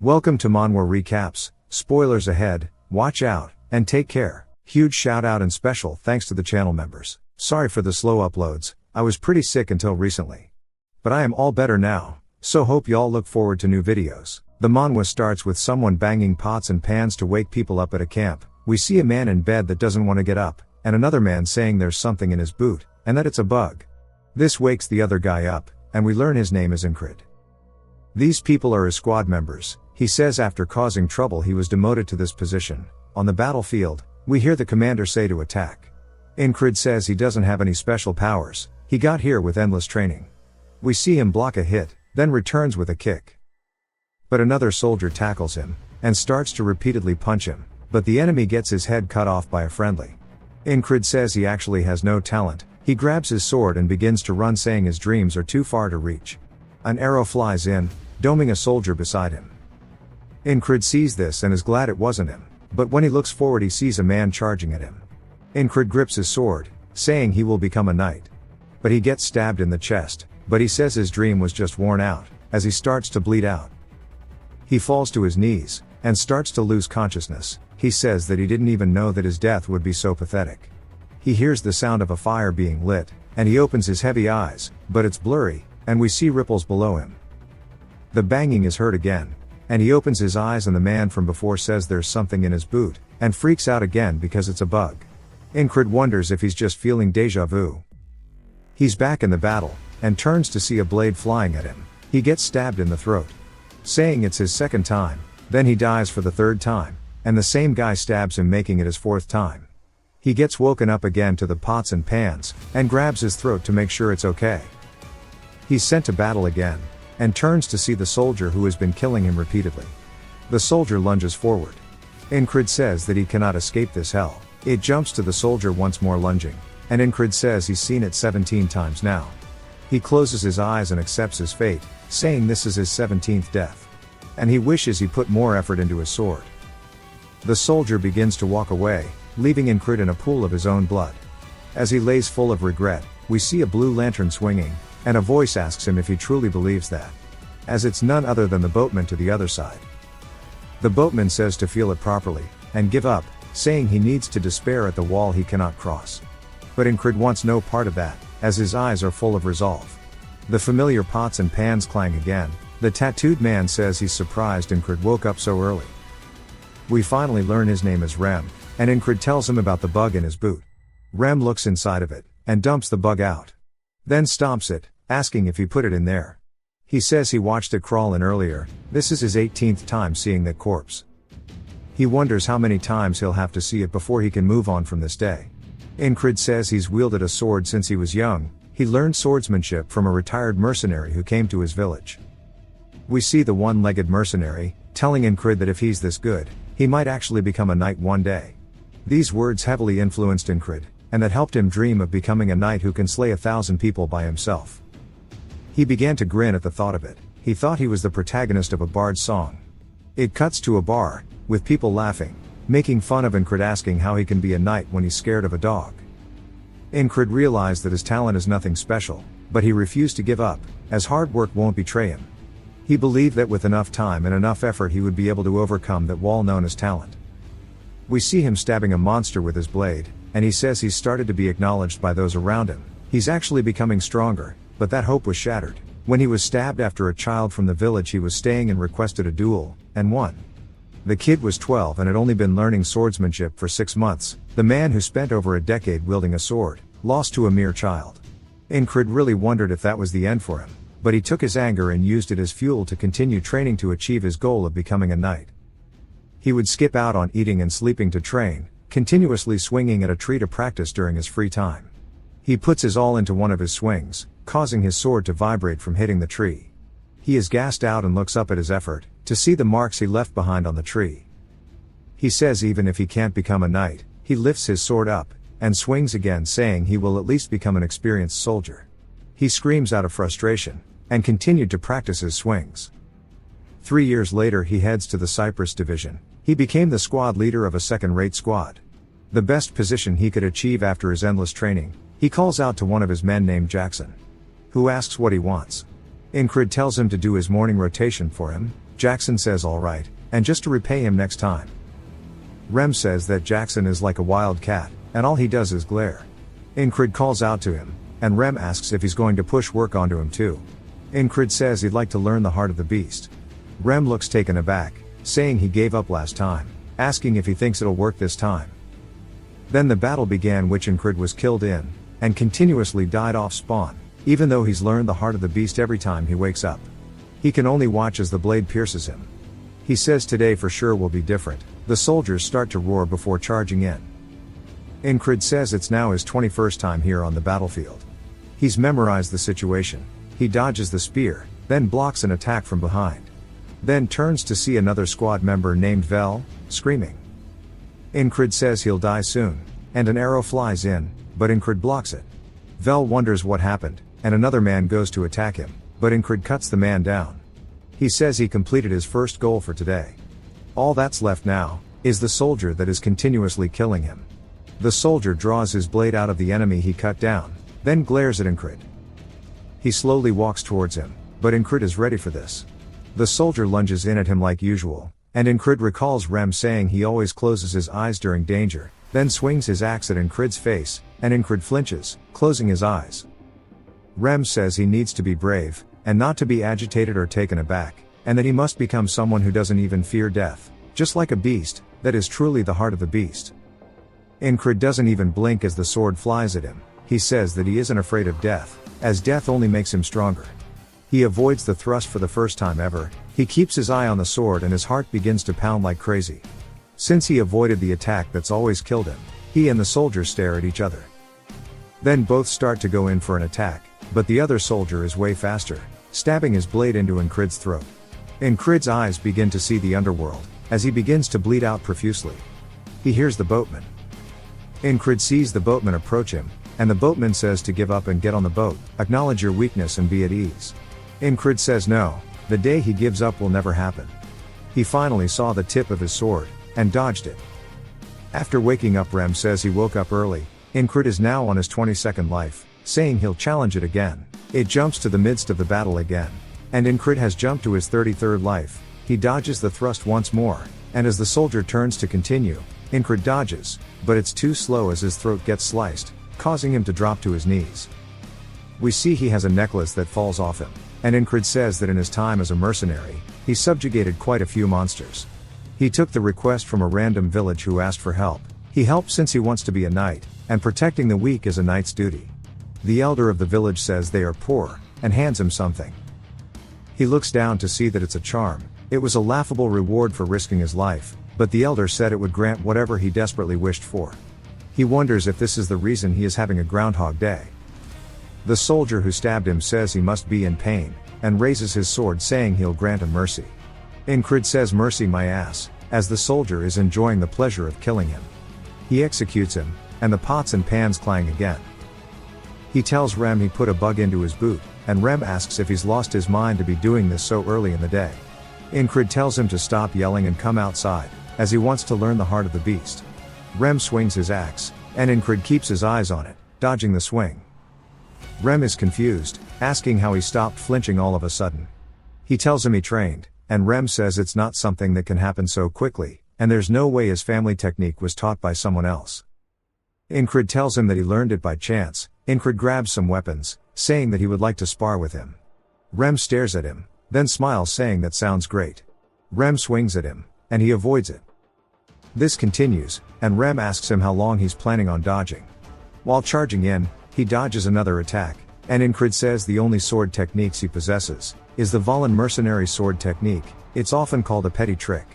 Welcome to Manhwa Recaps, spoilers ahead, watch out, and take care. Huge shout out and special thanks to the channel members. Sorry for the slow uploads, I was pretty sick until recently. But I am all better now, so hope y'all look forward to new videos. The manhwa starts with someone banging pots and pans to wake people up at a camp. We see a man in bed that doesn't want to get up, and another man saying there's something in his boot, and that it's a bug. This wakes the other guy up, and we learn his name is Incrid. These people are his squad members. He says after causing trouble he was demoted to this position. On the battlefield, we hear the commander say to attack. Incrid says he doesn't have any special powers, he got here with endless training. We see him block a hit, then returns with a kick. But another soldier tackles him, and starts to repeatedly punch him, but the enemy gets his head cut off by a friendly. Incrid says he actually has no talent, he grabs his sword and begins to run saying his dreams are too far to reach. An arrow flies in, doming a soldier beside him. Incrid sees this and is glad it wasn't him, but when he looks forward he sees a man charging at him. Incrid grips his sword, saying he will become a knight. But he gets stabbed in the chest, but he says his dream was just worn out, as he starts to bleed out. He falls to his knees, and starts to lose consciousness. He says that he didn't even know that his death would be so pathetic. He hears the sound of a fire being lit, and he opens his heavy eyes, but it's blurry, and we see ripples below him. The banging is heard again, and he opens his eyes and the man from before says there's something in his boot, and freaks out again because it's a bug. Incrid wonders if he's just feeling deja vu. He's back in the battle, and turns to see a blade flying at him. He gets stabbed in the throat. Saying it's his second time, then he dies for the third time, and the same guy stabs him making it his fourth time. He gets woken up again to the pots and pans, and grabs his throat to make sure it's okay. He's sent to battle again, and turns to see the soldier who has been killing him repeatedly. The soldier lunges forward. Incrid says that he cannot escape this hell. It jumps to the soldier once more lunging, and Incrid says he's seen it 17 times now. He closes his eyes and accepts his fate, saying this is his 17th death. And he wishes he put more effort into his sword. The soldier begins to walk away, leaving Incrid in a pool of his own blood. As he lays full of regret, we see a blue lantern swinging, and a voice asks him if he truly believes that. As it's none other than the boatman to the other side. The boatman says to feel it properly, and give up, saying he needs to despair at the wall he cannot cross. But Incrid wants no part of that, as his eyes are full of resolve. The familiar pots and pans clang again. The tattooed man says he's surprised Incrid woke up so early. We finally learn his name is Rem, and Incrid tells him about the bug in his boot. Rem looks inside of it, and dumps the bug out. Then stomps it, asking if he put it in there. He says he watched it crawl in earlier. This is his 18th time seeing that corpse. He wonders how many times he'll have to see it before he can move on from this day. Incrid says he's wielded a sword since he was young. He learned swordsmanship from a retired mercenary who came to his village. We see the one-legged mercenary, telling Incrid that if he's this good, he might actually become a knight one day. These words heavily influenced Incrid, and that helped him dream of becoming a knight who can slay 1,000 people by himself. He began to grin at the thought of it. He thought he was the protagonist of a bard's song. It cuts to a bar, with people laughing, making fun of Incrid asking how he can be a knight when he's scared of a dog. Incrid realized that his talent is nothing special, but he refused to give up, as hard work won't betray him. He believed that with enough time and enough effort he would be able to overcome that wall known as talent. We see him stabbing a monster with his blade, and he says he's started to be acknowledged by those around him. He's actually becoming stronger, but that hope was shattered when he was stabbed after a child from the village he was staying in requested a duel, and won. The kid was 12 and had only been learning swordsmanship for 6 months. The man who spent over a decade wielding a sword, lost to a mere child. Incrid really wondered if that was the end for him, but he took his anger and used it as fuel to continue training to achieve his goal of becoming a knight. He would skip out on eating and sleeping to train, continuously swinging at a tree to practice during his free time. He puts his all into one of his swings, causing his sword to vibrate from hitting the tree. He is gassed out and looks up at his effort, to see the marks he left behind on the tree. He says even if he can't become a knight, he lifts his sword up, and swings again saying he will at least become an experienced soldier. He screams out of frustration, and continued to practice his swings. 3 years later he heads to the Cyprus division. He became the squad leader of a second-rate squad. The best position he could achieve after his endless training. He calls out to one of his men named Jackson, who asks what he wants. Incrid tells him to do his morning rotation for him. Jackson says alright, and just to repay him next time. Rem says that Jackson is like a wild cat, and all he does is glare. Ingrid calls out to him, and Rem asks if he's going to push work onto him too. Ingrid says he'd like to learn the heart of the beast. Rem looks taken aback, saying he gave up last time, asking if he thinks it'll work this time. Then the battle began, which Ingrid was killed in, and continuously died off spawn, even though he's learned the heart of the beast every time he wakes up. He can only watch as the blade pierces him. He says today for sure will be different. The soldiers start to roar before charging in. Ingrid says it's now his 21st time here on the battlefield. He's memorized the situation. He dodges the spear, then blocks an attack from behind. Then turns to see another squad member named Vel, screaming. Ingrid says he'll die soon, and an arrow flies in, but Ingrid blocks it. Vel wonders what happened, and another man goes to attack him, but Ingrid cuts the man down. He says he completed his first goal for today. All that's left now is the soldier that is continuously killing him. The soldier draws his blade out of the enemy he cut down, then glares at Ingrid. He slowly walks towards him, but Ingrid is ready for this. The soldier lunges in at him like usual, and Ingrid recalls Rem saying he always closes his eyes during danger, then swings his axe at Ingrid's face, and Ingrid flinches, closing his eyes. Rem says he needs to be brave, and not to be agitated or taken aback, and that he must become someone who doesn't even fear death, just like a beast, that is truly the heart of the beast. Ingrid doesn't even blink as the sword flies at him. He says that he isn't afraid of death, as death only makes him stronger. He avoids the thrust for the first time ever. He keeps his eye on the sword and his heart begins to pound like crazy. Since he avoided the attack that's always killed him, he and the soldier stare at each other. Then both start to go in for an attack, but the other soldier is way faster, stabbing his blade into Ingrid's throat. Ingrid's eyes begin to see the underworld, as he begins to bleed out profusely. He hears the boatman. Ingrid sees the boatman approach him, and the boatman says to give up and get on the boat, acknowledge your weakness and be at ease. Ingrid says no, the day he gives up will never happen. He finally saw the tip of his sword, and dodged it. After waking up, Rem says he woke up early. Ingrid is now on his 22nd life, saying he'll challenge it again. It jumps to the midst of the battle again, and Ingrid has jumped to his 33rd life. He dodges the thrust once more, and as the soldier turns to continue, Ingrid dodges, but it's too slow as his throat gets sliced, causing him to drop to his knees. We see he has a necklace that falls off him, and Ingrid says that in his time as a mercenary, he subjugated quite a few monsters. He took the request from a random village who asked for help. He helped since he wants to be a knight, and protecting the weak is a knight's duty. The elder of the village says they are poor, and hands him something. He looks down to see that it's a charm. It was a laughable reward for risking his life, but the elder said it would grant whatever he desperately wished for. He wonders if this is the reason he is having a Groundhog Day. The soldier who stabbed him says he must be in pain, and raises his sword saying he'll grant him mercy. Ingrid says mercy my ass, as the soldier is enjoying the pleasure of killing him. He executes him, and the pots and pans clang again. He tells Rem he put a bug into his boot, and Rem asks if he's lost his mind to be doing this so early in the day. Ingrid tells him to stop yelling and come outside, as he wants to learn the heart of the beast. Rem swings his axe, and Ingrid keeps his eyes on it, dodging the swing. Rem is confused, asking how he stopped flinching all of a sudden. He tells him he trained, and Rem says it's not something that can happen so quickly, and there's no way his family technique was taught by someone else. Ingrid tells him that he learned it by chance. Ingrid grabs some weapons, saying that he would like to spar with him. Rem stares at him, then smiles saying that sounds great. Rem swings at him, and he avoids it. This continues, and Rem asks him how long he's planning on dodging. While charging in, he dodges another attack, and Ingrid says the only sword techniques he possesses is the Valen mercenary sword technique. It's often called a petty trick.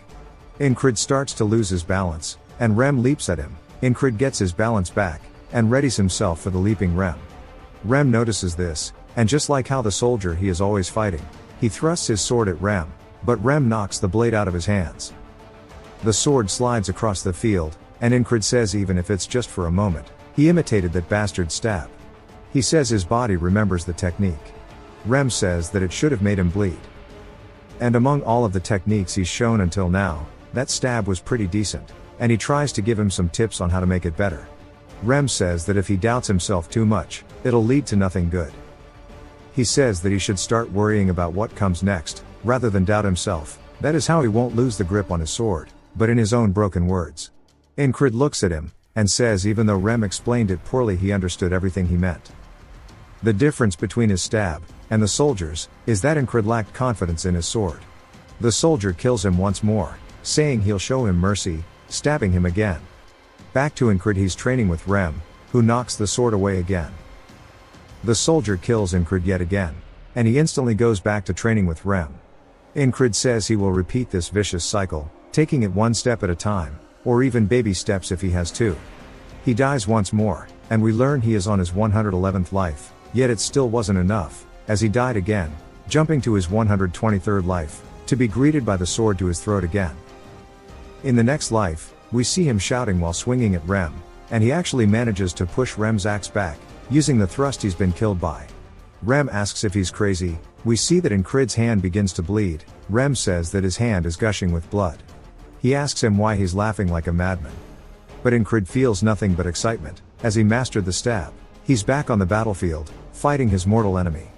Ingrid starts to lose his balance, and Rem leaps at him. Ingrid gets his balance back, and readies himself for the leaping Rem. Rem notices this, and just like how the soldier he is always fighting, he thrusts his sword at Rem, but Rem knocks the blade out of his hands. The sword slides across the field, and Ingrid says even if it's just for a moment, he imitated that bastard stab. He says his body remembers the technique. Rem says that it should have made him bleed. And among all of the techniques he's shown until now, that stab was pretty decent, and he tries to give him some tips on how to make it better. Rem says that if he doubts himself too much, it'll lead to nothing good. He says that he should start worrying about what comes next, rather than doubt himself, That is how he won't lose the grip on his sword, but in his own broken words. Incrid looks at him, and says even though Rem explained it poorly he understood everything he meant. The difference between his stab, and the soldier's, is that Incrid lacked confidence in his sword. The soldier kills him once more, saying he'll show him mercy, stabbing him again. Back to Incrid, he's training with Rem, who knocks the sword away again. The soldier kills Incrid yet again, and he instantly goes back to training with Rem. Incrid says he will repeat this vicious cycle, taking it one step at a time, or even baby steps if he has to. He dies once more, and we learn he is on his 111th life, yet it still wasn't enough, as he died again, jumping to his 123rd life, to be greeted by the sword to his throat again. In the next life, we see him shouting while swinging at Rem, and he actually manages to push Rem's axe back, using the thrust he's been killed by. Rem asks if he's crazy. We see that Incrid's hand begins to bleed. Rem says that his hand is gushing with blood. He asks him why he's laughing like a madman. But Incrid feels nothing but excitement, as he mastered the stab. He's back on the battlefield, fighting his mortal enemy.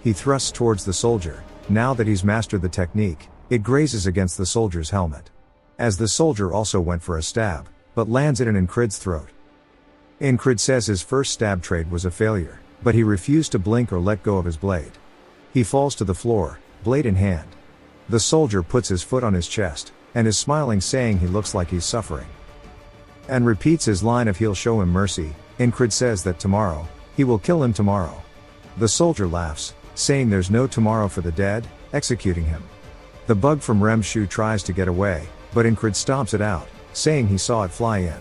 He thrusts towards the soldier. Now that he's mastered the technique, it grazes against the soldier's helmet. As the soldier also went for a stab, but lands it in Incrid's throat. Incrid says his first stab trade was a failure, but he refused to blink or let go of his blade. He falls to the floor, blade in hand. The soldier puts his foot on his chest, and is smiling, saying he looks like he's suffering. And repeats his line of he'll show him mercy. Incrid says that tomorrow, he will kill him tomorrow. The soldier laughs, saying there's no tomorrow for the dead, executing him. The bug from Rem's shoe tries to get away, but Incrid stomps it out, saying he saw it fly in.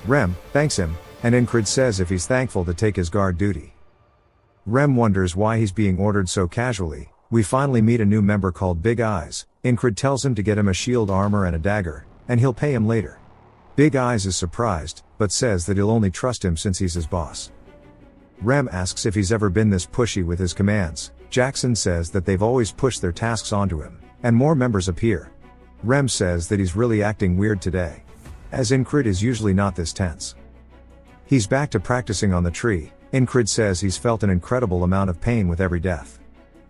Rem thanks him, and Incrid says if he's thankful to take his guard duty. Rem wonders why he's being ordered so casually. We finally meet a new member called Big Eyes. Incrid tells him to get him a shield armor and a dagger, and he'll pay him later. Big Eyes is surprised, but says that he'll only trust him since he's his boss. Rem asks if he's ever been this pushy with his commands. Jackson says that they've always pushed their tasks onto him, and more members appear. Rem says that he's really acting weird today, as Incrid is usually not this tense. He's back to practicing on the tree. Incrid says he's felt an incredible amount of pain with every death.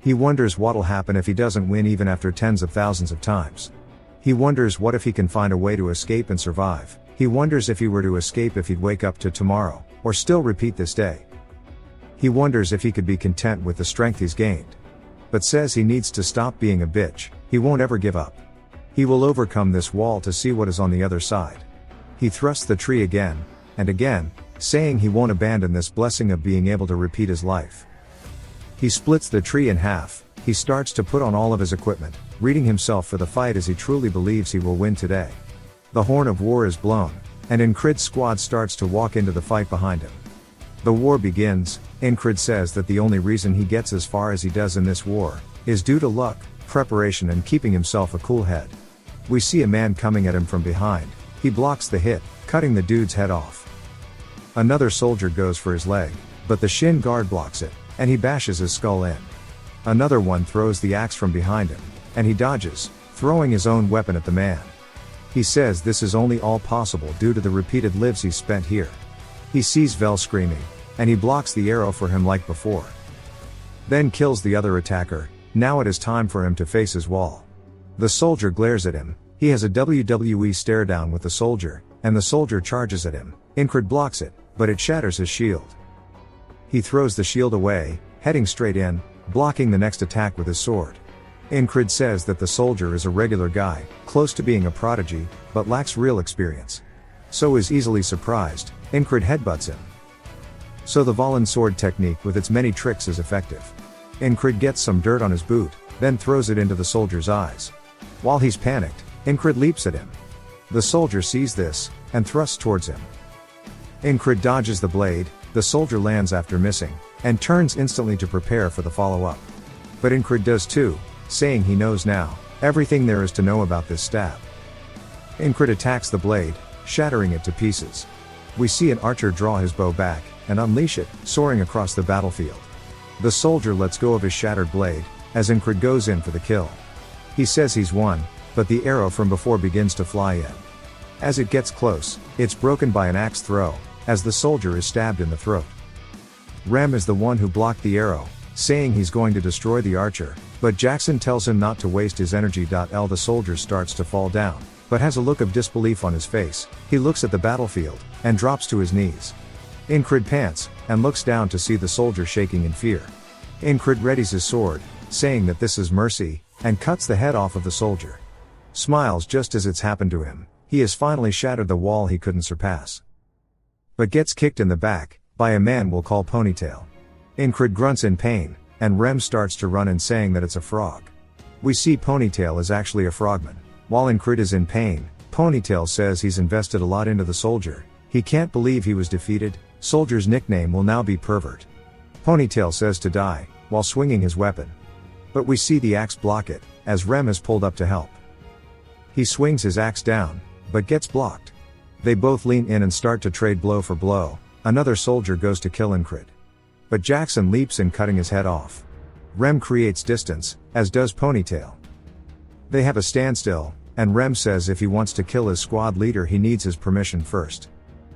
He wonders what'll happen if he doesn't win even after tens of thousands of times. He wonders what if he can find a way to escape and survive. He wonders if he were to escape if he'd wake up to tomorrow, or still repeat this day. He wonders if he could be content with the strength he's gained. But says he needs to stop being a bitch. He won't ever give up. He will overcome this wall to see what is on the other side. He thrusts the tree again, and again, saying he won't abandon this blessing of being able to repeat his life. He splits the tree in half. He starts to put on all of his equipment, readying himself for the fight as he truly believes he will win today. The horn of war is blown, and Incrid's squad starts to walk into the fight behind him. The war begins. Incrid says that the only reason he gets as far as he does in this war is due to luck, preparation, and keeping himself a cool head. We see a man coming at him from behind. He blocks the hit, cutting the dude's head off. Another soldier goes for his leg, but the shin guard blocks it, and he bashes his skull in. Another one throws the axe from behind him, and he dodges, throwing his own weapon at the man. He says this is only all possible due to the repeated lives he's spent here. He sees Vel screaming, and he blocks the arrow for him like before. Then kills the other attacker. Now it is time for him to face his wall. The soldier glares at him. He has a WWE stare down with the soldier, and the soldier charges at him. Incrid blocks it, but it shatters his shield. He throws the shield away, heading straight in, blocking the next attack with his sword. Incrid says that the soldier is a regular guy, close to being a prodigy, but lacks real experience. So is easily surprised. Incrid headbutts him. So the Valen sword technique with its many tricks is effective. Incrid gets some dirt on his boot, then throws it into the soldier's eyes. While he's panicked, Incrid leaps at him. The soldier sees this, and thrusts towards him. Incrid dodges the blade. The soldier lands after missing, and turns instantly to prepare for the follow-up. But Incrid does too, saying he knows now everything there is to know about this stab. Incrid attacks the blade, shattering it to pieces. We see an archer draw his bow back, and unleash it, soaring across the battlefield. The soldier lets go of his shattered blade, as Incrid goes in for the kill. He says he's won, but the arrow from before begins to fly in. As it gets close, it's broken by an axe throw, as the soldier is stabbed in the throat. Rem is the one who blocked the arrow. saying he's going to destroy the archer, but Jackson tells him not to waste his energy. The soldier starts to fall down, but has a look of disbelief on his face. He looks at the battlefield, and drops to his knees. Incrid pants, and looks down to see the soldier shaking in fear. Incrid readies his sword, saying that this is mercy, and cuts the head off of the soldier. Smiles just as it's happened to him. He has finally shattered the wall he couldn't surpass. But gets kicked in the back, by a man we'll call Ponytail. Incrid grunts in pain, and Rem starts to run in saying that it's a frog. We see Ponytail is actually a frogman. While Incrid is in pain, Ponytail says he's invested a lot into the soldier. He can't believe he was defeated. Soldier's nickname will now be Pervert. Ponytail says to die, while swinging his weapon. But we see the axe block it, as Rem is pulled up to help. He swings his axe down, but gets blocked. They both lean in and start to trade blow for blow. Another soldier goes to kill Incrid. But Jackson leaps in, cutting his head off. Rem creates distance, as does Ponytail. They have a standstill, and Rem says if he wants to kill his squad leader he needs his permission first.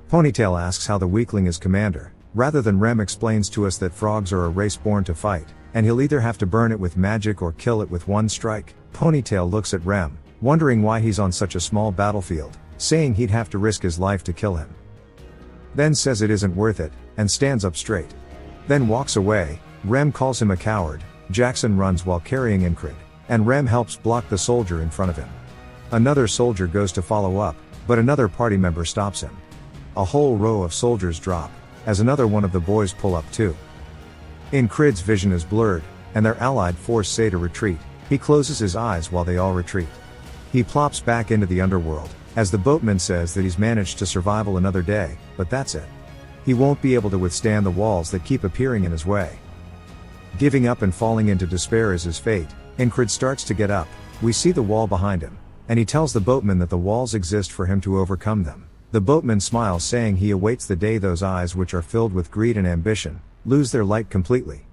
Ponytail asks how the weakling is commander. Rather than Rem explains to us that frogs are a race born to fight, and he'll either have to burn it with magic or kill it with one strike. Ponytail looks at Rem, wondering why he's on such a small battlefield, saying he'd have to risk his life to kill him. Then says it isn't worth it, and stands up straight. Then walks away. Rem calls him a coward. Jackson runs while carrying Incrid, and Rem helps block the soldier in front of him. Another soldier goes to follow up, but another party member stops him. A whole row of soldiers drop, as another one of the boys pull up too. Incrid's vision is blurred, and their allied force say to retreat. He closes his eyes while they all retreat. He plops back into the underworld, as the boatman says that he's managed to survive another day, but that's it. He won't be able to withstand the walls that keep appearing in his way. Giving up and falling into despair is his fate. Incrid starts to get up. We see the wall behind him, and he tells the boatman that the walls exist for him to overcome them. The boatman smiles, saying he awaits the day those eyes, which are filled with greed and ambition, lose their light completely.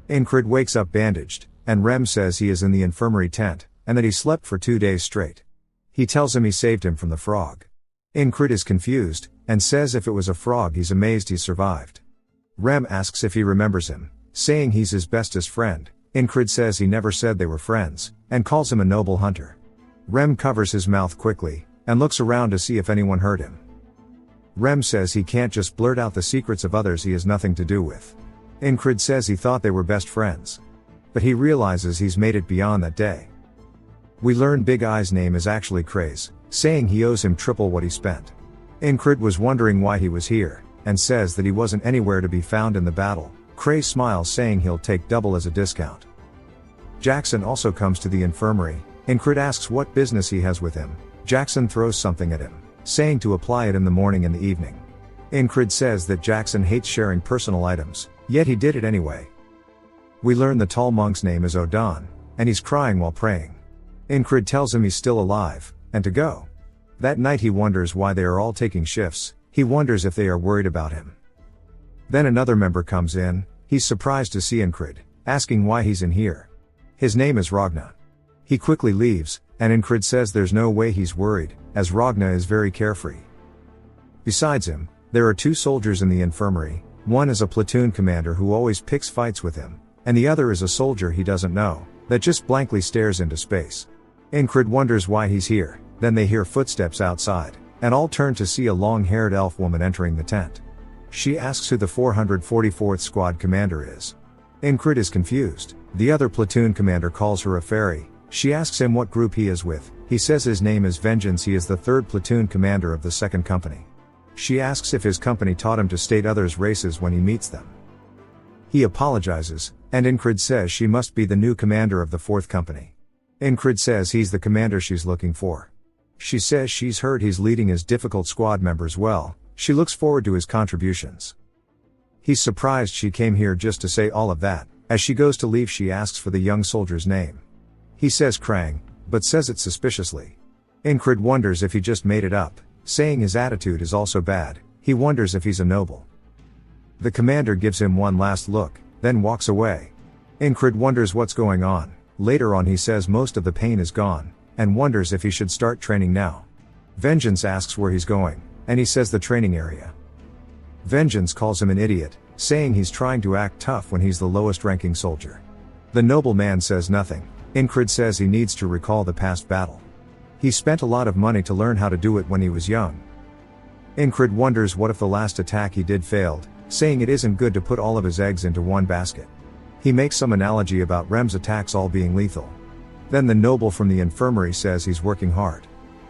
Incrid wakes up bandaged, and Rem says he is in the infirmary tent, and that he slept for 2 days straight. He tells him he saved him from the frog. Incrid is confused, and says if it was a frog he's amazed he survived. Rem asks if he remembers him, saying he's his bestest friend. Incrid says he never said they were friends, and calls him a noble hunter. Rem covers his mouth quickly, and looks around to see if anyone heard him. Rem says he can't just blurt out the secrets of others he has nothing to do with. Incrid says he thought they were best friends. But he realizes he's made it beyond that day. We learn Big Eye's name is actually Craze, saying he owes him triple what he spent. Incrid was wondering why he was here, and says that he wasn't anywhere to be found in the battle. Craze smiles, saying he'll take double as a discount. Jackson also comes to the infirmary. Incrid asks what business he has with him. Jackson throws something at him, saying to apply it in the morning and the evening. Incrid says that Jackson hates sharing personal items, yet he did it anyway. We learn the tall monk's name is Odon, and he's crying while praying. Incrid tells him he's still alive, and to go. That night he wonders why they are all taking shifts. He wonders if they are worried about him. Then another member comes in. He's surprised to see Incrid, asking why he's in here. His name is Ragna. He quickly leaves, and Incrid says there's no way he's worried, as Ragna is very carefree. Besides him, there are 2 soldiers in the infirmary. One is a platoon commander who always picks fights with him, and the other is a soldier he doesn't know, that just blankly stares into space. Incrid wonders why he's here. Then they hear footsteps outside, and all turn to see a long-haired elf woman entering the tent. She asks who the 444th Squad commander is. Incrid is confused. The other platoon commander calls her a fairy. She asks him what group he is with. He says his name is Vengeance. He is the 3rd platoon commander of the 2nd company. She asks if his company taught him to state others' races when he meets them. He apologizes, and Incrid says she must be the new commander of the 4th company. Incrid says he's the commander she's looking for. She says she's heard he's leading his difficult squad members well. She looks forward to his contributions. He's surprised she came here just to say all of that. As she goes to leave, she asks for the young soldier's name. He says Krang, but says it suspiciously. Incrid wonders if he just made it up, saying his attitude is also bad. He wonders if he's a noble. The commander gives him one last look, then walks away. Incrid wonders what's going on. Later on he says most of the pain is gone, and wonders if he should start training now. Vengeance asks where he's going, and he says the training area. Vengeance calls him an idiot, saying he's trying to act tough when he's the lowest ranking soldier. The nobleman says nothing. Incred says he needs to recall the past battle. He spent a lot of money to learn how to do it when he was young. Incred wonders what if the last attack he did failed, saying it isn't good to put all of his eggs into one basket. He makes some analogy about Rem's attacks all being lethal. Then the noble from the infirmary says he's working hard.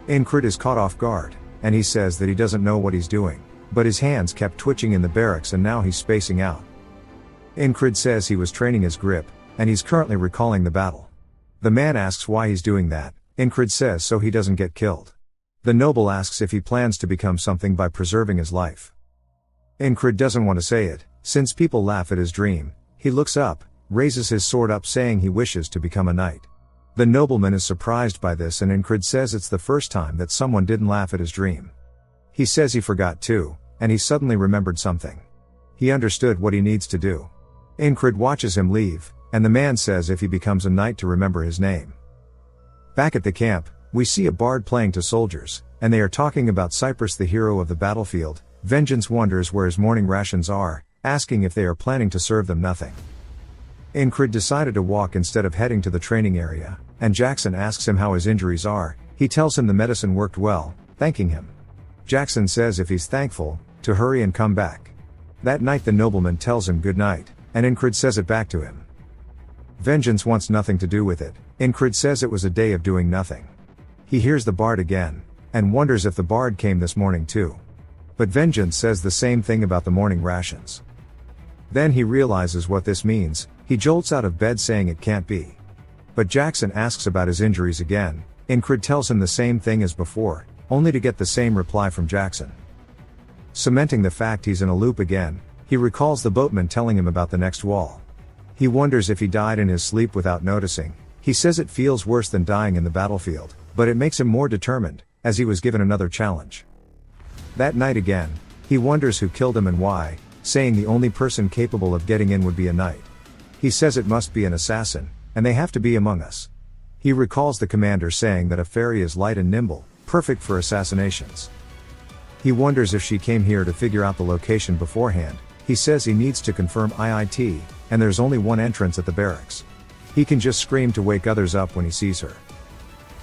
Incred is caught off guard, and he says that he doesn't know what he's doing, but his hands kept twitching in the barracks and now he's spacing out. Incred says he was training his grip, and he's currently recalling the battle. The man asks why he's doing that. Incred says so he doesn't get killed. The noble asks if he plans to become something by preserving his life. Incred doesn't want to say it, since people laugh at his dream. He looks up, raises his sword up saying he wishes to become a knight. The nobleman is surprised by this and Incred says it's the first time that someone didn't laugh at his dream. He says he forgot too, and he suddenly remembered something. He understood what he needs to do. Incred watches him leave, and the man says if he becomes a knight to remember his name. Back at the camp, we see a bard playing to soldiers, and they are talking about Cyprus, the hero of the battlefield. Vengeance wonders where his morning rations are, asking if they are planning to serve them nothing. Incred decided to walk instead of heading to the training area, and Jackson asks him how his injuries are. He tells him the medicine worked well, thanking him. Jackson says if he's thankful, to hurry and come back. That night the nobleman tells him good night, and Incred says it back to him. Vengeance wants nothing to do with it. Incred says it was a day of doing nothing. He hears the bard again, and wonders if the bard came this morning too. But Vengeance says the same thing about the morning rations. Then he realizes what this means. He jolts out of bed saying it can't be. But Jackson asks about his injuries again. Incred tells him the same thing as before, only to get the same reply from Jackson. Cementing the fact he's in a loop again, he recalls the boatman telling him about the next wall. He wonders if he died in his sleep without noticing. He says it feels worse than dying in the battlefield, but it makes him more determined, as he was given another challenge. That night again, he wonders who killed him and why, saying the only person capable of getting in would be a knight. He says it must be an assassin, and they have to be among us. He recalls the commander saying that a fairy is light and nimble, perfect for assassinations. He wonders if she came here to figure out the location beforehand. He says he needs to confirm IIT, and there's only one entrance at the barracks. He can just scream to wake others up when he sees her.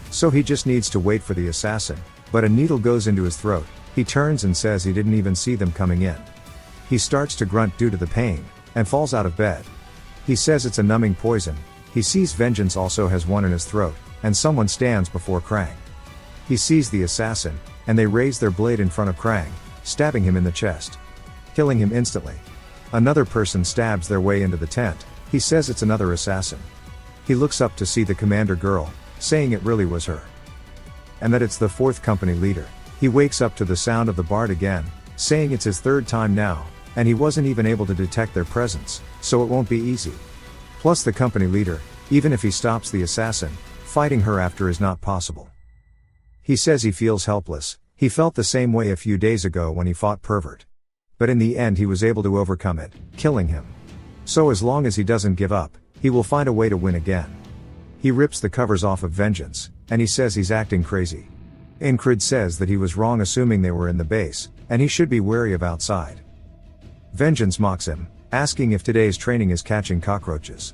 So he just needs to wait for the assassin, but a needle goes into his throat. He turns and says he didn't even see them coming in. He starts to grunt due to the pain, and falls out of bed. He says it's a numbing poison. He sees Vengeance also has one in his throat, and someone stands before Krang. He sees the assassin, and they raise their blade in front of Krang, stabbing him in the chest, killing him instantly. Another person stabs their way into the tent. He says it's another assassin. He looks up to see the commander girl, saying it really was her. And that it's the fourth company leader. He wakes up to the sound of the bard again, saying it's his third time now, and he wasn't even able to detect their presence, so it won't be easy. Plus the company leader, even if he stops the assassin, fighting her after is not possible. He says he feels helpless. He felt the same way a few days ago when he fought Pervert. But in the end he was able to overcome it, killing him. So as long as he doesn't give up, he will find a way to win again. He rips the covers off of Vengeance, and he says he's acting crazy. Incred says that he was wrong assuming they were in the base, and he should be wary of outside. Vengeance mocks him, asking if today's training is catching cockroaches.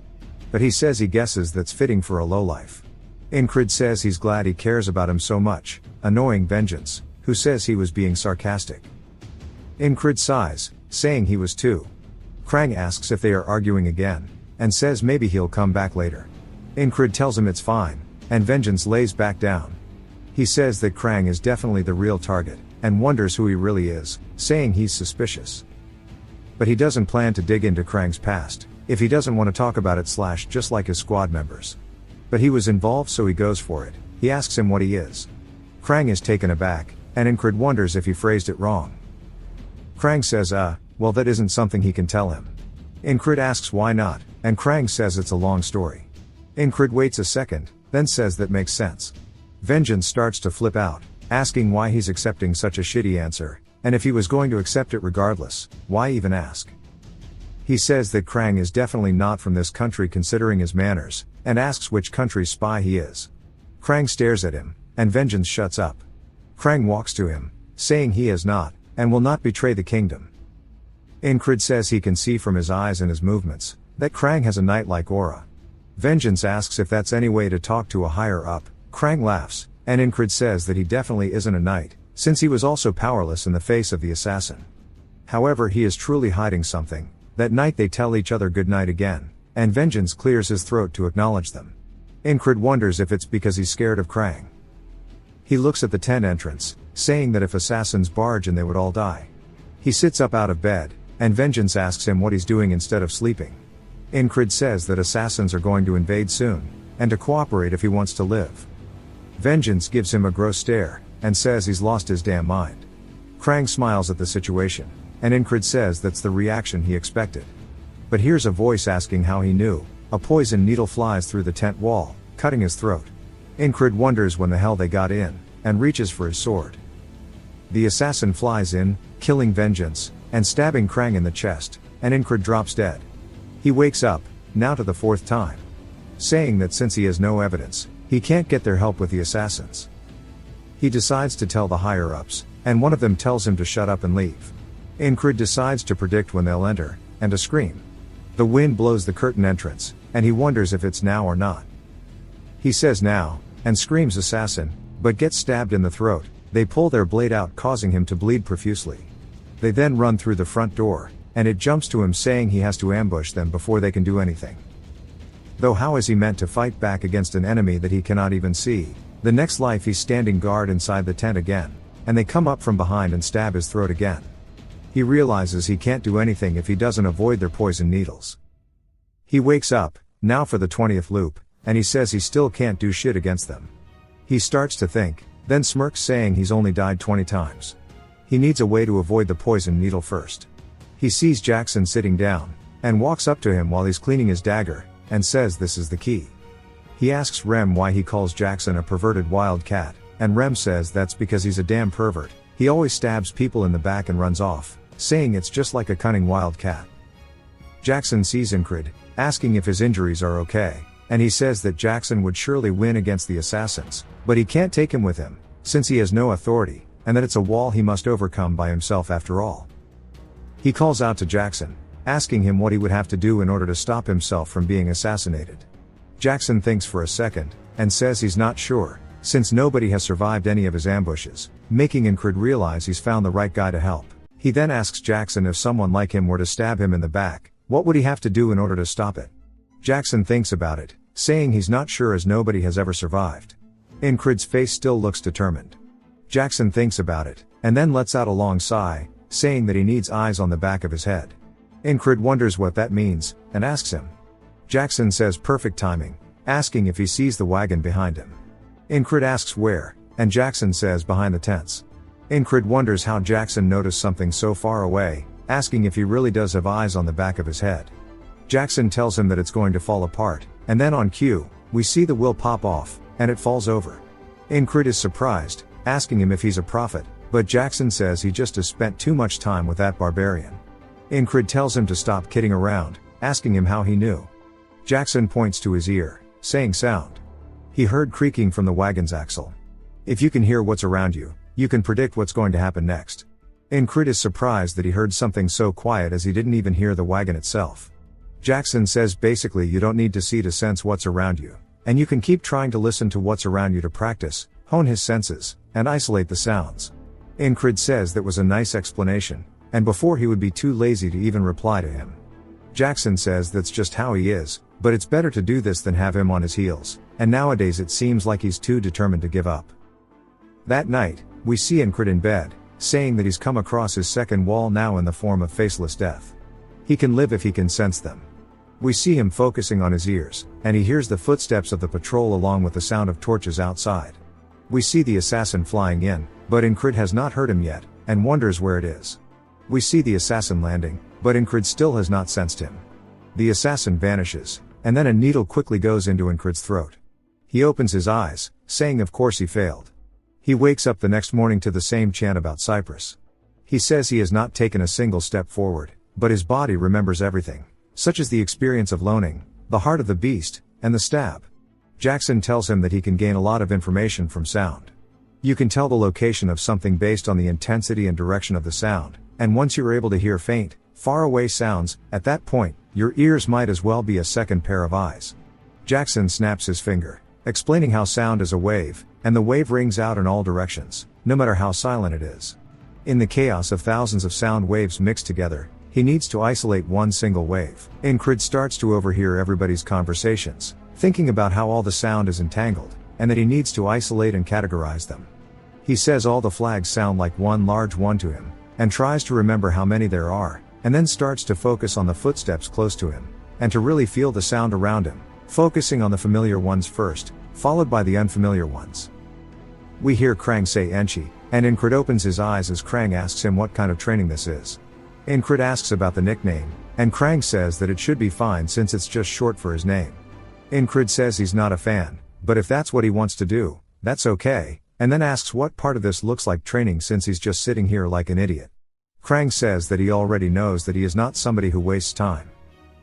But he says he guesses that's fitting for a lowlife. Incred says he's glad he cares about him so much, annoying Vengeance, who says he was being sarcastic. Incred sighs, saying he was too. Krang asks if they are arguing again, and says maybe he'll come back later. Incred tells him it's fine, and Vengeance lays back down. He says that Krang is definitely the real target, and wonders who he really is, saying he's suspicious. But he doesn't plan to dig into Krang's past, if he doesn't want to talk about it / just like his squad members. But he was involved so he goes for it. He asks him what he is. Krang is taken aback, and Incred wonders if he phrased it wrong. Krang says well that isn't something he can tell him. Incred asks why not, and Krang says it's a long story. Incred waits a second, then says that makes sense. Vengeance starts to flip out, asking why he's accepting such a shitty answer, and if he was going to accept it regardless, why even ask? He says that Krang is definitely not from this country considering his manners, and asks which country's spy he is. Krang stares at him, and Vengeance shuts up. Krang walks to him, saying he is not, and will not betray the kingdom. Incrid says he can see from his eyes and his movements that Krang has a knight-like aura. Vengeance asks if that's any way to talk to a higher up. Krang laughs, and Incrid says that he definitely isn't a knight, since he was also powerless in the face of the assassin. However, he is truly hiding something. That night they tell each other goodnight again, and Vengeance clears his throat to acknowledge them. Incrid wonders if it's because he's scared of Krang. He looks at the tent entrance, saying that if assassins barge in they would all die. He sits up out of bed, and Vengeance asks him what he's doing instead of sleeping. Incrid says that assassins are going to invade soon, and to cooperate if he wants to live. Vengeance gives him a gross stare, and says he's lost his damn mind. Krang smiles at the situation, and Incrid says that's the reaction he expected. But here's a voice asking how he knew. A poison needle flies through the tent wall, cutting his throat. Incrid wonders when the hell they got in, and reaches for his sword. The assassin flies in, killing Vengeance, and stabbing Krang in the chest, and Incrid drops dead. He wakes up, now to the 4th time, saying that since he has no evidence, he can't get their help with the assassins. He decides to tell the higher-ups, and one of them tells him to shut up and leave. Incrid decides to predict when they'll enter, and to scream. The wind blows the curtain entrance, and he wonders if it's now or not. He says now, and screams assassin, but gets stabbed in the throat. They pull their blade out, causing him to bleed profusely. They then run through the front door, and it jumps to him saying he has to ambush them before they can do anything. Though how is he meant to fight back against an enemy that he cannot even see? The next life he's standing guard inside the tent again, and they come up from behind and stab his throat again. He realizes he can't do anything if he doesn't avoid their poison needles. He wakes up, now for the 20th loop, and he says he still can't do shit against them. He starts to think, then smirks saying he's only died 20 times. He needs a way to avoid the poison needle first. He sees Jackson sitting down, and walks up to him while he's cleaning his dagger, and says this is the key. He asks Rem why he calls Jackson a perverted wildcat, and Rem says that's because he's a damn pervert. He always stabs people in the back and runs off, saying it's just like a cunning wildcat. Jackson sees Incrid, asking if his injuries are okay, and he says that Jackson would surely win against the assassins, but he can't take him with him, since he has no authority, and that it's a wall he must overcome by himself after all. He calls out to Jackson, asking him what he would have to do in order to stop himself from being assassinated. Jackson thinks for a second, and says he's not sure, since nobody has survived any of his ambushes, making Incrid realize he's found the right guy to help. He then asks Jackson if someone like him were to stab him in the back, what would he have to do in order to stop it? Jackson thinks about it, saying he's not sure as nobody has ever survived. Incrid's face still looks determined. Jackson thinks about it, and then lets out a long sigh, saying that he needs eyes on the back of his head. Incrid wonders what that means, and asks him. Jackson says perfect timing, asking if he sees the wagon behind him. Incrid asks where, and Jackson says behind the tents. Incrid wonders how Jackson noticed something so far away, asking if he really does have eyes on the back of his head. Jackson tells him that it's going to fall apart, and then on cue, we see the will pop off, and it falls over. Incrid is surprised, asking him if he's a prophet, but Jackson says he just has spent too much time with that barbarian. Incrid tells him to stop kidding around, asking him how he knew. Jackson points to his ear, saying sound. He heard creaking from the wagon's axle. If you can hear what's around you, you can predict what's going to happen next. Incrid is surprised that he heard something so quiet as he didn't even hear the wagon itself. Jackson says basically you don't need to see to sense what's around you, and you can keep trying to listen to what's around you to practice, hone his senses, and isolate the sounds. Incrid says that was a nice explanation, and before he would be too lazy to even reply to him. Jackson says that's just how he is, but it's better to do this than have him on his heels, and nowadays it seems like he's too determined to give up. That night, we see Incrid in bed, saying that he's come across his second wall now in the form of faceless death. He can live if he can sense them. We see him focusing on his ears, and he hears the footsteps of the patrol along with the sound of torches outside. We see the assassin flying in, but Incrid has not heard him yet, and wonders where it is. We see the assassin landing, but Incrid still has not sensed him. The assassin vanishes, and then a needle quickly goes into Incrid's throat. He opens his eyes, saying of course he failed. He wakes up the next morning to the same chant about Cyprus. He says he has not taken a single step forward, but his body remembers everything, such as the experience of loaning, the heart of the beast, and the stab. Jackson tells him that he can gain a lot of information from sound. You can tell the location of something based on the intensity and direction of the sound, and once you're able to hear faint, Faraway sounds, at that point, your ears might as well be a second pair of eyes. Jackson snaps his finger, explaining how sound is a wave, and the wave rings out in all directions, no matter how silent it is. In the chaos of thousands of sound waves mixed together, he needs to isolate one single wave. Ingrid starts to overhear everybody's conversations, thinking about how all the sound is entangled, and that he needs to isolate and categorize them. He says all the flags sound like one large one to him, and tries to remember how many there are, and then starts to focus on the footsteps close to him, and to really feel the sound around him, focusing on the familiar ones first, followed by the unfamiliar ones. We hear Krang say Enchi, and Ingrid opens his eyes as Krang asks him what kind of training this is. Ingrid asks about the nickname, and Krang says that it should be fine since it's just short for his name. Ingrid says he's not a fan, but if that's what he wants to do, that's okay, and then asks what part of this looks like training since he's just sitting here like an idiot. Krang says that he already knows that he is not somebody who wastes time.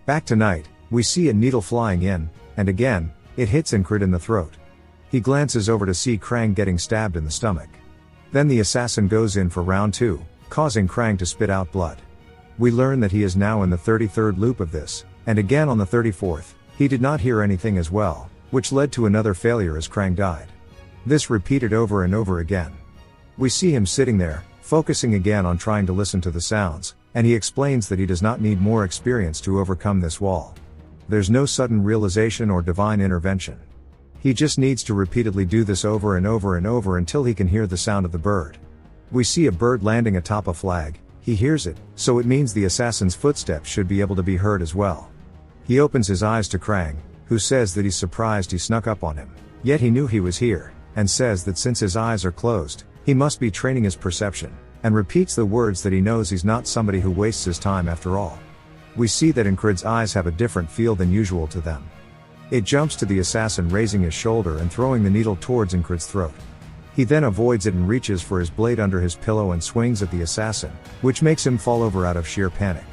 Back tonight, we see a needle flying in, and again, it hits Ingrid in the throat. He glances over to see Krang getting stabbed in the stomach. Then the assassin goes in for round 2, causing Krang to spit out blood. We learn that he is now in the 33rd loop of this, and again on the 34th, he did not hear anything as well, which led to another failure as Krang died. This repeated over and over again. We see him sitting there, focusing again on trying to listen to the sounds, and he explains that he does not need more experience to overcome this wall. There's no sudden realization or divine intervention. He just needs to repeatedly do this over and over and over until he can hear the sound of the bird. We see a bird landing atop a flag, he hears it, so it means the assassin's footsteps should be able to be heard as well. He opens his eyes to Krang, who says that he's surprised he snuck up on him, yet he knew he was here, and says that since his eyes are closed, he must be training his perception, and repeats the words that he knows he's not somebody who wastes his time after all. We see that Ingrid's eyes have a different feel than usual to them. It jumps to the assassin raising his shoulder and throwing the needle towards Ingrid's throat. He then avoids it and reaches for his blade under his pillow and swings at the assassin, which makes him fall over out of sheer panic.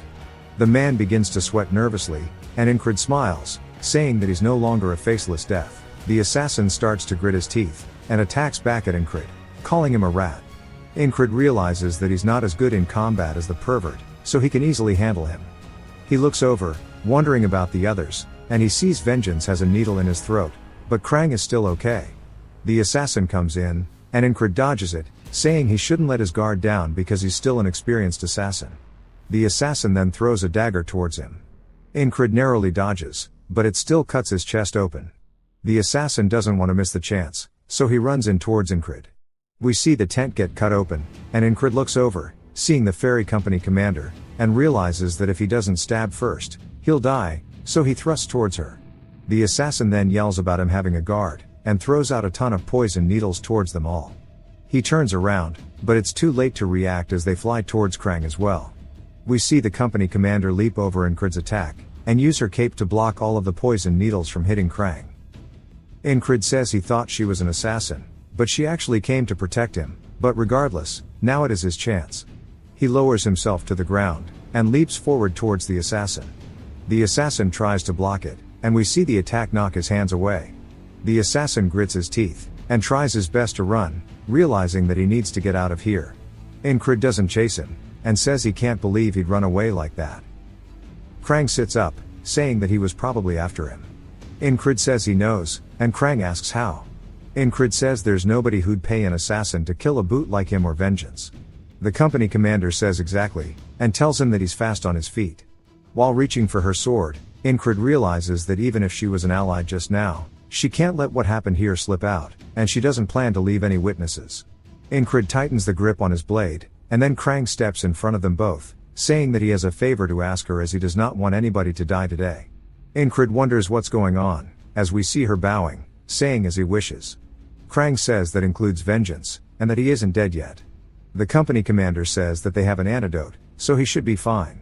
The man begins to sweat nervously, and Ingrid smiles, saying that he's no longer a faceless death. The assassin starts to grit his teeth, and attacks back at Ingrid, calling him a rat. Ingrid realizes that he's not as good in combat as the pervert, so he can easily handle him. He looks over, wondering about the others, and he sees Vengeance has a needle in his throat, but Krang is still okay. The assassin comes in, and Ingrid dodges it, saying he shouldn't let his guard down because he's still an experienced assassin. The assassin then throws a dagger towards him. Ingrid narrowly dodges, but it still cuts his chest open. The assassin doesn't want to miss the chance, so he runs in towards Ingrid. We see the tent get cut open, and Ingrid looks over, seeing the ferry company commander, and realizes that if he doesn't stab first, he'll die, so he thrusts towards her. The assassin then yells about him having a guard, and throws out a ton of poison needles towards them all. He turns around, but it's too late to react as they fly towards Krang as well. We see the company commander leap over Ingrid's attack, and use her cape to block all of the poison needles from hitting Krang. Ingrid says he thought she was an assassin, but she actually came to protect him, but regardless, now it is his chance. He lowers himself to the ground, and leaps forward towards the assassin. The assassin tries to block it, and we see the attack knock his hands away. The assassin grits his teeth, and tries his best to run, realizing that he needs to get out of here. Ingrid doesn't chase him, and says he can't believe he'd run away like that. Krang sits up, saying that he was probably after him. Ingrid says he knows, and Krang asks how. Ingrid says there's nobody who'd pay an assassin to kill a boot like him or Vengeance. The company commander says exactly, and tells him that he's fast on his feet. While reaching for her sword, Ingrid realizes that even if she was an ally just now, she can't let what happened here slip out, and she doesn't plan to leave any witnesses. Ingrid tightens the grip on his blade, and then Krang steps in front of them both, saying that he has a favor to ask her as he does not want anybody to die today. Ingrid wonders what's going on, as we see her bowing, saying as he wishes. Krang says that includes Vengeance, and that he isn't dead yet. The company commander says that they have an antidote, so he should be fine.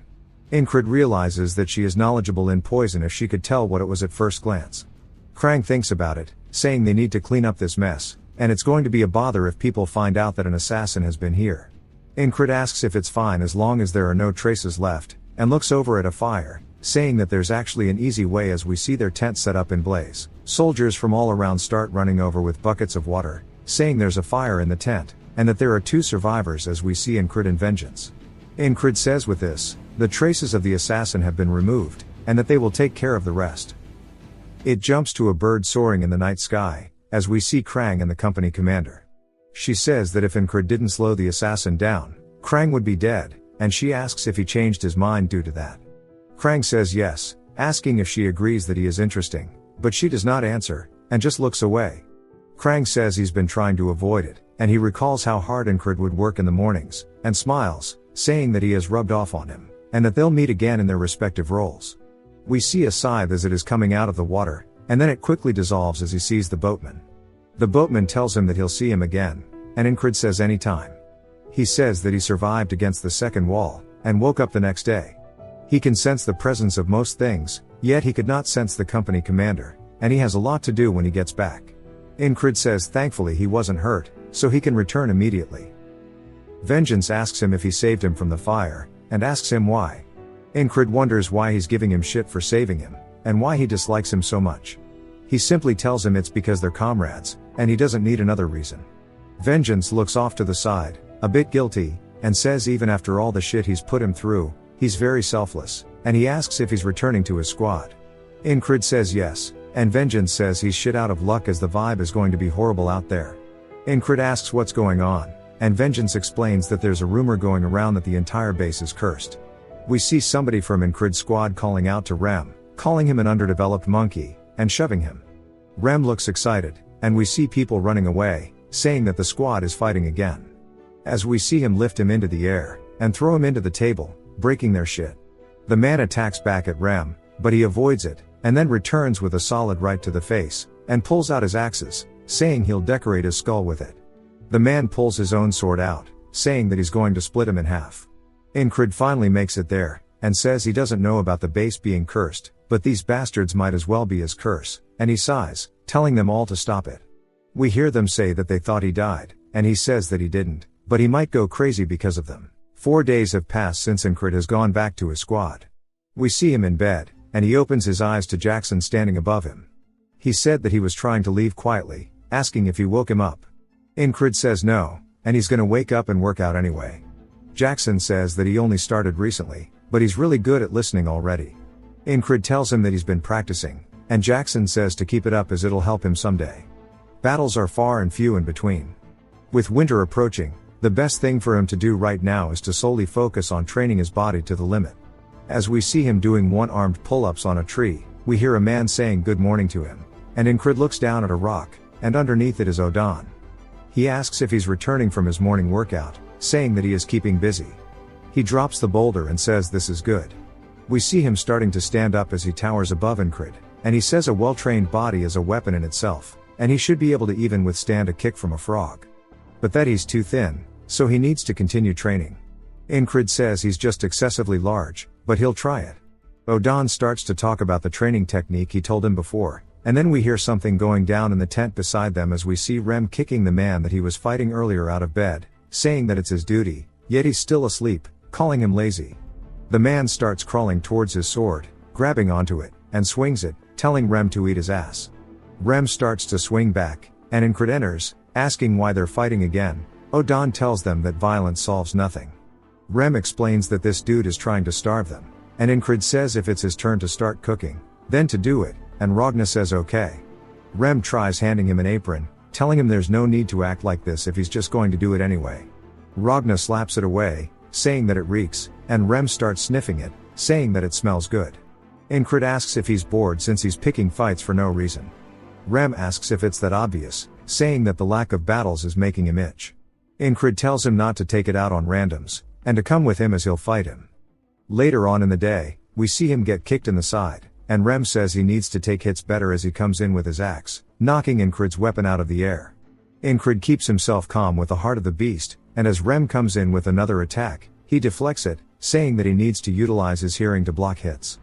Ingrid realizes that she is knowledgeable in poison if she could tell what it was at first glance. Krang thinks about it, saying they need to clean up this mess, and it's going to be a bother if people find out that an assassin has been here. Ingrid asks if it's fine as long as there are no traces left, and looks over at a fire, saying that there's actually an easy way as we see their tent set up in blaze. Soldiers from all around start running over with buckets of water, saying there's a fire in the tent, and that there are 2 survivors as we see Ingrid and Vengeance. Ingrid says with this, The traces of the assassin have been removed, and that they will take care of the rest. It jumps to a bird soaring in the night sky, as we see Krang and the company commander. She says that if Incrid didn't slow the assassin down, Krang would be dead, and she asks if he changed his mind due to that. Krang says yes, asking if she agrees that he is interesting, but she does not answer, and just looks away. Krang says he's been trying to avoid it, and he recalls how hard Incrid would work in the mornings, and smiles, saying that he has rubbed off on him, and that they'll meet again in their respective roles. We see a scythe as it is coming out of the water, and then it quickly dissolves as he sees the boatman. The boatman tells him that he'll see him again, and Incrid says anytime. He says that he survived against the second wall, and woke up the next day. He can sense the presence of most things, yet he could not sense the company commander, and he has a lot to do when he gets back. Incrid says thankfully he wasn't hurt, so he can return immediately. Vengeance asks him if he saved him from the fire, and asks him why. Incrid wonders why he's giving him shit for saving him, and why he dislikes him so much. He simply tells him it's because they're comrades, and he doesn't need another reason. Vengeance looks off to the side, a bit guilty, and says even after all the shit he's put him through, he's very selfless, and he asks if he's returning to his squad. Incrid says yes, and Vengeance says he's shit out of luck as the vibe is going to be horrible out there. Incrid asks what's going on, and Vengeance explains that there's a rumor going around that the entire base is cursed. We see somebody from Incrid's squad calling out to Rem, calling him an underdeveloped monkey, and shoving him. Rem looks excited, and we see people running away, saying that the squad is fighting again. As we see him lift him into the air, and throw him into the table, breaking their shit. The man attacks back at Rem, but he avoids it, and then returns with a solid right to the face, and pulls out his axes, saying he'll decorate his skull with it. The man pulls his own sword out, saying that he's going to split him in half. Incrid finally makes it there, and says he doesn't know about the base being cursed, but these bastards might as well be his curse, and he sighs, telling them all to stop it. We hear them say that they thought he died, and he says that he didn't, but he might go crazy because of them. 4 days have passed since Incrid has gone back to his squad. We see him in bed, and he opens his eyes to Jackson standing above him. He said that he was trying to leave quietly, asking if he woke him up. Incrid says no, and he's gonna wake up and work out anyway. Jackson says that he only started recently, but he's really good at listening already. Incrid tells him that he's been practicing, and Jackson says to keep it up as it'll help him someday. Battles are far and few in between. With winter approaching, the best thing for him to do right now is to solely focus on training his body to the limit. As we see him doing one-armed pull-ups on a tree, we hear a man saying good morning to him, and Incrid looks down at a rock, and underneath it is Odan. He asks if he's returning from his morning workout, saying that he is keeping busy. He drops the boulder and says this is good. We see him starting to stand up as he towers above Incrid, and he says a well-trained body is a weapon in itself, and he should be able to even withstand a kick from a frog. But that he's too thin, so he needs to continue training. Incrid says he's just excessively large, but he'll try it. Odan starts to talk about the training technique he told him before, and then we hear something going down in the tent beside them as we see Rem kicking the man that he was fighting earlier out of bed, saying that it's his duty, yet he's still asleep, calling him lazy. The man starts crawling towards his sword, grabbing onto it, and swings it, telling Rem to eat his ass. Rem starts to swing back, and Incrid enters, asking why they're fighting again. Odan tells them that violence solves nothing. Rem explains that this dude is trying to starve them, and Incrid says if it's his turn to start cooking, then to do it, and Ragna says okay. Rem tries handing him an apron, telling him there's no need to act like this if he's just going to do it anyway. Ragna slaps it away, saying that it reeks, and Rem starts sniffing it, saying that it smells good. Incrid asks if he's bored since he's picking fights for no reason. Rem asks if it's that obvious, saying that the lack of battles is making him itch. Incrid tells him not to take it out on randoms, and to come with him as he'll fight him. Later on in the day, we see him get kicked in the side, and Rem says he needs to take hits better as he comes in with his axe, knocking Incrid's weapon out of the air. Incrid keeps himself calm with the heart of the beast, and as Rem comes in with another attack, he deflects it, saying that he needs to utilize his hearing to block hits.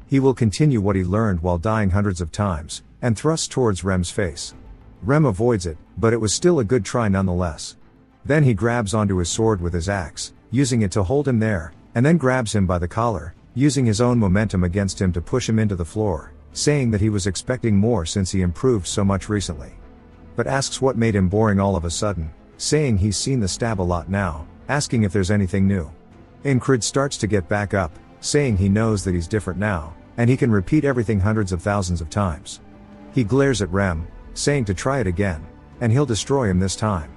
He will continue what he learned while dying hundreds of times, and thrusts towards Rem's face. Rem avoids it, but it was still a good try nonetheless. Then he grabs onto his sword with his axe, using it to hold him there, and then grabs him by the collar, using his own momentum against him to push him into the floor, saying that he was expecting more since he improved so much recently. But asks what made him boring all of a sudden, saying he's seen the stab a lot now, asking if there's anything new. Incrid starts to get back up, saying he knows that he's different now, and he can repeat everything hundreds of thousands of times. He glares at Rem, saying to try it again, and he'll destroy him this time.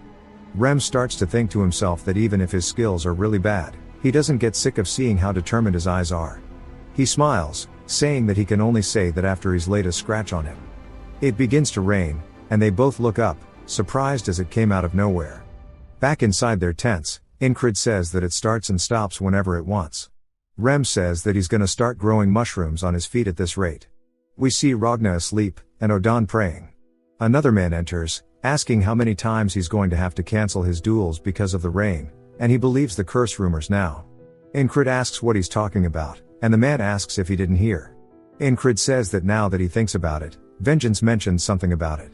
Rem starts to think to himself that even if his skills are really bad, he doesn't get sick of seeing how determined his eyes are. He smiles, saying that he can only say that after he's laid a scratch on him. It begins to rain, and they both look up, surprised as it came out of nowhere. Back inside their tents, Ingrid says that it starts and stops whenever it wants. Rem says that he's gonna start growing mushrooms on his feet at this rate. We see Ragna asleep, and Odan praying. Another man enters, asking how many times he's going to have to cancel his duels because of the rain, and he believes the curse rumors now. Ingrid asks what he's talking about, and the man asks if he didn't hear. Ingrid says that now that he thinks about it, Vengeance mentions something about it.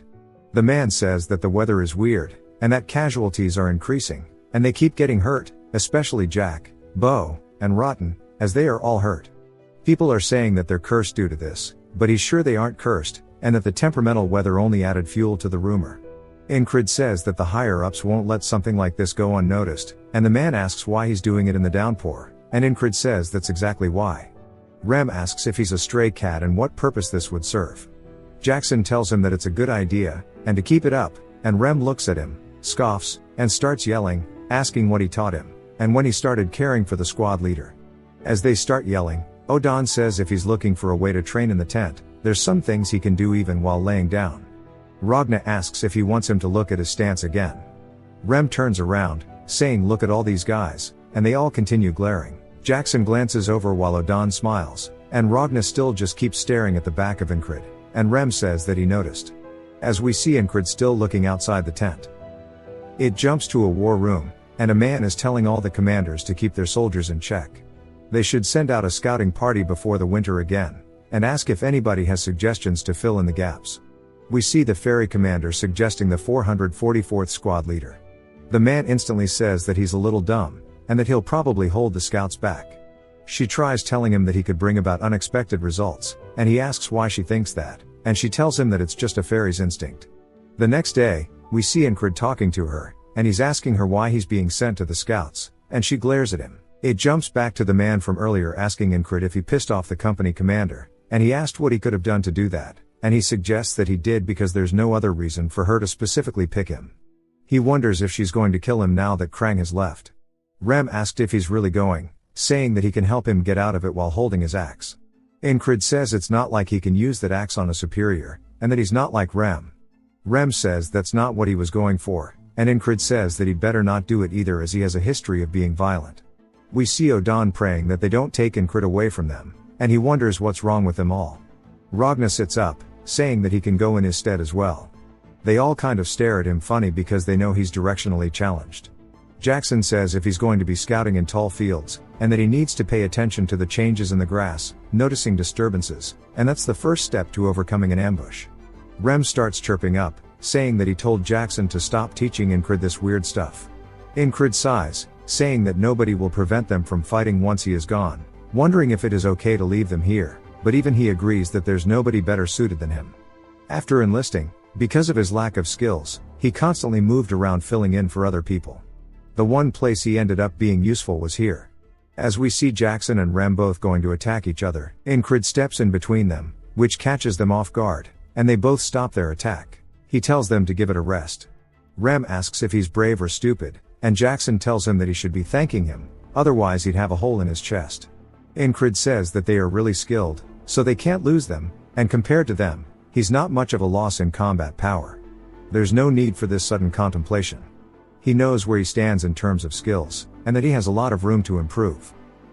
The man says that the weather is weird, and that casualties are increasing, and they keep getting hurt, especially Jack, Bo, and Rotten, as they are all hurt. People are saying that they're cursed due to this, but he's sure they aren't cursed, and that the temperamental weather only added fuel to the rumor. Ingrid says that the higher-ups won't let something like this go unnoticed, and the man asks why he's doing it in the downpour, and Ingrid says that's exactly why. Rem asks if he's a stray cat and what purpose this would serve. Jackson tells him that it's a good idea, and to keep it up, and Rem looks at him, scoffs, and starts yelling, asking what he taught him, and when he started caring for the squad leader. As they start yelling, Odan says if he's looking for a way to train in the tent, there's some things he can do even while laying down. Ragna asks if he wants him to look at his stance again. Rem turns around, saying look at all these guys, and they all continue glaring. Jackson glances over while Odan smiles, and Ragna still just keeps staring at the back of Ingrid, and Rem says that he noticed. As we see Ingrid still looking outside the tent. It jumps to a war room, and a man is telling all the commanders to keep their soldiers in check. They should send out a scouting party before the winter again, and ask if anybody has suggestions to fill in the gaps. We see the ferry commander suggesting the 444th squad leader. The man instantly says that he's a little dumb, and that he'll probably hold the scouts back. She tries telling him that he could bring about unexpected results, and he asks why she thinks that, and she tells him that it's just a fairy's instinct. The next day, we see Ingrid talking to her, and he's asking her why he's being sent to the scouts, and she glares at him. It jumps back to the man from earlier asking Ingrid if he pissed off the company commander, and he asked what he could have done to do that, and he suggests that he did because there's no other reason for her to specifically pick him. He wonders if she's going to kill him now that Krang has left. Rem asked if he's really going, saying that he can help him get out of it while holding his axe. Ingrid says it's not like he can use that axe on a superior, and that he's not like Rem. Rem says that's not what he was going for, and Ingrid says that he'd better not do it either as he has a history of being violent. We see Odan praying that they don't take Ingrid away from them, and he wonders what's wrong with them all. Ragna sits up, saying that he can go in his stead as well. They all kind of stare at him funny because they know he's directionally challenged. Jackson says if he's going to be scouting in tall fields, and that he needs to pay attention to the changes in the grass, noticing disturbances, and that's the first step to overcoming an ambush. Rem starts chirping up, saying that he told Jackson to stop teaching Ingrid this weird stuff. Ingrid sighs, saying that nobody will prevent them from fighting once he is gone, wondering if it is okay to leave them here, but even he agrees that there's nobody better suited than him. After enlisting, because of his lack of skills, he constantly moved around filling in for other people. The one place he ended up being useful was here. As we see Jackson and Rem both going to attack each other, Ingrid steps in between them, which catches them off guard, and they both stop their attack. He tells them to give it a rest. Rem asks if he's brave or stupid, and Jackson tells him that he should be thanking him, otherwise he'd have a hole in his chest. Ingrid says that they are really skilled, so they can't lose them, and compared to them, he's not much of a loss in combat power. There's no need for this sudden contemplation. He knows where he stands in terms of skills, and that he has a lot of room to improve.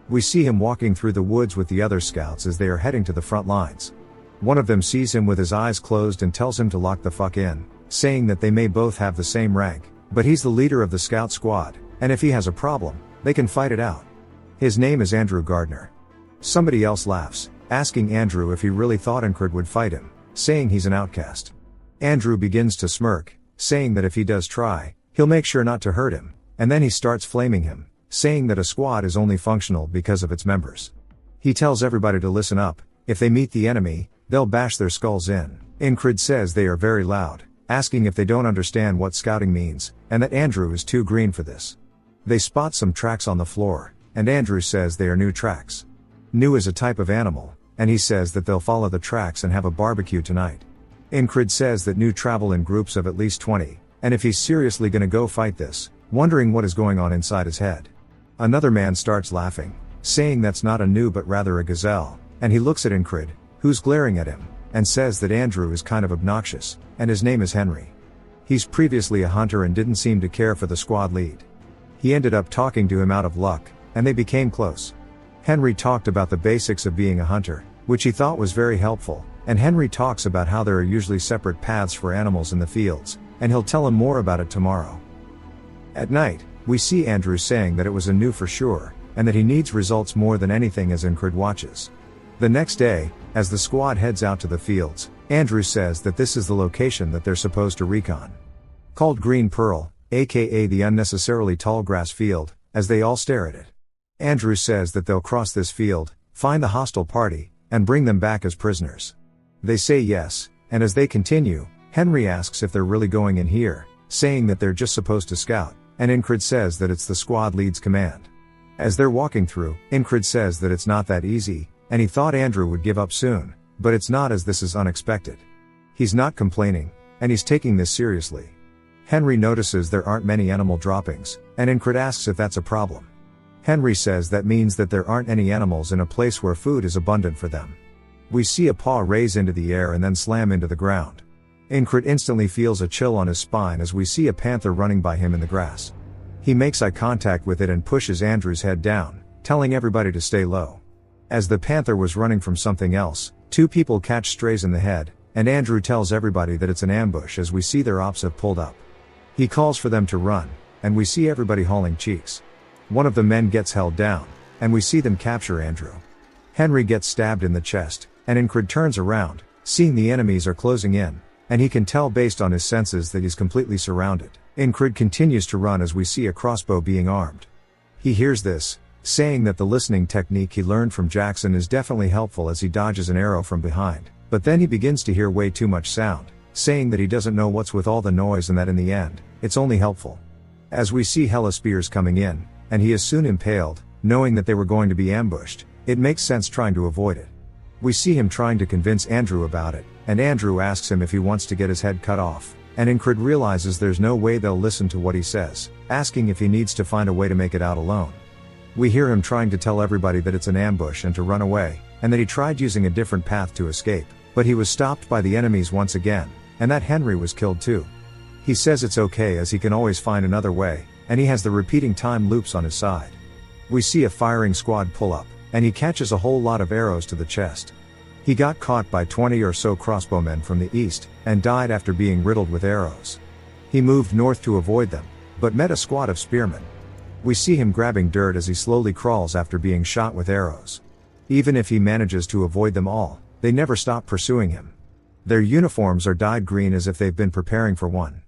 We see him walking through the woods with the other scouts as they are heading to the front lines. One of them sees him with his eyes closed and tells him to lock the fuck in, saying that they may both have the same rank, but he's the leader of the scout squad, and if he has a problem, they can fight it out. His name is Andrew Gardner. Somebody else laughs, asking Andrew if he really thought Ingrid would fight him, saying he's an outcast. Andrew begins to smirk, saying that if he does try, he'll make sure not to hurt him, and then he starts flaming him, saying that a squad is only functional because of its members. He tells everybody to listen up, if they meet the enemy, they'll bash their skulls in. Ingrid says they are very loud, asking if they don't understand what scouting means, and that Andrew is too green for this. They spot some tracks on the floor, and Andrew says they are new tracks. New is a type of animal, and he says that they'll follow the tracks and have a barbecue tonight. Incrid says that New travel in groups of at least 20, and if he's seriously gonna go fight this, wondering what is going on inside his head. Another man starts laughing, saying that's not a New but rather a gazelle, and he looks at Incrid, who's glaring at him, and says that Andrew is kind of obnoxious, and his name is Henry. He's previously a hunter and didn't seem to care for the squad lead. He ended up talking to him out of luck, and they became close. Henry talked about the basics of being a hunter, which he thought was very helpful, and Henry talks about how there are usually separate paths for animals in the fields, and he'll tell him more about it tomorrow. At night, we see Andrew saying that it was a New for sure, and that he needs results more than anything as Incrid watches. The next day, as the squad heads out to the fields, Andrew says that this is the location that they're supposed to recon. Called Green Pearl, aka the unnecessarily tall grass field, as they all stare at it. Andrew says that they'll cross this field, find the hostile party, and bring them back as prisoners. They say yes, and as they continue, Henry asks if they're really going in here, saying that they're just supposed to scout, and Incrid says that it's the squad lead's command. As they're walking through, Incrid says that it's not that easy, and he thought Andrew would give up soon, but it's not, as this is unexpected. He's not complaining, and he's taking this seriously. Henry notices there aren't many animal droppings, and Incrid asks if that's a problem. Henry says that means that there aren't any animals in a place where food is abundant for them. We see a paw raise into the air and then slam into the ground. Incrid instantly feels a chill on his spine as we see a panther running by him in the grass. He makes eye contact with it and pushes Andrew's head down, telling everybody to stay low. As the panther was running from something else, two people catch strays in the head, and Andrew tells everybody that it's an ambush as we see their ops have pulled up. He calls for them to run, and we see everybody hauling cheeks. One of the men gets held down, and we see them capture Andrew. Henry gets stabbed in the chest, and Incrid turns around, seeing the enemies are closing in, and he can tell based on his senses that he's completely surrounded. Incrid continues to run as we see a crossbow being armed. He hears this, saying that the listening technique he learned from Jackson is definitely helpful as he dodges an arrow from behind, but then he begins to hear way too much sound, saying that he doesn't know what's with all the noise and that in the end, it's only helpful. As we see hella spears coming in, and he is soon impaled, knowing that they were going to be ambushed, it makes sense trying to avoid it. We see him trying to convince Andrew about it, and Andrew asks him if he wants to get his head cut off, and Incrid realizes there's no way they'll listen to what he says, asking if he needs to find a way to make it out alone. We hear him trying to tell everybody that it's an ambush and to run away, and that he tried using a different path to escape, but he was stopped by the enemies once again, and that Henry was killed too. He says it's okay as he can always find another way, and he has the repeating time loops on his side. We see a firing squad pull up, and he catches a whole lot of arrows to the chest. He got caught by 20 or so crossbowmen from the east, and died after being riddled with arrows. He moved north to avoid them, but met a squad of spearmen. We see him grabbing dirt as he slowly crawls after being shot with arrows. Even if he manages to avoid them all, they never stop pursuing him. Their uniforms are dyed green as if they've been preparing for one.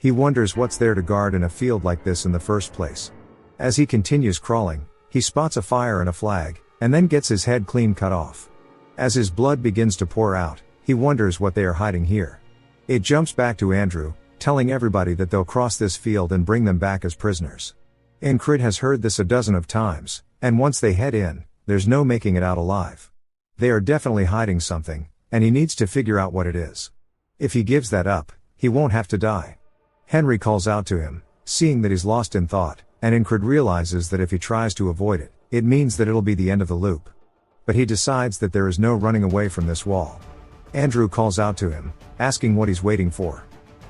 He wonders what's there to guard in a field like this in the first place. As he continues crawling, he spots a fire and a flag, and then gets his head clean cut off. As his blood begins to pour out, he wonders what they are hiding here. It jumps back to Andrew, telling everybody that they'll cross this field and bring them back as prisoners. Incrid has heard this a dozen of times, and once they head in, there's no making it out alive. They are definitely hiding something, and he needs to figure out what it is. If he gives that up, he won't have to die. Henry calls out to him, seeing that he's lost in thought, and Incrid realizes that if he tries to avoid it, it means that it'll be the end of the loop. But he decides that there is no running away from this wall. Andrew calls out to him, asking what he's waiting for.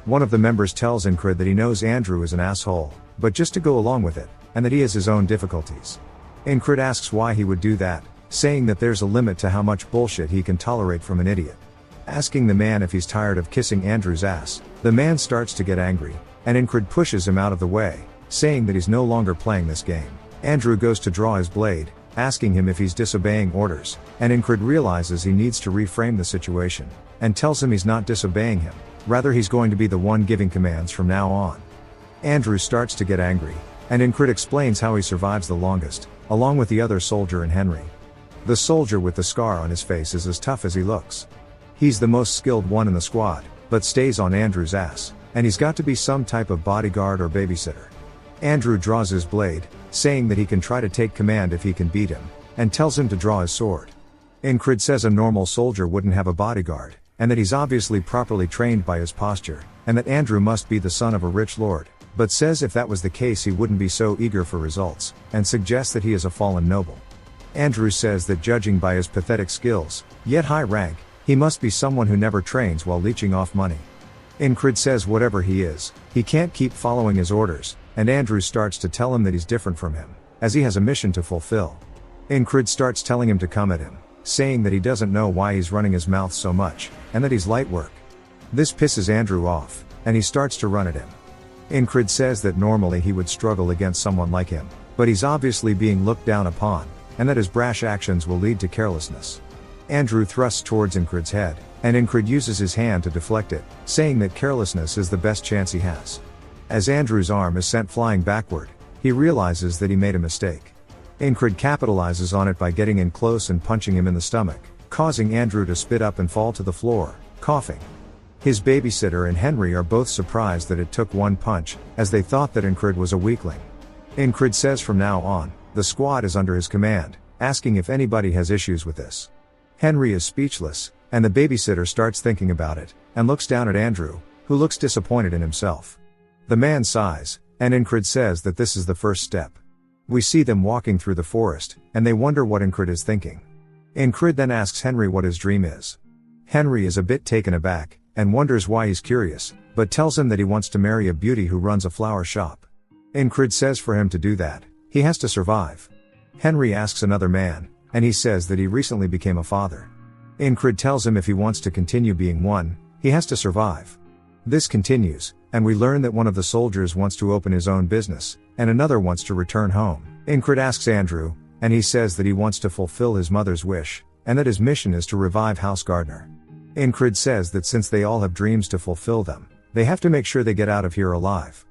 One of the members tells Incrid that he knows Andrew is an asshole, but just to go along with it, and that he has his own difficulties. Incrid asks why he would do that, saying that there's a limit to how much bullshit he can tolerate from an idiot. Asking the man if he's tired of kissing Andrew's ass, the man starts to get angry, and Incrid pushes him out of the way, saying that he's no longer playing this game. Andrew goes to draw his blade, asking him if he's disobeying orders, and Incrid realizes he needs to reframe the situation, and tells him he's not disobeying him, rather he's going to be the one giving commands from now on. Andrew starts to get angry, and Incrid explains how he survives the longest, along with the other soldier and Henry. The soldier with the scar on his face is as tough as he looks. He's the most skilled one in the squad, but stays on Andrew's ass, and he's got to be some type of bodyguard or babysitter. Andrew draws his blade, saying that he can try to take command if he can beat him, and tells him to draw his sword. Incrid says a normal soldier wouldn't have a bodyguard, and that he's obviously properly trained by his posture, and that Andrew must be the son of a rich lord, but says if that was the case he wouldn't be so eager for results, and suggests that he is a fallen noble. Andrew says that judging by his pathetic skills, yet high rank, he must be someone who never trains while leeching off money. Incrid says whatever he is, he can't keep following his orders, and Andrew starts to tell him that he's different from him, as he has a mission to fulfill. Incrid starts telling him to come at him, saying that he doesn't know why he's running his mouth so much, and that he's light work. This pisses Andrew off, and he starts to run at him. Incrid says that normally he would struggle against someone like him, but he's obviously being looked down upon, and that his brash actions will lead to carelessness. Andrew thrusts towards Incrid's head, and Incrid uses his hand to deflect it, saying that carelessness is the best chance he has. As Andrew's arm is sent flying backward, he realizes that he made a mistake. Incrid capitalizes on it by getting in close and punching him in the stomach, causing Andrew to spit up and fall to the floor, coughing. His babysitter and Henry are both surprised that it took one punch, as they thought that Incrid was a weakling. Incrid says from now on, the squad is under his command, asking if anybody has issues with this. Henry is speechless, and the babysitter starts thinking about it, and looks down at Andrew, who looks disappointed in himself. The man sighs, and Incrid says that this is the first step. We see them walking through the forest, and they wonder what Incrid is thinking. Incrid then asks Henry what his dream is. Henry is a bit taken aback, and wonders why he's curious, but tells him that he wants to marry a beauty who runs a flower shop. Incrid says for him to do that, he has to survive. Henry asks another man, and he says that he recently became a father. Incrid tells him if he wants to continue being one, he has to survive. This continues, and we learn that one of the soldiers wants to open his own business, and another wants to return home. Incrid asks Andrew, and he says that he wants to fulfill his mother's wish, and that his mission is to revive House Gardner. Incrid says that since they all have dreams to fulfill them, they have to make sure they get out of here alive.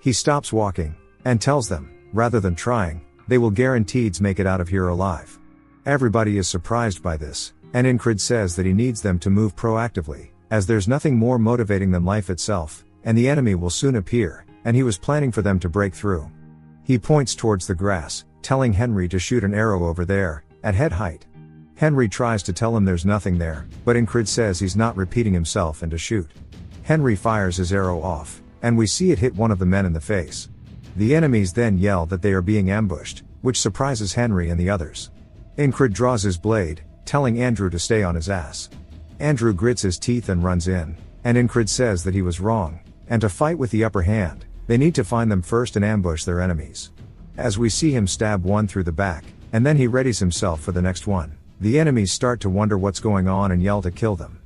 He stops walking, and tells them, rather than trying, they will guaranteed make it out of here alive. Everybody is surprised by this, and Incrid says that he needs them to move proactively, as there's nothing more motivating than life itself, and the enemy will soon appear, and he was planning for them to break through. He points towards the grass, telling Henry to shoot an arrow over there, at head height. Henry tries to tell him there's nothing there, but Incrid says he's not repeating himself and to shoot. Henry fires his arrow off, and we see it hit one of the men in the face. The enemies then yell that they are being ambushed, which surprises Henry and the others. Incrid draws his blade, telling Andrew to stay on his ass. Andrew grits his teeth and runs in, and Incrid says that he was wrong, and to fight with the upper hand, they need to find them first and ambush their enemies. As we see him stab one through the back, and then he readies himself for the next one, the enemies start to wonder what's going on and yell to kill them.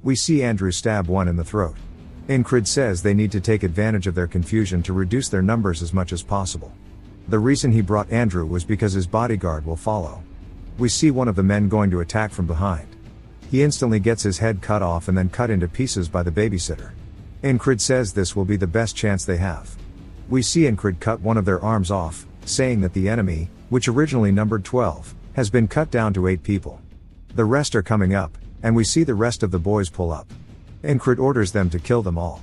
We see Andrew stab one in the throat. Incrid says they need to take advantage of their confusion to reduce their numbers as much as possible. The reason he brought Andrew was because his bodyguard will follow. We see one of the men going to attack from behind. He instantly gets his head cut off and then cut into pieces by the babysitter. Incrid says this will be the best chance they have. We see Incrid cut one of their arms off, saying that the enemy, which originally numbered 12, has been cut down to 8 people. The rest are coming up, and we see the rest of the boys pull up. Incrid orders them to kill them all.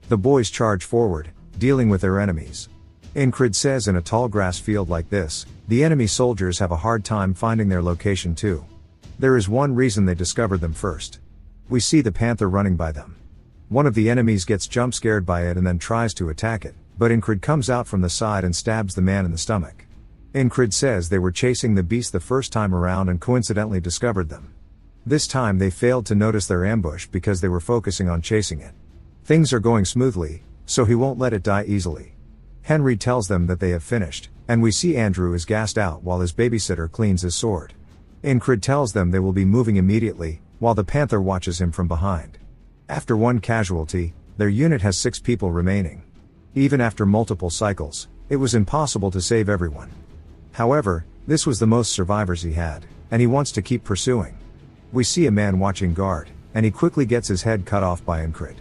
The boys charge forward, dealing with their enemies. Incrid says in a tall grass field like this, the enemy soldiers have a hard time finding their location too. There is one reason they discovered them first. We see the panther running by them. One of the enemies gets jump scared by it and then tries to attack it, but Incrid comes out from the side and stabs the man in the stomach. Incrid says they were chasing the beast the first time around and coincidentally discovered them. This time they failed to notice their ambush because they were focusing on chasing it. Things are going smoothly, so he won't let it die easily. Henry tells them that they have finished, and we see Andrew is gassed out while his babysitter cleans his sword. Incrid tells them they will be moving immediately, while the panther watches him from behind. After one casualty, their unit has 6 people remaining. Even after multiple cycles, it was impossible to save everyone. However, this was the most survivors he had, and he wants to keep pursuing. We see a man watching guard, and he quickly gets his head cut off by Incrid.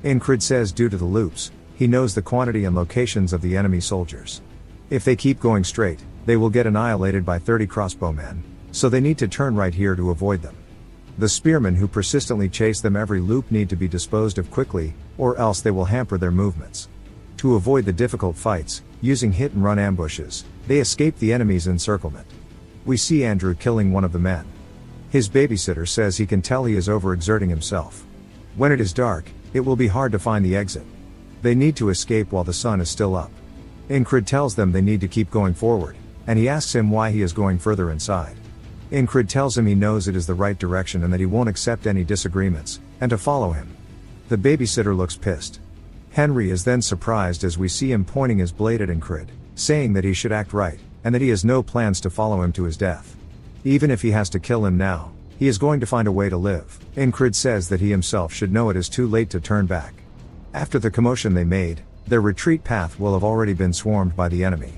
Incrid says due to the loops, he knows the quantity and locations of the enemy soldiers. If they keep going straight, they will get annihilated by 30 crossbowmen, so they need to turn right here to avoid them. The spearmen who persistently chase them every loop need to be disposed of quickly, or else they will hamper their movements. To avoid the difficult fights, using hit-and-run ambushes, they escape the enemy's encirclement. We see Andrew killing one of the men. His babysitter says he can tell he is overexerting himself. When it is dark, it will be hard to find the exit. They need to escape while the sun is still up. Ingrid tells them they need to keep going forward, and he asks him why he is going further inside. Ingrid tells him he knows it is the right direction and that he won't accept any disagreements, and to follow him. The babysitter looks pissed. Henry is then surprised as we see him pointing his blade at Ingrid, saying that he should act right, and that he has no plans to follow him to his death. Even if he has to kill him now, he is going to find a way to live. Ingrid says that he himself should know it is too late to turn back. After the commotion they made, their retreat path will have already been swarmed by the enemy.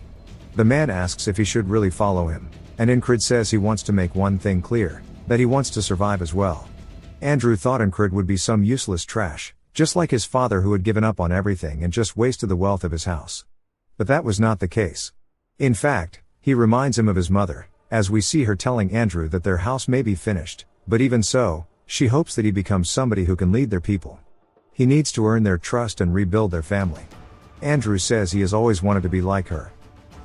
The man asks if he should really follow him, and Ingrid says he wants to make one thing clear, that he wants to survive as well. Andrew thought Ingrid would be some useless trash, just like his father who had given up on everything and just wasted the wealth of his house. But that was not the case. In fact, he reminds him of his mother, as we see her telling Andrew that their house may be finished, but even so, she hopes that he becomes somebody who can lead their people. He needs to earn their trust and rebuild their family. Andrew says he has always wanted to be like her.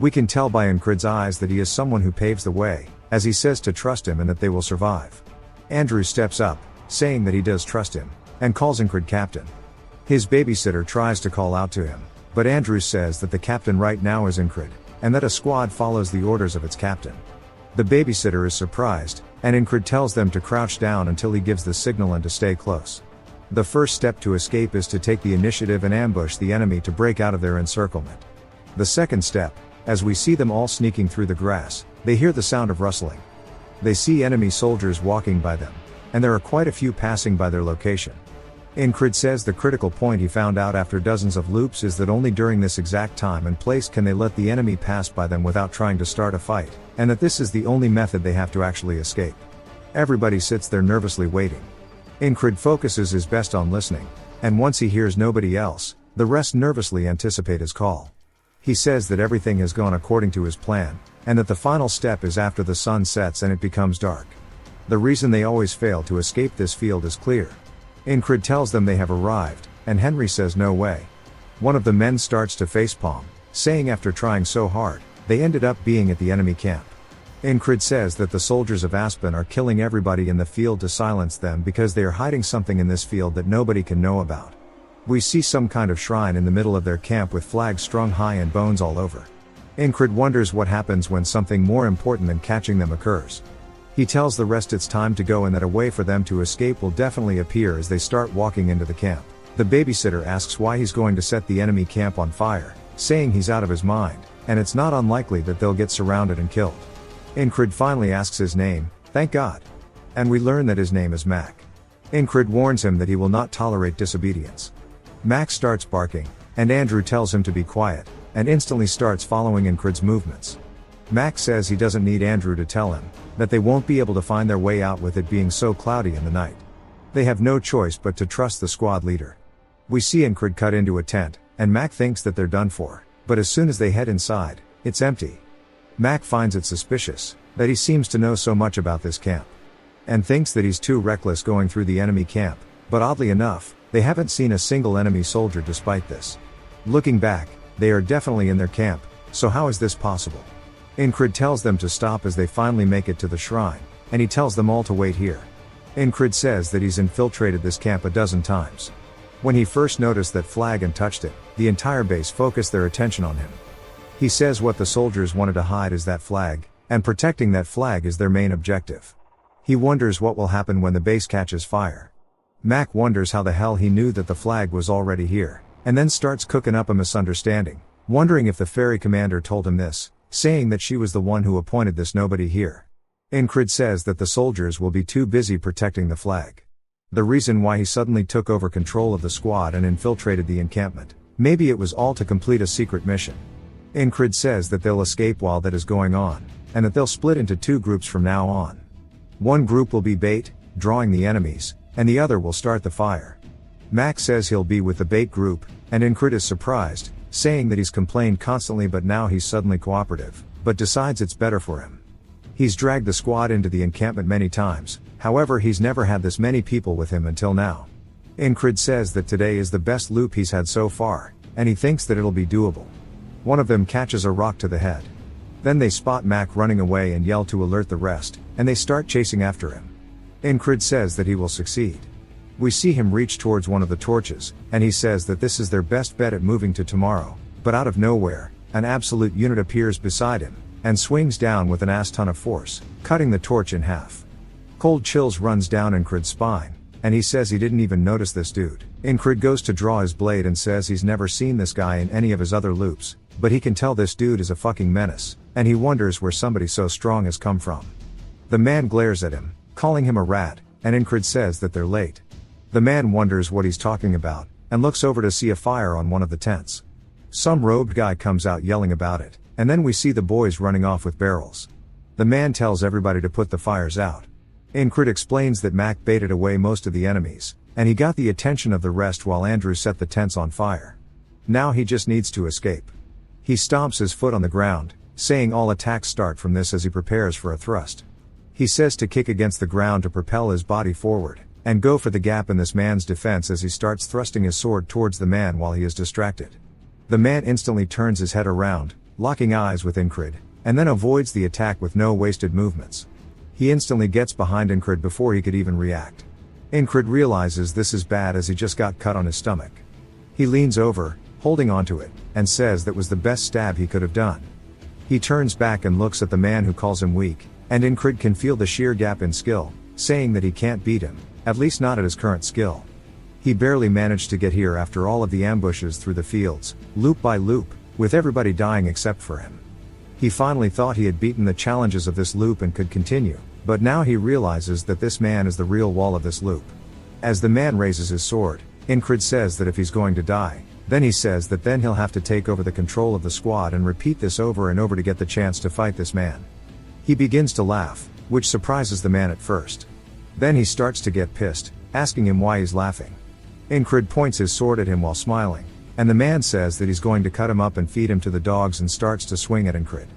We can tell by Ingrid's eyes that he is someone who paves the way, as he says to trust him and that they will survive. Andrew steps up, saying that he does trust him, and calls Ingrid captain. His babysitter tries to call out to him, but Andrew says that the captain right now is Ingrid, and that a squad follows the orders of its captain. The babysitter is surprised, and Ingrid tells them to crouch down until he gives the signal and to stay close. The first step to escape is to take the initiative and ambush the enemy to break out of their encirclement. The second step, as we see them all sneaking through the grass, they hear the sound of rustling. They see enemy soldiers walking by them, and there are quite a few passing by their location. Ingrid says the critical point he found out after dozens of loops is that only during this exact time and place can they let the enemy pass by them without trying to start a fight, and that this is the only method they have to actually escape. Everybody sits there nervously waiting. Ingrid focuses his best on listening, and once he hears nobody else, the rest nervously anticipate his call. He says that everything has gone according to his plan, and that the final step is after the sun sets and it becomes dark. The reason they always fail to escape this field is clear. Ingrid tells them they have arrived, and Henry says no way. One of the men starts to facepalm, saying after trying so hard, they ended up being at the enemy camp. Ingrid says that the soldiers of Aspen are killing everybody in the field to silence them because they are hiding something in this field that nobody can know about. We see some kind of shrine in the middle of their camp with flags strung high and bones all over. Ingrid wonders what happens when something more important than catching them occurs. He tells the rest it's time to go and that a way for them to escape will definitely appear as they start walking into the camp. The babysitter asks why he's going to set the enemy camp on fire, saying he's out of his mind, and it's not unlikely that they'll get surrounded and killed. Ingrid finally asks his name, thank God. And we learn that his name is Mac. Ingrid warns him that he will not tolerate disobedience. Mac starts barking, and Andrew tells him to be quiet, and instantly starts following Ingrid's movements. Mac says he doesn't need Andrew to tell him, that they won't be able to find their way out with it being so cloudy in the night. They have no choice but to trust the squad leader. We see Ingrid cut into a tent, and Mac thinks that they're done for, but as soon as they head inside, it's empty. Mac finds it suspicious, that he seems to know so much about this camp. And thinks that he's too reckless going through the enemy camp, but oddly enough, they haven't seen a single enemy soldier despite this. Looking back, they are definitely in their camp, so how is this possible? Ingrid tells them to stop as they finally make it to the shrine, and he tells them all to wait here. Ingrid says that he's infiltrated this camp a dozen times. When he first noticed that flag and touched it, the entire base focused their attention on him. He says what the soldiers wanted to hide is that flag, and protecting that flag is their main objective. He wonders what will happen when the base catches fire. Mac wonders how the hell he knew that the flag was already here, and then starts cooking up a misunderstanding, wondering if the ferry commander told him this, saying that she was the one who appointed this nobody here. Ingrid says that the soldiers will be too busy protecting the flag. The reason why he suddenly took over control of the squad and infiltrated the encampment, maybe it was all to complete a secret mission. Ingrid says that they'll escape while that is going on, and that they'll split into two groups from now on. One group will be bait, drawing the enemies, and the other will start the fire. Mac says he'll be with the bait group, and Ingrid is surprised, saying that he's complained constantly but now he's suddenly cooperative, but decides it's better for him. He's dragged the squad into the encampment many times, however he's never had this many people with him until now. Ingrid says that today is the best loop he's had so far, and he thinks that it'll be doable. One of them catches a rock to the head. Then they spot Mac running away and yell to alert the rest, and they start chasing after him. Ingrid says that he will succeed. We see him reach towards one of the torches, and he says that this is their best bet at moving to tomorrow, but out of nowhere, an absolute unit appears beside him, and swings down with an ass ton of force, cutting the torch in half. Cold chills runs down Ingrid's spine, and he says he didn't even notice this dude. Ingrid goes to draw his blade and says he's never seen this guy in any of his other loops, but he can tell this dude is a fucking menace, and he wonders where somebody so strong has come from. The man glares at him, calling him a rat, and Ingrid says that they're late. The man wonders what he's talking about, and looks over to see a fire on one of the tents. Some robed guy comes out yelling about it, and then we see the boys running off with barrels. The man tells everybody to put the fires out. Ingrid explains that Mac baited away most of the enemies, and he got the attention of the rest while Andrew set the tents on fire. Now he just needs to escape. He stomps his foot on the ground, saying all attacks start from this as he prepares for a thrust. He says to kick against the ground to propel his body forward, and go for the gap in this man's defense as he starts thrusting his sword towards the man while he is distracted. The man instantly turns his head around, locking eyes with Ingrid, and then avoids the attack with no wasted movements. He instantly gets behind Ingrid before he could even react. Ingrid realizes this is bad as he just got cut on his stomach. He leans over, holding onto it, and says that was the best stab he could have done. He turns back and looks at the man who calls him weak, and Ingrid can feel the sheer gap in skill, saying that he can't beat him, at least not at his current skill. He barely managed to get here after all of the ambushes through the fields, loop by loop, with everybody dying except for him. He finally thought he had beaten the challenges of this loop and could continue, but now he realizes that this man is the real wall of this loop. As the man raises his sword, Ingrid says that if he's going to die, then he says that then he'll have to take over the control of the squad and repeat this over and over to get the chance to fight this man. He begins to laugh, which surprises the man at first. Then he starts to get pissed, asking him why he's laughing. Ingrid points his sword at him while smiling, and the man says that he's going to cut him up and feed him to the dogs and starts to swing at Ingrid.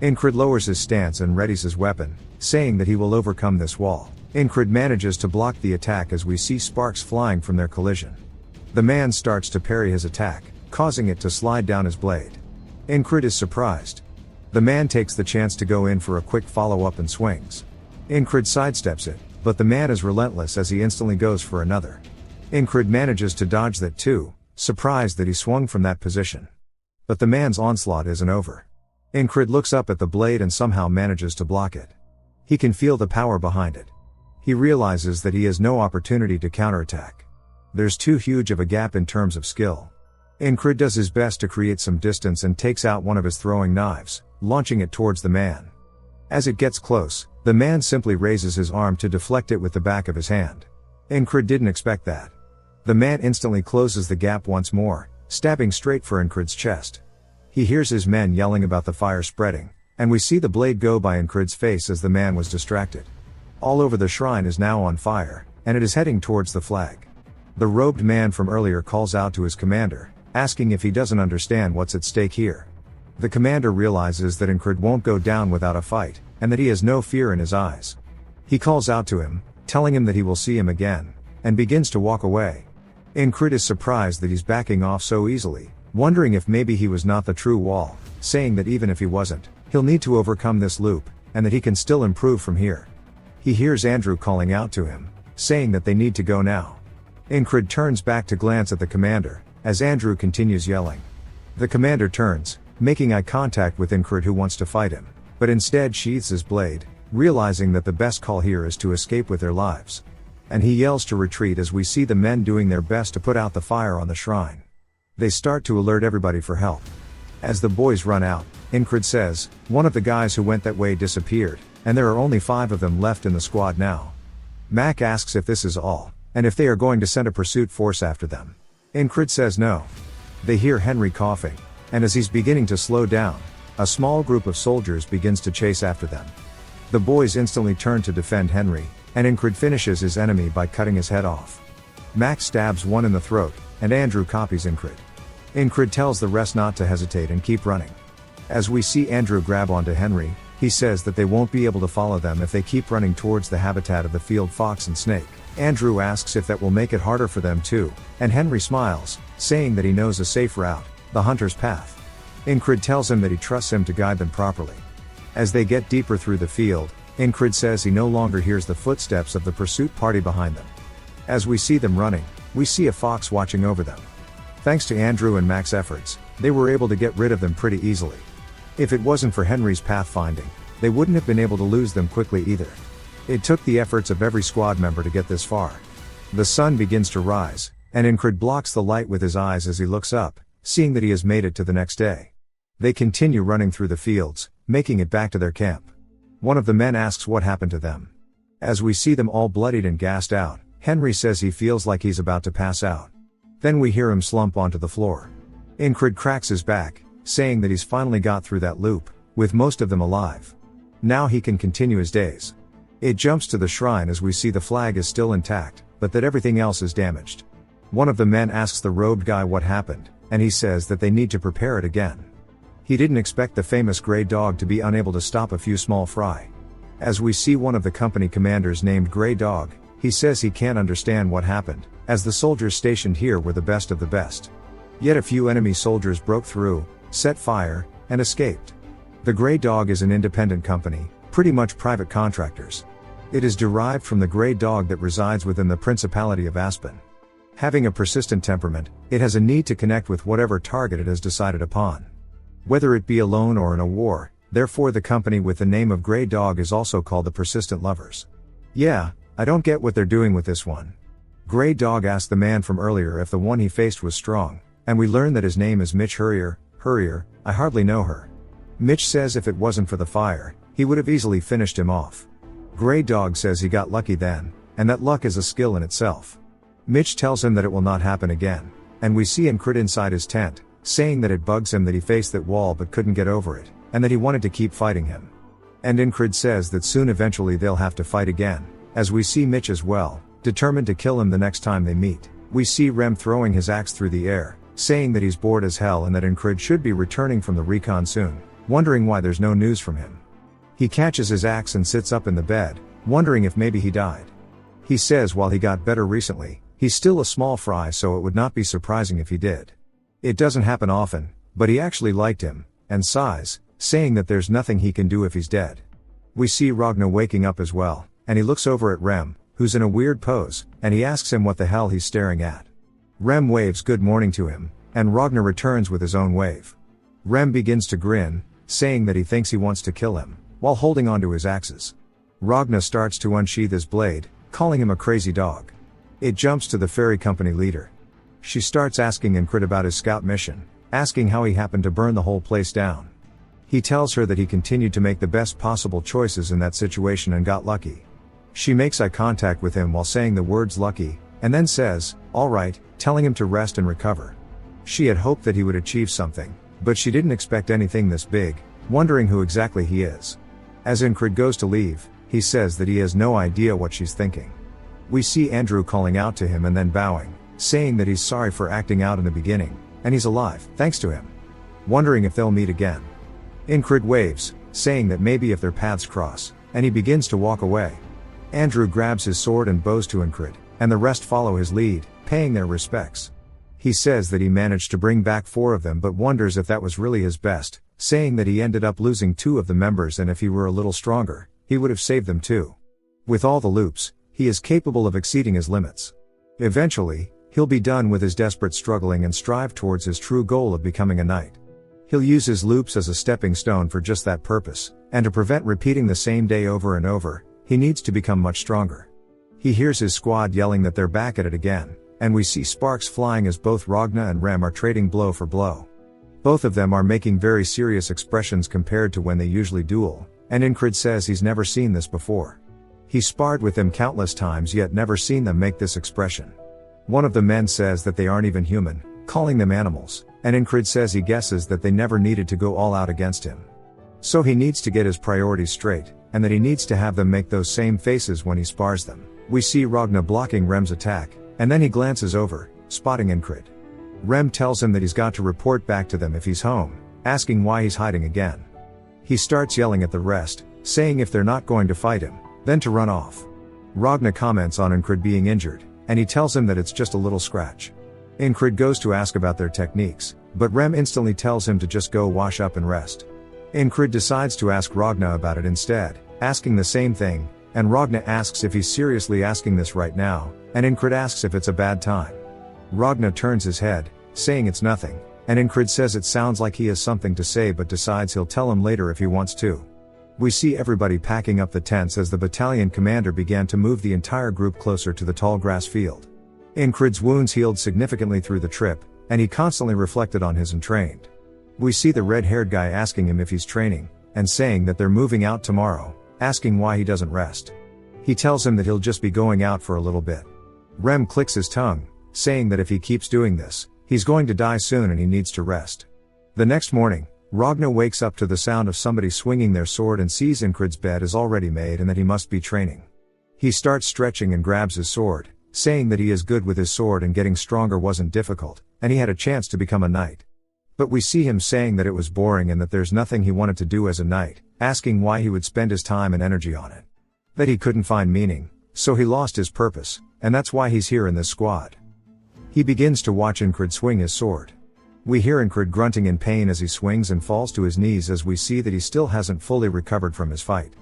Ingrid lowers his stance and readies his weapon, saying that he will overcome this wall. Ingrid manages to block the attack as we see sparks flying from their collision. The man starts to parry his attack, causing it to slide down his blade. Ingrid is surprised. The man takes the chance to go in for a quick follow-up and swings. Ingrid sidesteps it, but the man is relentless as he instantly goes for another. Ingrid manages to dodge that too, surprised that he swung from that position. But the man's onslaught isn't over. Ingrid looks up at the blade and somehow manages to block it. He can feel the power behind it. He realizes that he has no opportunity to counterattack. There's too huge of a gap in terms of skill. Ingrid does his best to create some distance and takes out one of his throwing knives, launching it towards the man. As it gets close, the man simply raises his arm to deflect it with the back of his hand. Ingrid didn't expect that. The man instantly closes the gap once more, stabbing straight for Ingrid's chest. He hears his men yelling about the fire spreading, and we see the blade go by Ingrid's face as the man was distracted. All over the shrine is now on fire, and it is heading towards the flag. The robed man from earlier calls out to his commander, asking if he doesn't understand what's at stake here. The commander realizes that Ingrid won't go down without a fight, and that he has no fear in his eyes. He calls out to him, telling him that he will see him again, and begins to walk away. Ingrid is surprised that he's backing off so easily, wondering if maybe he was not the true wall, saying that even if he wasn't, he'll need to overcome this loop, and that he can still improve from here. He hears Andrew calling out to him, saying that they need to go now. Ingrid turns back to glance at the commander, as Andrew continues yelling. The commander turns, making eye contact with Ingrid who wants to fight him, but instead sheathes his blade, realizing that the best call here is to escape with their lives. And he yells to retreat as we see the men doing their best to put out the fire on the shrine. They start to alert everybody for help. As the boys run out, Ingrid says, one of the guys who went that way disappeared, and there are only 5 of them left in the squad now. Mac asks if this is all, and if they are going to send a pursuit force after them. Ingrid says no. They hear Henry coughing, and as he's beginning to slow down, a small group of soldiers begins to chase after them. The boys instantly turn to defend Henry, and Ingrid finishes his enemy by cutting his head off. Mac stabs one in the throat, and Andrew copies Ingrid. Ingrid tells the rest not to hesitate and keep running. As we see Andrew grab onto Henry, he says that they won't be able to follow them if they keep running towards the habitat of the field fox and snake. Andrew asks if that will make it harder for them too, and Henry smiles, saying that he knows a safe route, the hunter's path. Incrid tells him that he trusts him to guide them properly. As they get deeper through the field, Incrid says he no longer hears the footsteps of the pursuit party behind them. As we see them running, we see a fox watching over them. Thanks to Andrew and Mac's efforts, they were able to get rid of them pretty easily. If it wasn't for Henry's pathfinding, they wouldn't have been able to lose them quickly either. It took the efforts of every squad member to get this far. The sun begins to rise, and Incrid blocks the light with his eyes as he looks up, seeing that he has made it to the next day. They continue running through the fields, making it back to their camp. One of the men asks what happened to them. As we see them all bloodied and gassed out, Henry says he feels like he's about to pass out. Then we hear him slump onto the floor. Incrid cracks his back, saying that he's finally got through that loop, with most of them alive. Now he can continue his days. It jumps to the shrine as we see the flag is still intact, but that everything else is damaged. One of the men asks the robed guy what happened, and he says that they need to prepare it again. He didn't expect the famous Grey Dog to be unable to stop a few small fry. As we see one of the company commanders named Grey Dog, he says he can't understand what happened, as the soldiers stationed here were the best of the best. Yet a few enemy soldiers broke through, set fire, and escaped. The Grey Dog is an independent company, pretty much private contractors. It is derived from the Grey Dog that resides within the Principality of Aspen. Having a persistent temperament, it has a need to connect with whatever target it has decided upon. Whether it be alone or in a war, therefore the company with the name of Grey Dog is also called the Persistent Lovers. Yeah, I don't get what they're doing with this one. Grey Dog asked the man from earlier if the one he faced was strong, and we learn that his name is Mitch Hurrier. I hardly know her. Mitch says if it wasn't for the fire, he would have easily finished him off. Grey Dog says he got lucky then, and that luck is a skill in itself. Mitch tells him that it will not happen again, and we see Incrid inside his tent, saying that it bugs him that he faced that wall but couldn't get over it, and that he wanted to keep fighting him. And Incrid says that soon eventually they'll have to fight again, as we see Mitch as well, determined to kill him the next time they meet. We see Rem throwing his axe through the air, saying that he's bored as hell and that Incrid should be returning from the recon soon, wondering why there's no news from him. He catches his axe and sits up in the bed, wondering if maybe he died. He says while he got better recently, he's still a small fry, so it would not be surprising if he did. It doesn't happen often, but he actually liked him, and sighs, saying that there's nothing he can do if he's dead. We see Ragnar waking up as well, and he looks over at Rem, who's in a weird pose, and he asks him what the hell he's staring at. Rem waves good morning to him, and Ragnar returns with his own wave. Rem begins to grin, saying that he thinks he wants to kill him, while holding onto his axes. Ragnar starts to unsheath his blade, calling him a crazy dog. It jumps to the ferry company leader. She starts asking Incrid about his scout mission, asking how he happened to burn the whole place down. He tells her that he continued to make the best possible choices in that situation and got lucky. She makes eye contact with him while saying the words lucky, and then says, "Alright," telling him to rest and recover. She had hoped that he would achieve something, but she didn't expect anything this big, wondering who exactly he is. As Incrid goes to leave, he says that he has no idea what she's thinking. We see Andrew calling out to him and then bowing, saying that he's sorry for acting out in the beginning, and he's alive, thanks to him. Wondering if they'll meet again. Incrid waves, saying that maybe if their paths cross, and he begins to walk away. Andrew grabs his sword and bows to Incrid, and the rest follow his lead, paying their respects. He says that he managed to bring back 4 of them but wonders if that was really his best, saying that he ended up losing 2 of the members and if he were a little stronger, he would have saved them too. With all the loops, he is capable of exceeding his limits. Eventually, he'll be done with his desperate struggling and strive towards his true goal of becoming a knight. He'll use his loops as a stepping stone for just that purpose, and to prevent repeating the same day over and over, he needs to become much stronger. He hears his squad yelling that they're back at it again, and we see sparks flying as both Ragnar and Rem are trading blow for blow. Both of them are making very serious expressions compared to when they usually duel, and Incrid says he's never seen this before. He sparred with them countless times yet never seen them make this expression. One of the men says that they aren't even human, calling them animals, and Incrid says he guesses that they never needed to go all out against him. So he needs to get his priorities straight, and that he needs to have them make those same faces when he spars them. We see Ragnar blocking Rem's attack, and then he glances over, spotting Incrid. Rem tells him that he's got to report back to them if he's home, asking why he's hiding again. He starts yelling at the rest, saying if they're not going to fight him, then to run off. Ragnar comments on Incrid being injured, and he tells him that it's just a little scratch. Incrid goes to ask about their techniques, But Rem instantly tells him to just go wash up and rest. Ingrid decides to ask Ragna about it instead, asking the same thing, and Ragna asks if he's seriously asking this right now, and Ingrid asks if it's a bad time. Ragna turns his head, saying it's nothing, and Ingrid says it sounds like he has something to say but decides he'll tell him later if he wants to. We see everybody packing up the tents as the battalion commander began to move the entire group closer to the tall grass field. Ingrid's wounds healed significantly through the trip, and he constantly reflected on his untrained. We see the red-haired guy asking him if he's training, and saying that they're moving out tomorrow, asking why he doesn't rest. He tells him that he'll just be going out for a little bit. Rem clicks his tongue, saying that if he keeps doing this, he's going to die soon and he needs to rest. The next morning, Ragna wakes up to the sound of somebody swinging their sword and sees Ingrid's bed is already made and that he must be training. He starts stretching and grabs his sword, saying that he is good with his sword and getting stronger wasn't difficult, and he had a chance to become a knight. But we see him saying that it was boring and that there's nothing he wanted to do as a knight, asking why he would spend his time and energy on it. That he couldn't find meaning, so he lost his purpose, and that's why he's here in this squad. He begins to watch Ingrid swing his sword. We hear Ingrid grunting in pain as he swings and falls to his knees as we see that he still hasn't fully recovered from his fight.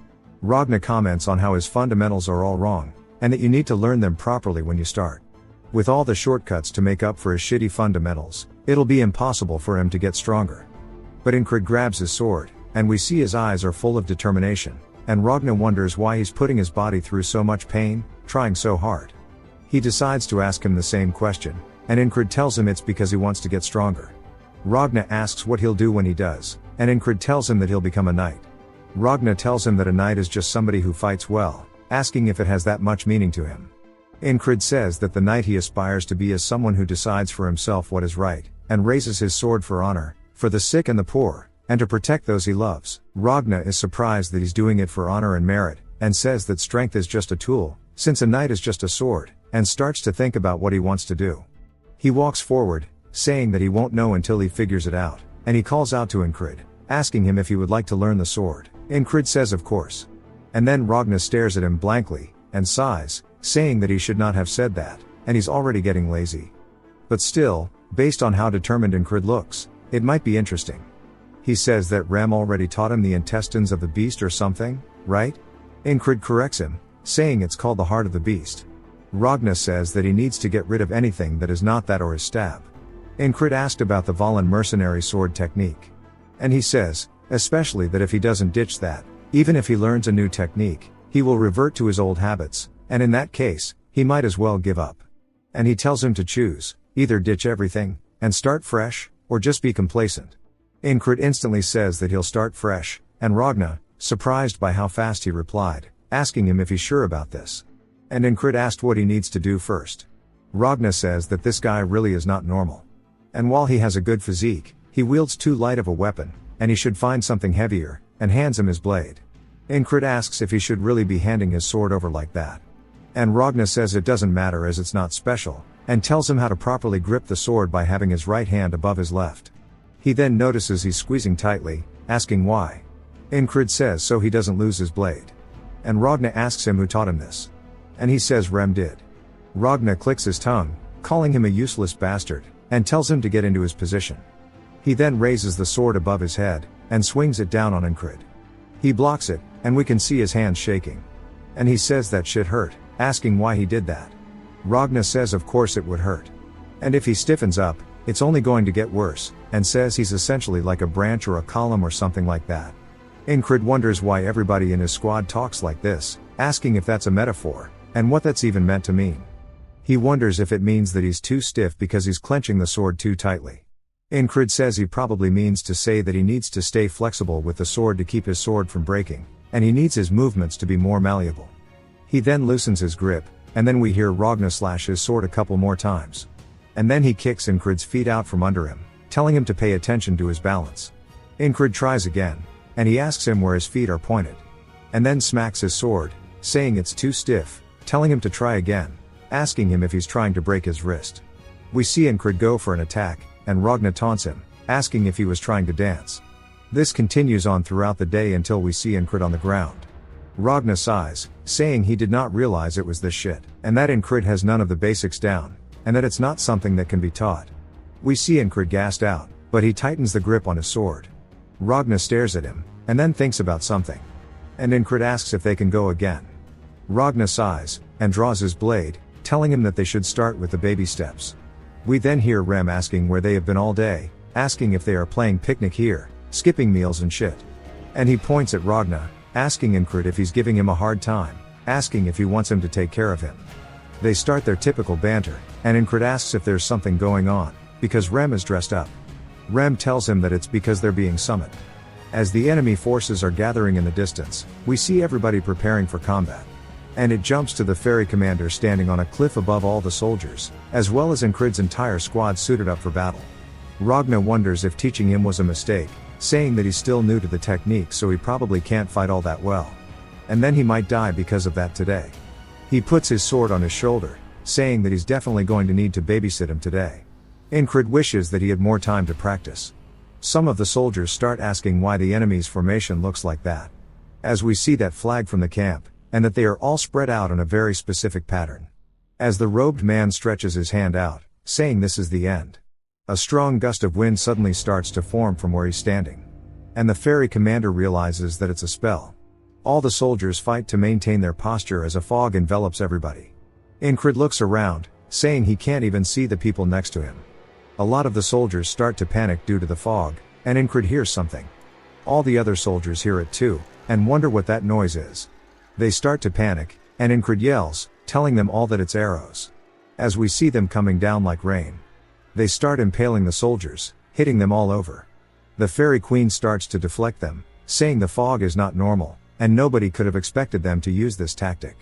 Ragna comments on how his fundamentals are all wrong, and that you need to learn them properly when you start. With all the shortcuts to make up for his shitty fundamentals, it'll be impossible for him to get stronger. But Ingrid grabs his sword, and we see his eyes are full of determination, and Ragna wonders why he's putting his body through so much pain, trying so hard. He decides to ask him the same question, and Ingrid tells him it's because he wants to get stronger. Ragna asks what he'll do when he does, and Ingrid tells him that he'll become a knight. Ragna tells him that a knight is just somebody who fights well, asking if it has that much meaning to him. Ingrid says that the knight he aspires to be is someone who decides for himself what is right, and raises his sword for honor, for the sick and the poor, and to protect those he loves. Ragna is surprised that he's doing it for honor and merit, and says that strength is just a tool, since a knight is just a sword, and starts to think about what he wants to do. He walks forward, saying that he won't know until he figures it out, and he calls out to Ingrid, asking him if he would like to learn the sword. Ingrid says of course. And then Ragna stares at him blankly, and sighs, saying that he should not have said that, and he's already getting lazy. But still, based on how determined Ingrid looks, it might be interesting. He says that Rem already taught him the intestines of the beast or something, right? Ingrid corrects him, saying it's called the heart of the beast. Ragna says that he needs to get rid of anything that is not that or his stab. Ingrid asked about the Valen mercenary sword technique. And he says, especially that if he doesn't ditch that, even if he learns a new technique, he will revert to his old habits, and in that case, he might as well give up. And he tells him to choose, either ditch everything, and start fresh, or just be complacent. Ingrid instantly says that he'll start fresh, and Ragna, surprised by how fast he replied, asking him if he's sure about this. And Ingrid asked what he needs to do first. Ragna says that this guy really is not normal. And while he has a good physique, he wields too light of a weapon, and he should find something heavier, and hands him his blade. Ingrid asks if he should really be handing his sword over like that. And Ragna says it doesn't matter as it's not special, and tells him how to properly grip the sword by having his right hand above his left. He then notices he's squeezing tightly, asking why. Ingrid says so he doesn't lose his blade. And Ragna asks him who taught him this. And he says Rem did. Ragna clicks his tongue, calling him a useless bastard, and tells him to get into his position. He then raises the sword above his head, and swings it down on Ingrid. He blocks it, and we can see his hands shaking. And he says that shit hurt, asking why he did that. Ragna says of course it would hurt. And if he stiffens up, it's only going to get worse, and says he's essentially like a branch or a column or something like that. Ingrid wonders why everybody in his squad talks like this, asking if that's a metaphor, and what that's even meant to mean. He wonders if it means that he's too stiff because he's clenching the sword too tightly. Ingrid says he probably means to say that he needs to stay flexible with the sword to keep his sword from breaking, and he needs his movements to be more malleable. He then loosens his grip, and then we hear Ragna slash his sword a couple more times. And then he kicks Ingrid's feet out from under him, telling him to pay attention to his balance. Ingrid tries again, and he asks him where his feet are pointed. And then smacks his sword, saying it's too stiff, telling him to try again, asking him if he's trying to break his wrist. We see Ingrid go for an attack, and Ragna taunts him, asking if he was trying to dance. This continues on throughout the day until we see Ingrid on the ground. Ragna sighs, saying he did not realize it was this shit, and that Ingrid has none of the basics down, and that it's not something that can be taught. We see Ingrid gassed out, But he tightens the grip on his sword. Ragna stares at him, and then thinks about something. And Incred asks if they can go again. Ragna sighs, and draws his blade, telling him that they should start with the baby steps. We then hear Rem asking where they have been all day, asking if they are playing picnic here, skipping meals and shit. And he points at Ragna, asking Incred if he's giving him a hard time, asking if he wants him to take care of him. They start their typical banter, and Incred asks if there's something going on, because Rem is dressed up. Rem tells him that it's because they're being summoned. As the enemy forces are gathering in the distance, we see everybody preparing for combat. And it jumps to the ferry commander standing on a cliff above all the soldiers, as well as Incred's entire squad suited up for battle. Ragna wonders if teaching him was a mistake, saying that he's still new to the technique so he probably can't fight all that well. And then he might die because of that today. He puts his sword on his shoulder, saying that he's definitely going to need to babysit him today. Incred wishes that he had more time to practice. Some of the soldiers start asking why the enemy's formation looks like that. As we see that flag from the camp, and that they are all spread out in a very specific pattern. As the robed man stretches his hand out, saying this is the end. A strong gust of wind suddenly starts to form from where he's standing. And the ferry commander realizes that it's a spell. All the soldiers fight to maintain their posture as a fog envelops everybody. Incred looks around, saying he can't even see the people next to him. A lot of the soldiers start to panic due to the fog, and Incred hears something. All the other soldiers hear it too, and wonder what that noise is. They start to panic, and Incred yells, telling them all that it's arrows. As we see them coming down like rain. They start impaling the soldiers, hitting them all over. The fairy queen starts to deflect them, saying the fog is not normal, and nobody could have expected them to use this tactic.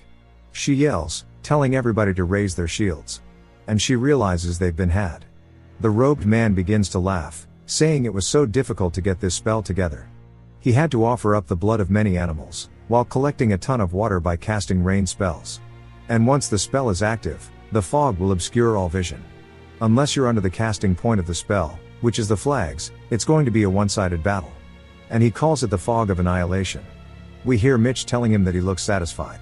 She yells, telling everybody to raise their shields. And she realizes they've been had. The robed man begins to laugh, saying it was so difficult to get this spell together. He had to offer up the blood of many animals, while collecting a ton of water by casting rain spells. And once the spell is active, the fog will obscure all vision. Unless you're under the casting point of the spell, which is the flags, it's going to be a one-sided battle. And he calls it the fog of annihilation. We hear Mitch telling him that he looks satisfied.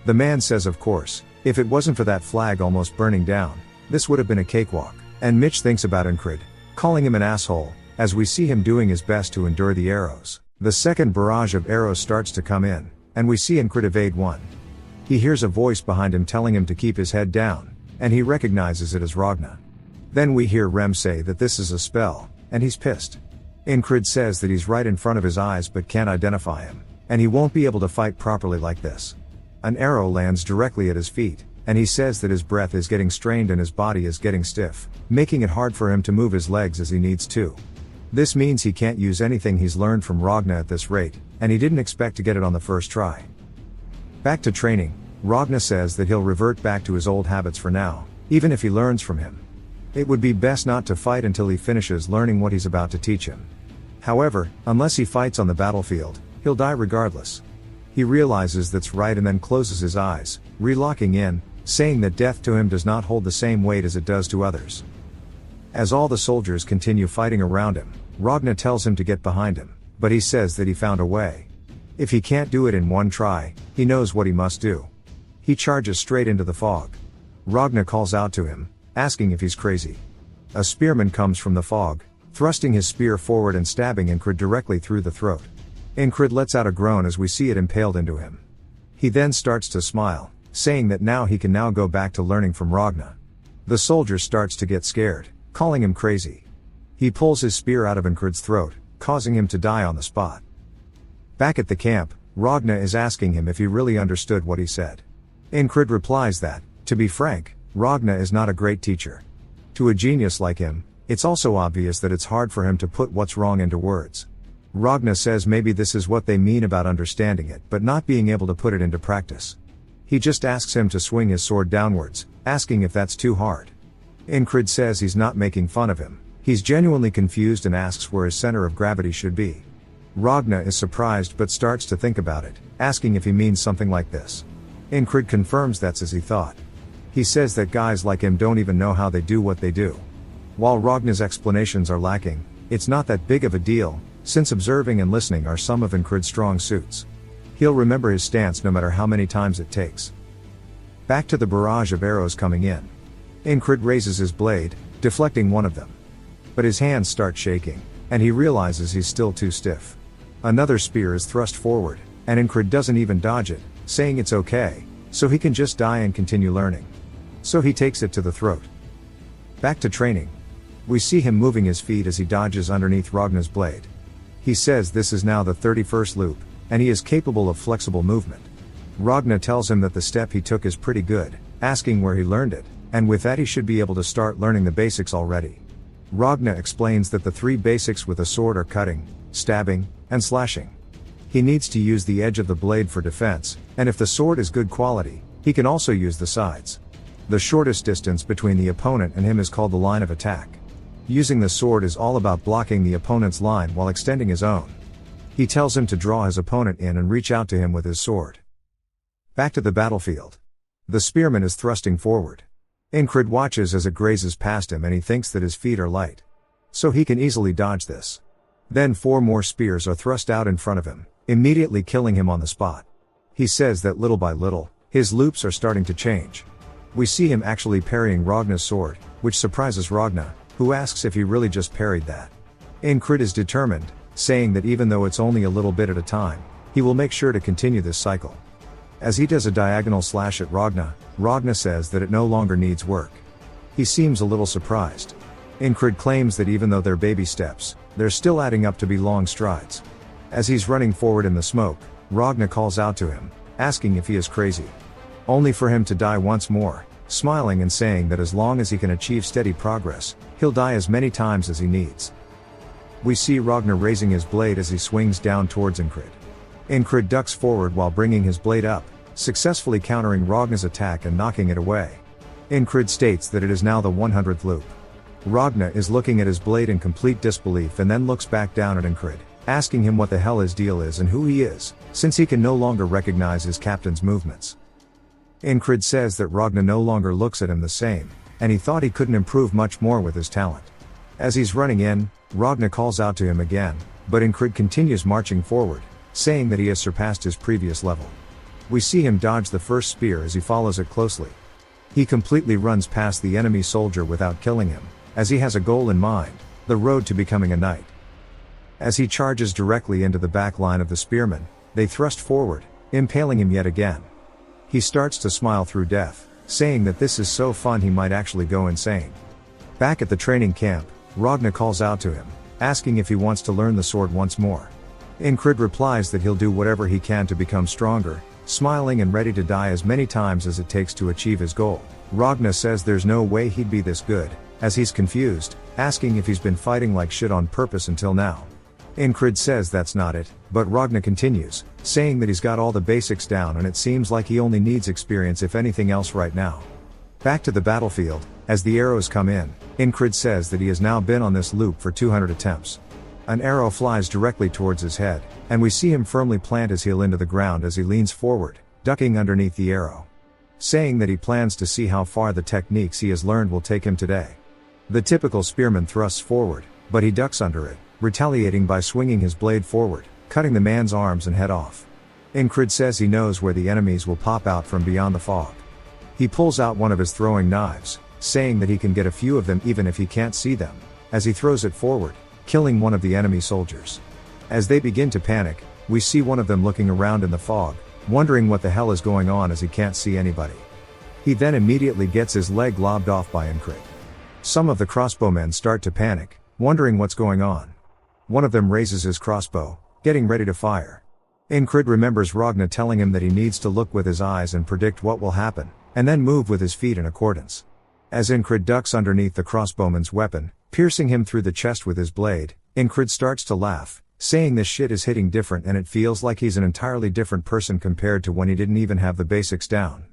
The man says of course, if it wasn't for that flag almost burning down, this would have been a cakewalk. And Mitch thinks about Incred, calling him an asshole, as we see him doing his best to endure the arrows. The second barrage of arrows starts to come in, and we see Incred evade one. He hears a voice behind him telling him to keep his head down, and he recognizes it as Ragna. Then we hear Rem say that this is a spell, and he's pissed. Incred says that he's right in front of his eyes but can't identify him, and he won't be able to fight properly like this. An arrow lands directly at his feet, and he says that his breath is getting strained and his body is getting stiff, making it hard for him to move his legs as he needs to. This means he can't use anything he's learned from Ragna at this rate, and he didn't expect to get it on the first try. Back to training, Ragna says that he'll revert back to his old habits for now, even if he learns from him. It would be best not to fight until he finishes learning what he's about to teach him. However, unless he fights on the battlefield, he'll die regardless. He realizes that's right and then closes his eyes, relocking in, saying that death to him does not hold the same weight as it does to others. As all the soldiers continue fighting around him, Ragna tells him to get behind him, but he says that he found a way. If he can't do it in one try, he knows what he must do. He charges straight into the fog. Ragna calls out to him, asking if he's crazy. A spearman comes from the fog, thrusting his spear forward and stabbing Incred directly through the throat. Incred lets out a groan as we see it impaled into him. He then starts to smile, saying that now he can now go back to learning from Ragna. The soldier starts to get scared, calling him crazy. He pulls his spear out of Incred's throat, causing him to die on the spot. Back at the camp, Ragna is asking him if he really understood what he said. Incred replies that, to be frank, Ragna is not a great teacher. To a genius like him, it's also obvious that it's hard for him to put what's wrong into words. Ragna says maybe this is what they mean about understanding it but not being able to put it into practice. He just asks him to swing his sword downwards, asking if that's too hard. Incred says he's not making fun of him, he's genuinely confused and asks where his center of gravity should be. Ragna is surprised but starts to think about it, asking if he means something like this. Incred confirms that's as he thought. He says that guys like him don't even know how they do what they do. While Ragna's explanations are lacking, it's not that big of a deal, since observing and listening are some of Incred's strong suits. He'll remember his stance no matter how many times it takes. Back to the barrage of arrows coming in. Incred raises his blade, deflecting one of them. but his hands start shaking, and he realizes he's still too stiff. Another spear is thrust forward, and Incred doesn't even dodge it, saying it's okay, so he can just die and continue learning. So he takes it to the throat. Back to training. We see him moving his feet as he dodges underneath Ragna's blade. He says this is now the 31st loop, and he is capable of flexible movement. Ragna tells him that the step he took is pretty good, asking where he learned it, and with that he should be able to start learning the basics already. Ragna explains that the 3 basics with a sword are cutting, stabbing, and slashing. He needs to use the edge of the blade for defense, and if the sword is good quality, he can also use the sides. The shortest distance between the opponent and him is called the line of attack. Using the sword is all about blocking the opponent's line while extending his own. He tells him to draw his opponent in and reach out to him with his sword. Back to the battlefield. The spearman is thrusting forward. Incred watches as it grazes past him and he thinks that his feet are light. So he can easily dodge this. Then 4 more spears are thrust out in front of him, immediately killing him on the spot. He says that little by little, his loops are starting to change. We see him actually parrying Ragna's sword, which surprises Ragna, who asks if he really just parried that. Incred is determined, saying that even though it's only a little bit at a time, he will make sure to continue this cycle. As he does a diagonal slash at Ragna, Ragna says that it no longer needs work. He seems a little surprised. Incred claims that even though they're baby steps, they're still adding up to be long strides. As he's running forward in the smoke, Ragna calls out to him, asking if he is crazy. Only for him to die once more, smiling and saying that as long as he can achieve steady progress, he'll die as many times as he needs. We see Ragna raising his blade as he swings down towards Incred. Incred ducks forward while bringing his blade up, successfully countering Ragna's attack and knocking it away. Incred states that it is now the 100th loop. Ragna is looking at his blade in complete disbelief and then looks back down at Incred, asking him what the hell his deal is and who he is, since he can no longer recognize his captain's movements. Incred says that Ragna no longer looks at him the same, and he thought he couldn't improve much more with his talent. As he's running in, Ragna calls out to him again, but Incred continues marching forward, saying that he has surpassed his previous level. We see him dodge the first spear as he follows it closely. He completely runs past the enemy soldier without killing him, as he has a goal in mind, the road to becoming a knight. As he charges directly into the back line of the spearmen, they thrust forward, impaling him yet again. He starts to smile through death, saying that this is so fun he might actually go insane. Back at the training camp, Ragna calls out to him, asking if he wants to learn the sword once more. Incred replies that he'll do whatever he can to become stronger, smiling and ready to die as many times as it takes to achieve his goal. Ragna says there's no way he'd be this good, as he's confused, asking if he's been fighting like shit on purpose until now. Incred says that's not it, but Ragna continues, saying that he's got all the basics down and it seems like he only needs experience if anything else right now. Back to the battlefield, as the arrows come in, Incred says that he has now been on this loop for 200 attempts. An arrow flies directly towards his head, and we see him firmly plant his heel into the ground as he leans forward, ducking underneath the arrow. Saying that he plans to see how far the techniques he has learned will take him today. The typical spearman thrusts forward, but he ducks under it, retaliating by swinging his blade forward, cutting the man's arms and head off. Incred says he knows where the enemies will pop out from beyond the fog. He pulls out one of his throwing knives, saying that he can get a few of them even if he can't see them, as he throws it forward, killing one of the enemy soldiers. As they begin to panic, we see one of them looking around in the fog, wondering what the hell is going on as he can't see anybody. He then immediately gets his leg lobbed off by Incred. Some of the crossbowmen start to panic, wondering what's going on. One of them raises his crossbow, getting ready to fire. Incred remembers Ragna telling him that he needs to look with his eyes and predict what will happen, and then move with his feet in accordance. As Incred ducks underneath the crossbowman's weapon, piercing him through the chest with his blade, Incred starts to laugh, saying this shit is hitting different and it feels like he's an entirely different person compared to when he didn't even have the basics down.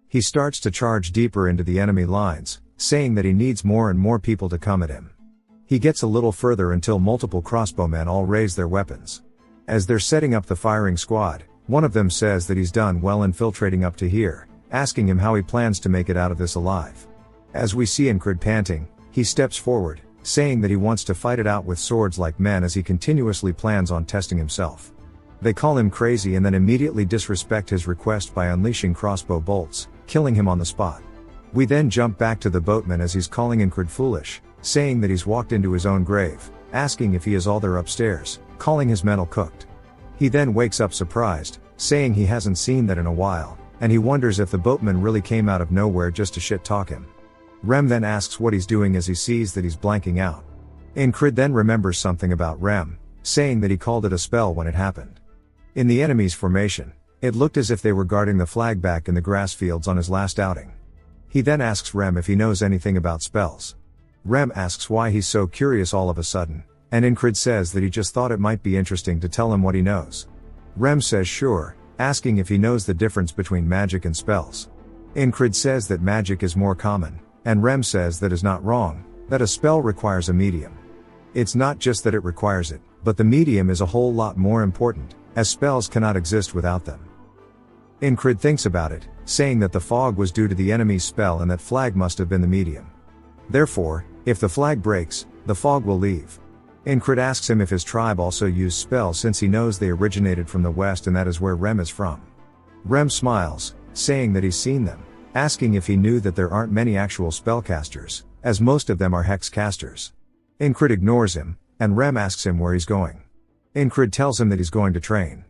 He starts to charge deeper into the enemy lines, saying that he needs more and more people to come at him. He gets a little further until multiple crossbowmen all raise their weapons. As they're setting up the firing squad, one of them says that he's done well infiltrating up to here, asking him how he plans to make it out of this alive. As we see Incred panting, he steps forward, saying that he wants to fight it out with swords like men as he continuously plans on testing himself. They call him crazy and then immediately disrespect his request by unleashing crossbow bolts, killing him on the spot. We then jump back to the boatman as he's calling Incred foolish, saying that he's walked into his own grave, asking if he is all there upstairs, calling his mental cooked. He then wakes up surprised, saying he hasn't seen that in a while, and he wonders if the boatman really came out of nowhere just to shit talk him. Rem then asks what he's doing as he sees that he's blanking out. Ingrid then remembers something about Rem, saying that he called it a spell when it happened. In the enemy's formation, it looked as if they were guarding the flag back in the grass fields on his last outing. He then asks Rem if he knows anything about spells. Rem asks why he's so curious all of a sudden, and Ingrid says that he just thought it might be interesting to tell him what he knows. Rem says sure, asking if he knows the difference between magic and spells. Ingrid says that magic is more common, and Rem says that is not wrong, that a spell requires a medium. It's not just that it requires it, but the medium is a whole lot more important, as spells cannot exist without them. Ingrid thinks about it, saying that the fog was due to the enemy's spell and that flag must have been the medium. Therefore, if the flag breaks, the fog will leave. Ingrid asks him if his tribe also used spells since he knows they originated from the west and that is where Rem is from. Rem smiles, saying that he's seen them, asking if he knew that there aren't many actual spellcasters, as most of them are hex casters. Ingrid ignores him, and Rem asks him where he's going. Ingrid tells him that he's going to train.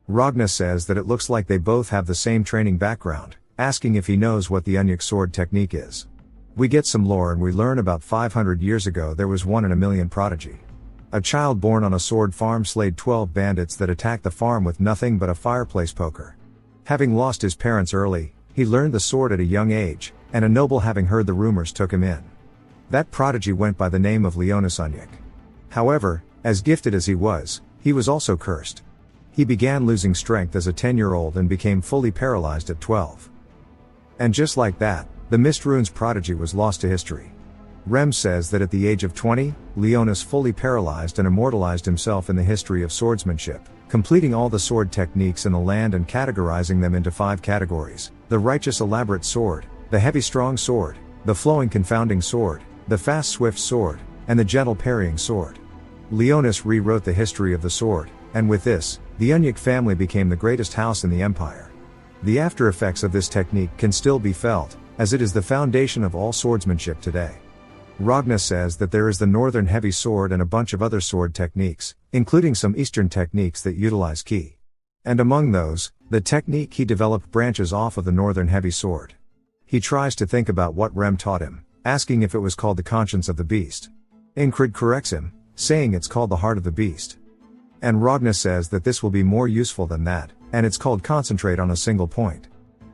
Ragna says that it looks like they both have the same training background, asking if he knows what the Unyik sword technique is. We get some lore and we learn about 500 years ago there was 1 in a million prodigy. A child born on a sword farm slayed 12 bandits that attacked the farm with nothing but a fireplace poker. Having lost his parents early, he learned the sword at a young age, and a noble having heard the rumors took him in. That prodigy went by the name of Leonis Unyik. However, as gifted as he was also cursed. He began losing strength as a 10-year-old and became fully paralyzed at 12. And just like that, the Mist Runes prodigy was lost to history. Rem says that at the age of 20, Leonis fully paralyzed and immortalized himself in the history of swordsmanship, completing all the sword techniques in the land and categorizing them into 5 categories: the righteous elaborate sword, the heavy strong sword, the flowing confounding sword, the fast swift sword, and the gentle parrying sword. Leonis rewrote the history of the sword, and with this, the Unyik family became the greatest house in the empire. The after effects of this technique can still be felt, as it is the foundation of all swordsmanship today. Ragna says that there is the northern heavy sword and a bunch of other sword techniques, including some eastern techniques that utilize ki. And among those, the technique he developed branches off of the northern heavy sword. He tries to think about what Rem taught him, asking if it was called the conscience of the beast. Ingrid corrects him, saying it's called the heart of the beast. And Ragna says that this will be more useful than that, and it's called concentrate on a single point.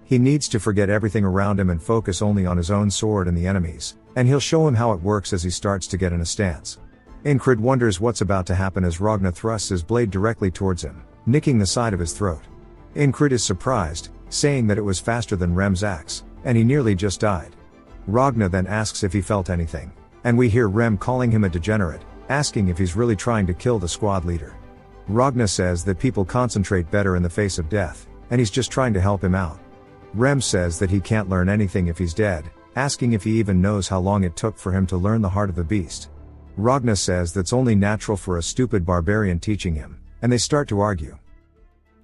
He needs to forget everything around him and focus only on his own sword and the enemy's, and he'll show him how it works as he starts to get in a stance. Ingrid wonders what's about to happen as Ragna thrusts his blade directly towards him, nicking the side of his throat. Ingrid is surprised, saying that it was faster than Rem's axe, and he nearly just died. Ragna then asks if he felt anything, and we hear Rem calling him a degenerate, asking if he's really trying to kill the squad leader. Ragna says that people concentrate better in the face of death, and he's just trying to help him out. Rem says that he can't learn anything if he's dead, asking if he even knows how long it took for him to learn the heart of the beast. Ragna says that's only natural for a stupid barbarian teaching him, and they start to argue.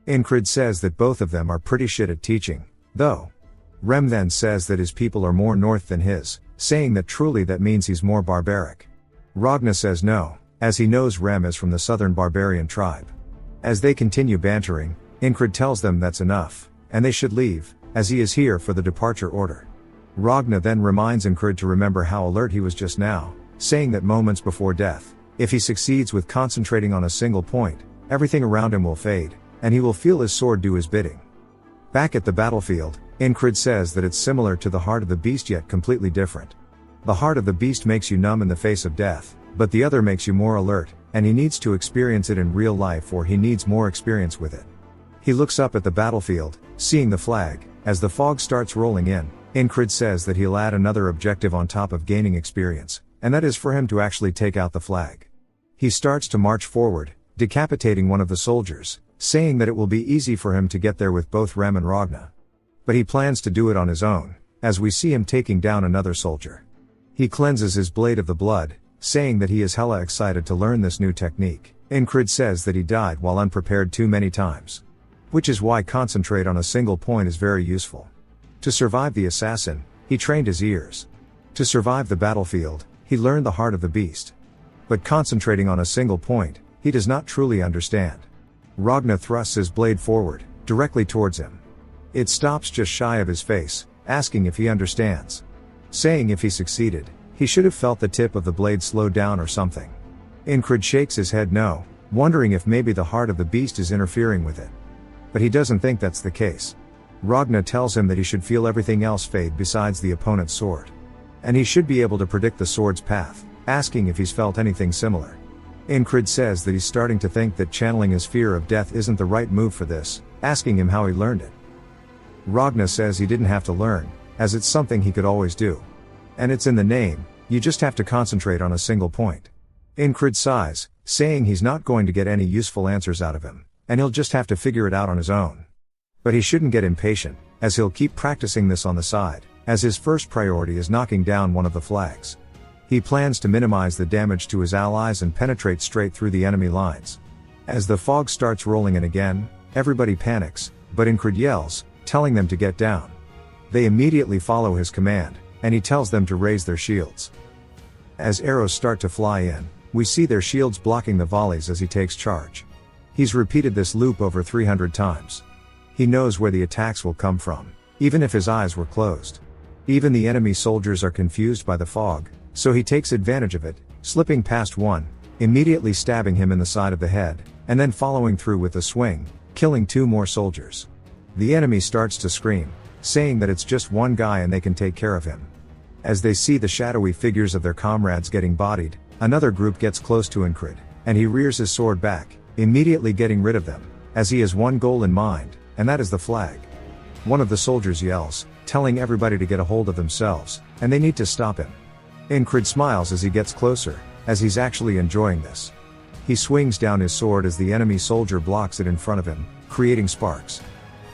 Ingrid says that both of them are pretty shit at teaching, though. Rem then says that his people are more north than his, saying that truly that means he's more barbaric. Ragna says no, as he knows Rem is from the southern barbarian tribe. As they continue bantering, Ingrid tells them that's enough, and they should leave, as he is here for the departure order. Ragna then reminds Ingrid to remember how alert he was just now, saying that moments before death, if he succeeds with concentrating on a single point, everything around him will fade, and he will feel his sword do his bidding. Back at the battlefield, Ingrid says that it's similar to the heart of the beast yet completely different. The heart of the beast makes you numb in the face of death, but the other makes you more alert, and he needs to experience it in real life or he needs more experience with it. He looks up at the battlefield, seeing the flag. As the fog starts rolling in, Ingrid says that he'll add another objective on top of gaining experience, and that is for him to actually take out the flag. He starts to march forward, decapitating one of the soldiers, saying that it will be easy for him to get there with both Rem and Ragna. But he plans to do it on his own, as we see him taking down another soldier. He cleanses his blade of the blood, saying that he is hella excited to learn this new technique. Ingrid says that he died while unprepared too many times. Which is why concentrate on a single point is very useful. To survive the assassin, he trained his ears. To survive the battlefield, He learned the heart of the beast. But concentrating on a single point, he does not truly understand. Ragna thrusts his blade forward, directly towards him. It stops just shy of his face, asking if he understands. Saying if he succeeded, he should have felt the tip of the blade slow down or something. Incred shakes his head no, wondering if maybe the heart of the beast is interfering with it. But he doesn't think that's the case. Ragna tells him that he should feel everything else fade besides the opponent's sword. And he should be able to predict the sword's path, asking if he's felt anything similar. Incred says that he's starting to think that channeling his fear of death isn't the right move for this, asking him how he learned it. Ragna says he didn't have to learn, as it's something he could always do. And it's in the name, you just have to concentrate on a single point. Incred sighs, saying he's not going to get any useful answers out of him, and he'll just have to figure it out on his own. But he shouldn't get impatient, as he'll keep practicing this on the side, as his first priority is knocking down one of the flags. He plans to minimize the damage to his allies and penetrate straight through the enemy lines. As the fog starts rolling in again, everybody panics, but Incred yells, telling them to get down. They immediately follow his command, and he tells them to raise their shields. As arrows start to fly in, we see their shields blocking the volleys as he takes charge. He's repeated this loop over 300 times. He knows where the attacks will come from, even if his eyes were closed. Even the enemy soldiers are confused by the fog, so he takes advantage of it, slipping past one, immediately stabbing him in the side of the head, and then following through with a swing, killing 2 more soldiers. The enemy starts to scream, saying that it's just one guy and they can take care of him. As they see the shadowy figures of their comrades getting bodied, another group gets close to Incred, and he rears his sword back, immediately getting rid of them, as he has one goal in mind, and that is the flag. One of the soldiers yells, telling everybody to get a hold of themselves, and they need to stop him. Incred smiles as he gets closer, as he's actually enjoying this. He swings down his sword as the enemy soldier blocks it in front of him, creating sparks.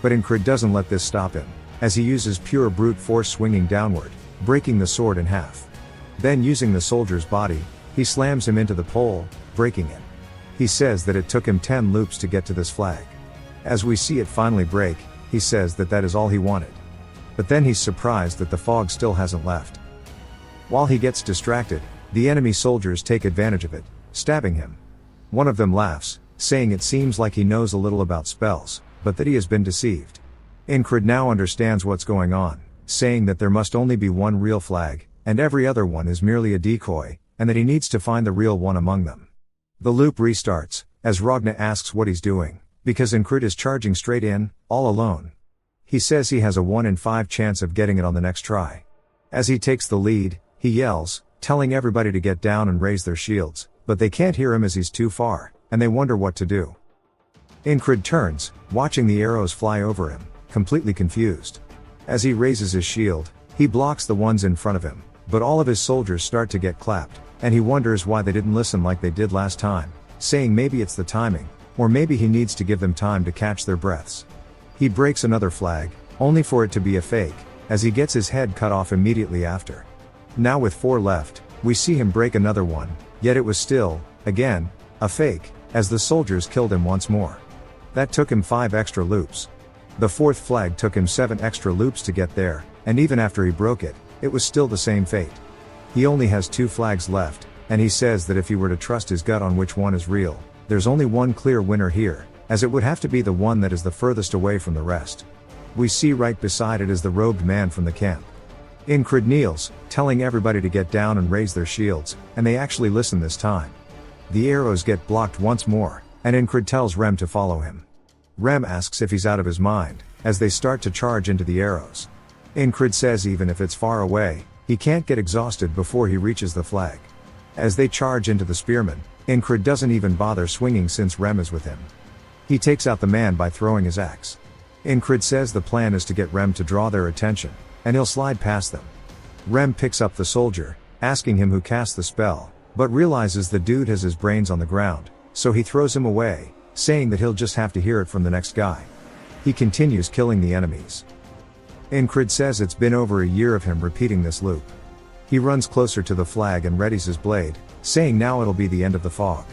But Incred doesn't let this stop him, as he uses pure brute force swinging downward, breaking the sword in half. Then using the soldier's body, he slams him into the pole, breaking it. He says that it took him 10 loops to get to this flag. As we see it finally break, he says that that is all he wanted. But then he's surprised that the fog still hasn't left. While he gets distracted, the enemy soldiers take advantage of it, stabbing him. One of them laughs, saying it seems like he knows a little about spells, but that he has been deceived. Incred now understands what's going on, saying that there must only be one real flag, and every other one is merely a decoy, and that he needs to find the real one among them. The loop restarts, as Ragna asks what he's doing, because Incred is charging straight in, all alone. He says he has a 1 in 5 chance of getting it on the next try. As he takes the lead, he yells, telling everybody to get down and raise their shields, but they can't hear him as he's too far, and they wonder what to do. Incred turns, watching the arrows fly over him, completely confused. As he raises his shield, he blocks the ones in front of him, but all of his soldiers start to get clapped, and he wonders why they didn't listen like they did last time, saying maybe it's the timing, or maybe he needs to give them time to catch their breaths. He breaks another flag, only for it to be a fake, as he gets his head cut off immediately after. Now with 4 left, we see him break another one, yet it was still, again, a fake, as the soldiers killed him once more. That took him 5 extra loops. The 4th flag took him 7 extra loops to get there, and even after he broke it, it was still the same fate. He only has 2 flags left, and he says that if he were to trust his gut on which one is real, there's only one clear winner here, as it would have to be the one that is the furthest away from the rest. We see right beside it is the robed man from the camp. Incred kneels, telling everybody to get down and raise their shields, and they actually listen this time. The arrows get blocked once more, and Incred tells Rem to follow him. Rem asks if he's out of his mind, as they start to charge into the arrows. Incred says even if it's far away, he can't get exhausted before he reaches the flag. As they charge into the spearmen, Incred doesn't even bother swinging since Rem is with him. He takes out the man by throwing his axe. Incred says the plan is to get Rem to draw their attention, and he'll slide past them. Rem picks up the soldier, asking him who cast the spell, but realizes the dude has his brains on the ground, so he throws him away, saying that he'll just have to hear it from the next guy. He continues killing the enemies. Incred says it's been over a year of him repeating this loop. He runs closer to the flag and readies his blade, saying now it'll be the end of the fog.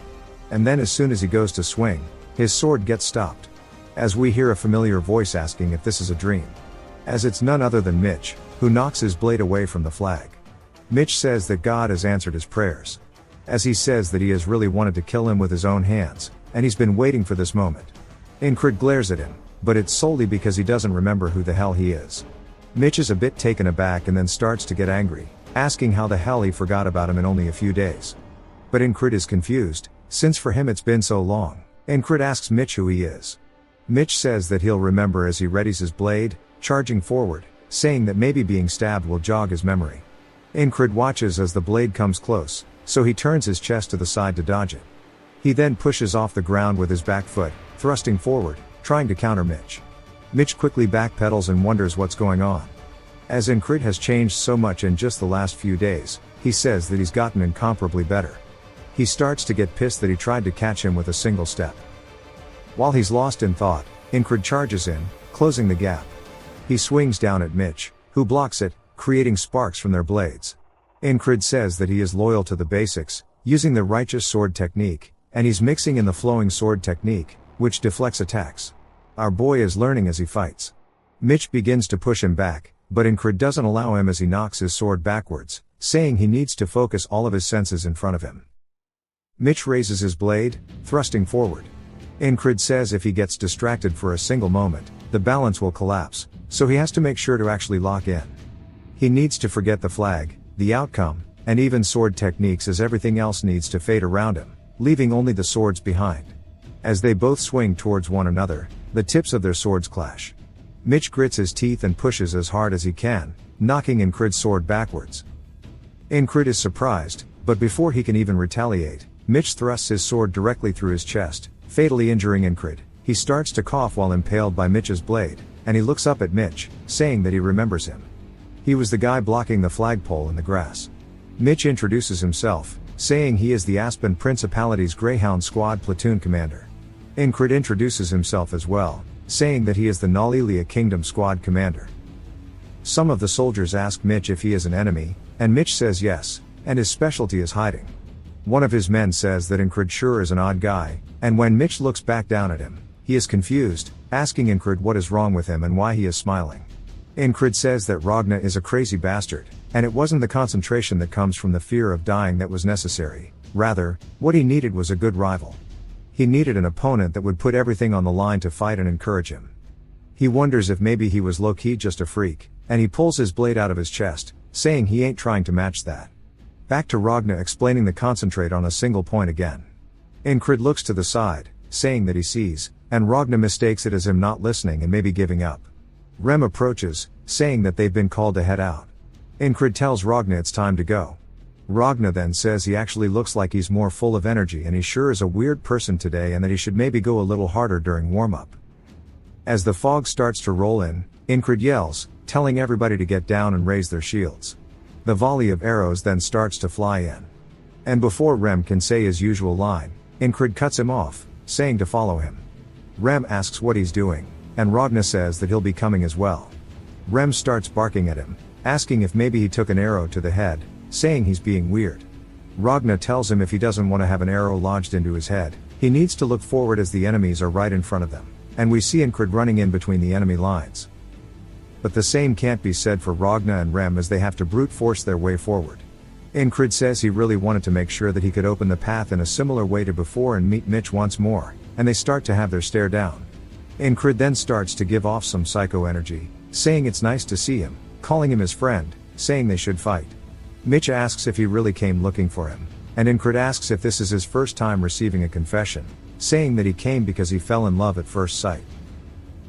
And then as soon as he goes to swing, his sword gets stopped. As we hear a familiar voice asking if this is a dream. As it's none other than Mitch, who knocks his blade away from the flag. Mitch says that God has answered his prayers. As he says that he has really wanted to kill him with his own hands, and he's been waiting for this moment. Ingrid glares at him, but it's solely because he doesn't remember who the hell he is. Mitch is a bit taken aback and then starts to get angry, asking how the hell he forgot about him in only a few days. But Ingrid is confused, since for him it's been so long. Ingrid asks Mitch who he is. Mitch says that he'll remember as he readies his blade, charging forward, saying that maybe being stabbed will jog his memory. Ingrid watches as the blade comes close, so he turns his chest to the side to dodge it. He then pushes off the ground with his back foot, thrusting forward, trying to counter Mitch. Mitch quickly backpedals and wonders what's going on. As Ingrid has changed so much in just the last few days, he says that he's gotten incomparably better. He starts to get pissed that he tried to catch him with a single step. While he's lost in thought, Ingrid charges in, closing the gap. He swings down at Mitch, who blocks it, creating sparks from their blades. Ingrid says that he is loyal to the basics, using the righteous sword technique, and he's mixing in the flowing sword technique, which deflects attacks. Our boy is learning as he fights. Mitch begins to push him back, but Ingrid doesn't allow him as he knocks his sword backwards, saying he needs to focus all of his senses in front of him. Mitch raises his blade, thrusting forward. Ingrid says if he gets distracted for a single moment, the balance will collapse, so he has to make sure to actually lock in. He needs to forget the flag, the outcome, and even sword techniques as everything else needs to fade around him, leaving only the swords behind. As they both swing towards one another, the tips of their swords clash. Mitch grits his teeth and pushes as hard as he can, knocking Ingrid's sword backwards. Ingrid is surprised, but before he can even retaliate, Mitch thrusts his sword directly through his chest, fatally injuring Ingrid. He starts to cough while impaled by Mitch's blade, and he looks up at Mitch, saying that he remembers him. He was the guy blocking the flagpole in the grass. Mitch introduces himself, saying he is the Aspen Principality's Greyhound Squad platoon commander. Ingrid introduces himself as well, saying that he is the Nalilia Kingdom Squad commander. Some of the soldiers ask Mitch if he is an enemy, and Mitch says yes, and his specialty is hiding. One of his men says that Ingrid sure is an odd guy, and when Mitch looks back down at him, he is confused, asking Ingrid what is wrong with him and why he is smiling. Ingrid says that Ragna is a crazy bastard, and it wasn't the concentration that comes from the fear of dying that was necessary. Rather, what he needed was a good rival. He needed an opponent that would put everything on the line to fight and encourage him. He wonders if maybe he was low-key just a freak, and he pulls his blade out of his chest, saying he ain't trying to match that. Back to Ragna explaining the concentrate on a single point again. Ingrid looks to the side, saying that he sees, and Ragna mistakes it as him not listening and maybe giving up. Rem approaches, saying that they've been called to head out. Ingrid tells Ragna it's time to go. Ragna then says he actually looks like he's more full of energy and he sure is a weird person today and that he should maybe go a little harder during warm-up. As the fog starts to roll in, Ingrid yells, telling everybody to get down and raise their shields. The volley of arrows then starts to fly in. And before Rem can say his usual line, Ingrid cuts him off, saying to follow him. Rem asks what he's doing, and Ragna says that he'll be coming as well. Rem starts barking at him, asking if maybe he took an arrow to the head, saying he's being weird. Ragna tells him if he doesn't want to have an arrow lodged into his head, he needs to look forward as the enemies are right in front of them, and we see Ingrid running in between the enemy lines. But the same can't be said for Ragna and Rem as they have to brute force their way forward. Ingrid says he really wanted to make sure that he could open the path in a similar way to before and meet Mitch once more, and they start to have their stare down. Ingrid then starts to give off some psycho energy, saying it's nice to see him, calling him his friend, saying they should fight. Mitch asks if he really came looking for him, and Ingrid asks if this is his first time receiving a confession, saying that he came because he fell in love at first sight.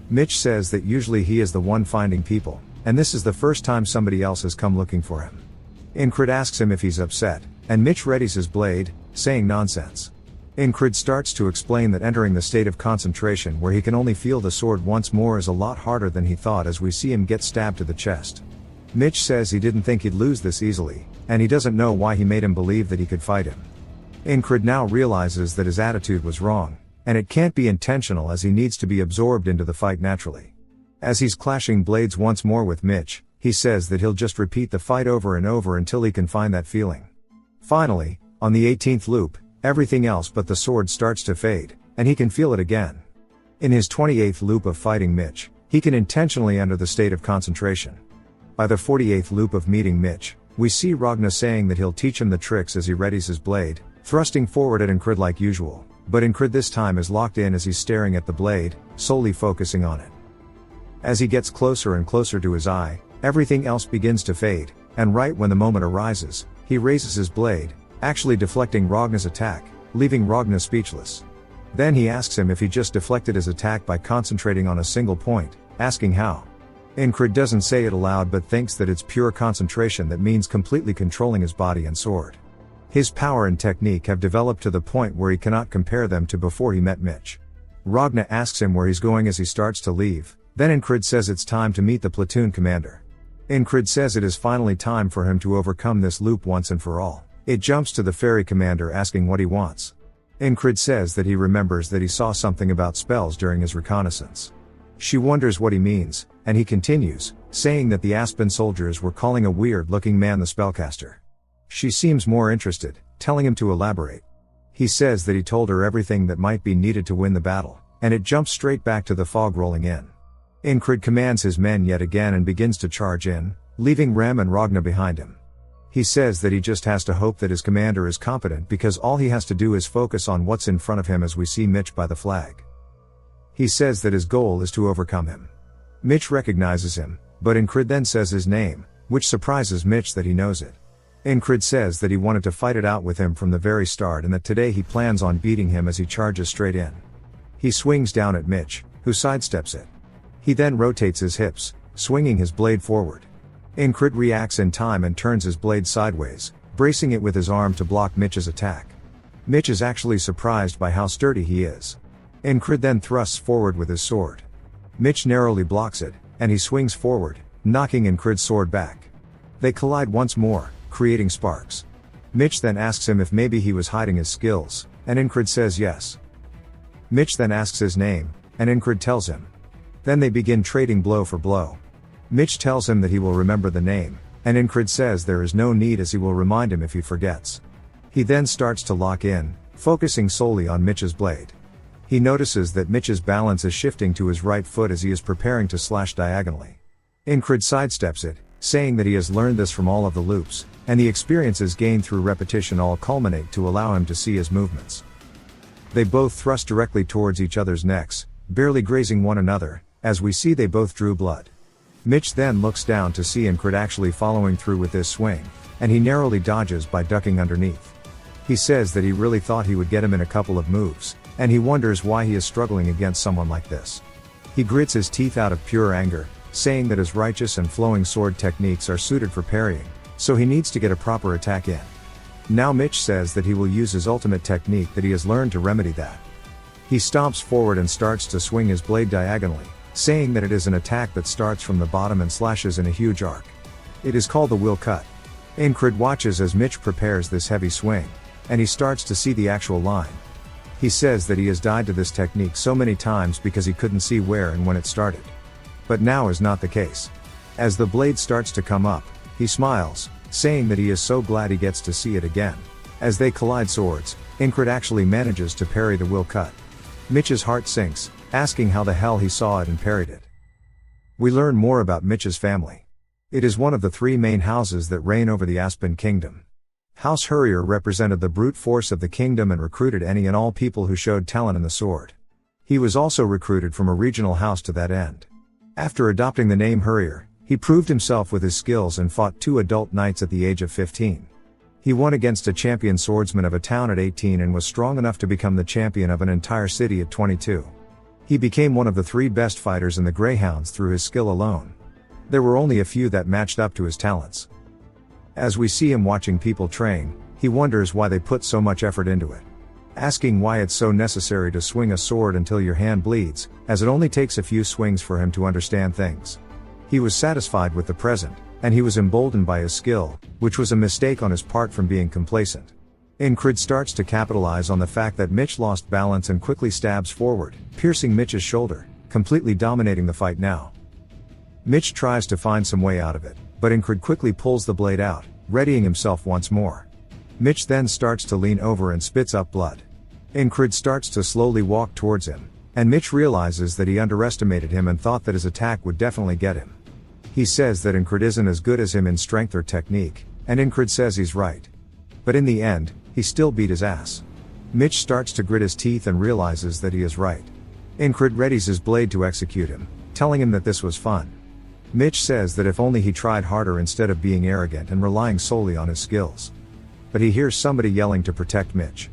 Mitch says that usually he is the one finding people, and this is the first time somebody else has come looking for him. Ingrid asks him if he's upset, and Mitch readies his blade, saying nonsense. Ingrid starts to explain that entering the state of concentration where he can only feel the sword once more is a lot harder than he thought as we see him get stabbed to the chest. Mitch says he didn't think he'd lose this easily, and he doesn't know why he made him believe that he could fight him. Ingrid now realizes that his attitude was wrong, and it can't be intentional as he needs to be absorbed into the fight naturally. As he's clashing blades once more with Mitch, he says that he'll just repeat the fight over and over until he can find that feeling. Finally, on the 18th loop, everything else but the sword starts to fade, and he can feel it again. In his 28th loop of fighting Mitch, he can intentionally enter the state of concentration. By the 48th loop of meeting Mitch, We see Ragna saying that he'll teach him the tricks as he readies his blade, thrusting forward at Incrid like usual, but Incrid this time is locked in as he's staring at the blade, solely focusing on it. As he gets closer and closer to his eye, everything else begins to fade, and right when the moment arises, he raises his blade, actually deflecting Ragna's attack, leaving Ragna speechless. Then he asks him if he just deflected his attack by concentrating on a single point, asking how. Incrid doesn't say it aloud but thinks that it's pure concentration that means completely controlling his body and sword. His power and technique have developed to the point where he cannot compare them to before he met Mitch. Ragna asks him where he's going as he starts to leave, then Incrid says it's time to meet the platoon commander. Incrid says it is finally time for him to overcome this loop once and for all. It jumps to the ferry commander asking what he wants. Incrid says that he remembers that he saw something about spells during his reconnaissance. She wonders what he means, and he continues, saying that the Aspen soldiers were calling a weird-looking man the spellcaster. She seems more interested, telling him to elaborate. He says that he told her everything that might be needed to win the battle, and it jumps straight back to the fog rolling in. Incrid commands his men yet again and begins to charge in, leaving Rem and Ragna behind him. He says that he just has to hope that his commander is competent because all he has to do is focus on what's in front of him as we see Mitch by the flag. He says that his goal is to overcome him. Mitch recognizes him, but Incrid then says his name, which surprises Mitch that he knows it. Incrid says that he wanted to fight it out with him from the very start and that today he plans on beating him as he charges straight in. He swings down at Mitch, who sidesteps it. He then rotates his hips, swinging his blade forward. Incrid reacts in time and turns his blade sideways, bracing it with his arm to block Mitch's attack. Mitch is actually surprised by how sturdy he is. Incrid then thrusts forward with his sword. Mitch narrowly blocks it, and he swings forward, knocking Incrid's sword back. They collide once more, creating sparks. Mitch then asks him if maybe he was hiding his skills, and Incrid says yes. Mitch then asks his name, and Incrid tells him. Then they begin trading blow for blow. Mitch tells him that he will remember the name, and Incrid says there is no need as he will remind him if he forgets. He then starts to lock in, focusing solely on Mitch's blade. He notices that Mitch's balance is shifting to his right foot as he is preparing to slash diagonally. Incrid sidesteps it, saying that he has learned this from all of the loops, and the experiences gained through repetition all culminate to allow him to see his movements. They both thrust directly towards each other's necks, barely grazing one another, as we see they both drew blood. Mitch then looks down to see Incrid actually following through with this swing, and he narrowly dodges by ducking underneath. He says that he really thought he would get him in a couple of moves, and he wonders why he is struggling against someone like this. He grits his teeth out of pure anger, saying that his righteous and flowing sword techniques are suited for parrying, so he needs to get a proper attack in. Now Mitch says that he will use his ultimate technique that he has learned to remedy that. He stomps forward and starts to swing his blade diagonally, saying that it is an attack that starts from the bottom and slashes in a huge arc. It is called the will cut. Incrid watches as Mitch prepares this heavy swing, and he starts to see the actual line. He says that he has died to this technique so many times because he couldn't see where and when it started. But now is not the case. As the blade starts to come up, he smiles, saying that he is so glad he gets to see it again. As they collide swords, Incrid actually manages to parry the will cut. Mitch's heart sinks, asking how the hell he saw it and parried it. We learn more about Mitch's family. It is one of the three main houses that reign over the Aspen Kingdom. House Hurrier represented the brute force of the kingdom and recruited any and all people who showed talent in the sword. He was also recruited from a regional house to that end. After adopting the name Hurrier, he proved himself with his skills and fought 2 adult knights at the age of 15. He won against a champion swordsman of a town at 18 and was strong enough to become the champion of an entire city at 22. He became one of the 3 best fighters in the Greyhounds through his skill alone. There were only a few that matched up to his talents. As we see him watching people train, he wonders why they put so much effort into it. Asking why it's so necessary to swing a sword until your hand bleeds, as it only takes a few swings for him to understand things. He was satisfied with the present, and he was emboldened by his skill, which was a mistake on his part from being complacent. Incrid starts to capitalize on the fact that Mitch lost balance and quickly stabs forward, piercing Mitch's shoulder, completely dominating the fight now. Mitch tries to find some way out of it, but Incrid quickly pulls the blade out, readying himself once more. Mitch then starts to lean over and spits up blood. Incrid starts to slowly walk towards him, and Mitch realizes that he underestimated him and thought that his attack would definitely get him. He says that Incrid isn't as good as him in strength or technique, and Incred says he's right. But in the end, he still beat his ass. Mitch starts to grit his teeth and realizes that he is right. Incred readies his blade to execute him, telling him that this was fun. Mitch says that if only he tried harder instead of being arrogant and relying solely on his skills. But he hears somebody yelling to protect Mitch.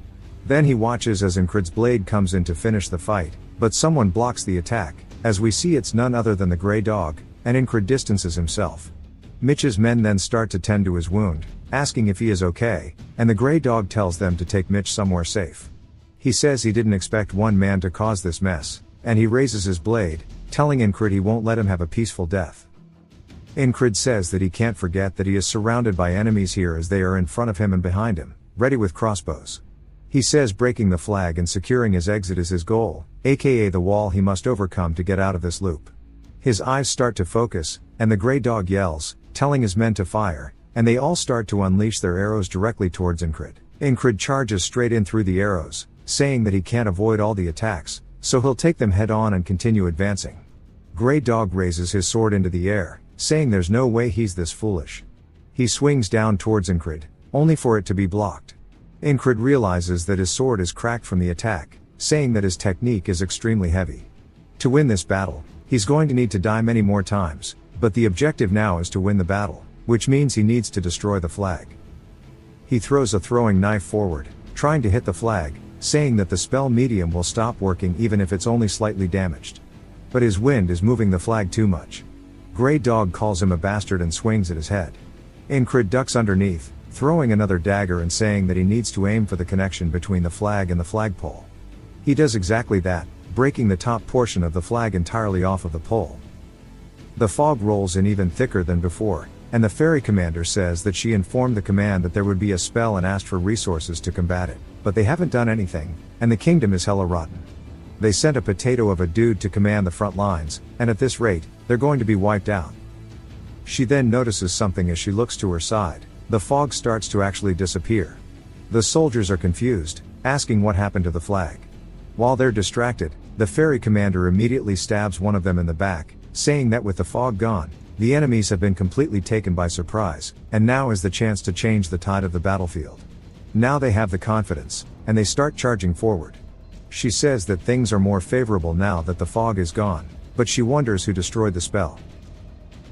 Then he watches as Incred's blade comes in to finish the fight, but someone blocks the attack, as we see it's none other than the Grey Dog, and Incred distances himself. Mitch's men then start to tend to his wound, asking if he is okay, and the Grey Dog tells them to take Mitch somewhere safe. He says he didn't expect one man to cause this mess, and he raises his blade, telling Incred he won't let him have a peaceful death. Incred says that he can't forget that he is surrounded by enemies here as they are in front of him and behind him, ready with crossbows. He says breaking the flag and securing his exit is his goal, aka the wall he must overcome to get out of this loop. His eyes start to focus, and the Grey Dog yells, telling his men to fire, and they all start to unleash their arrows directly towards Incred. Incred charges straight in through the arrows, saying that he can't avoid all the attacks, so he'll take them head on and continue advancing. Grey Dog raises his sword into the air, saying there's no way he's this foolish. He swings down towards Incred, only for it to be blocked. Incred realizes that his sword is cracked from the attack, saying that his technique is extremely heavy. To win this battle, he's going to need to die many more times, but the objective now is to win the battle, which means he needs to destroy the flag. He throws a throwing knife forward, trying to hit the flag, saying that the spell medium will stop working even if it's only slightly damaged. But his wind is moving the flag too much. Grey Dog calls him a bastard and swings at his head. Incred ducks underneath, throwing another dagger and saying that he needs to aim for the connection between the flag and the flagpole. He does exactly that, breaking the top portion of the flag entirely off of the pole. The fog rolls in even thicker than before, and the ferry commander says that she informed the command that there would be a spell and asked for resources to combat it, but they haven't done anything, and the kingdom is hella rotten. They sent a potato of a dude to command the front lines, and at this rate, they're going to be wiped out. She then notices something as she looks to her side. The fog starts to actually disappear. The soldiers are confused, asking what happened to the flag. While they're distracted, the ferry commander immediately stabs one of them in the back, saying that with the fog gone, the enemies have been completely taken by surprise, and now is the chance to change the tide of the battlefield. Now they have the confidence, and they start charging forward. She says that things are more favorable now that the fog is gone, but she wonders who destroyed the spell.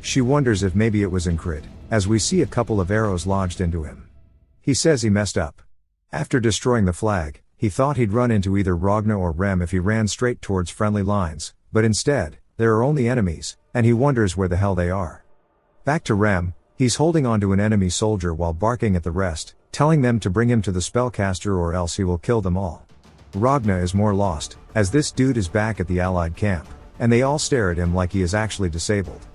She wonders if maybe it was Incred, as we see a couple of arrows lodged into him. He says he messed up. After destroying the flag, he thought he'd run into either Ragna or Rem if he ran straight towards friendly lines, but instead, there are only enemies, and he wonders where the hell they are. Back to Rem, he's holding onto an enemy soldier while barking at the rest, telling them to bring him to the spellcaster or else he will kill them all. Ragna is more lost, as this dude is back at the allied camp, and they all stare at him like he is actually disabled.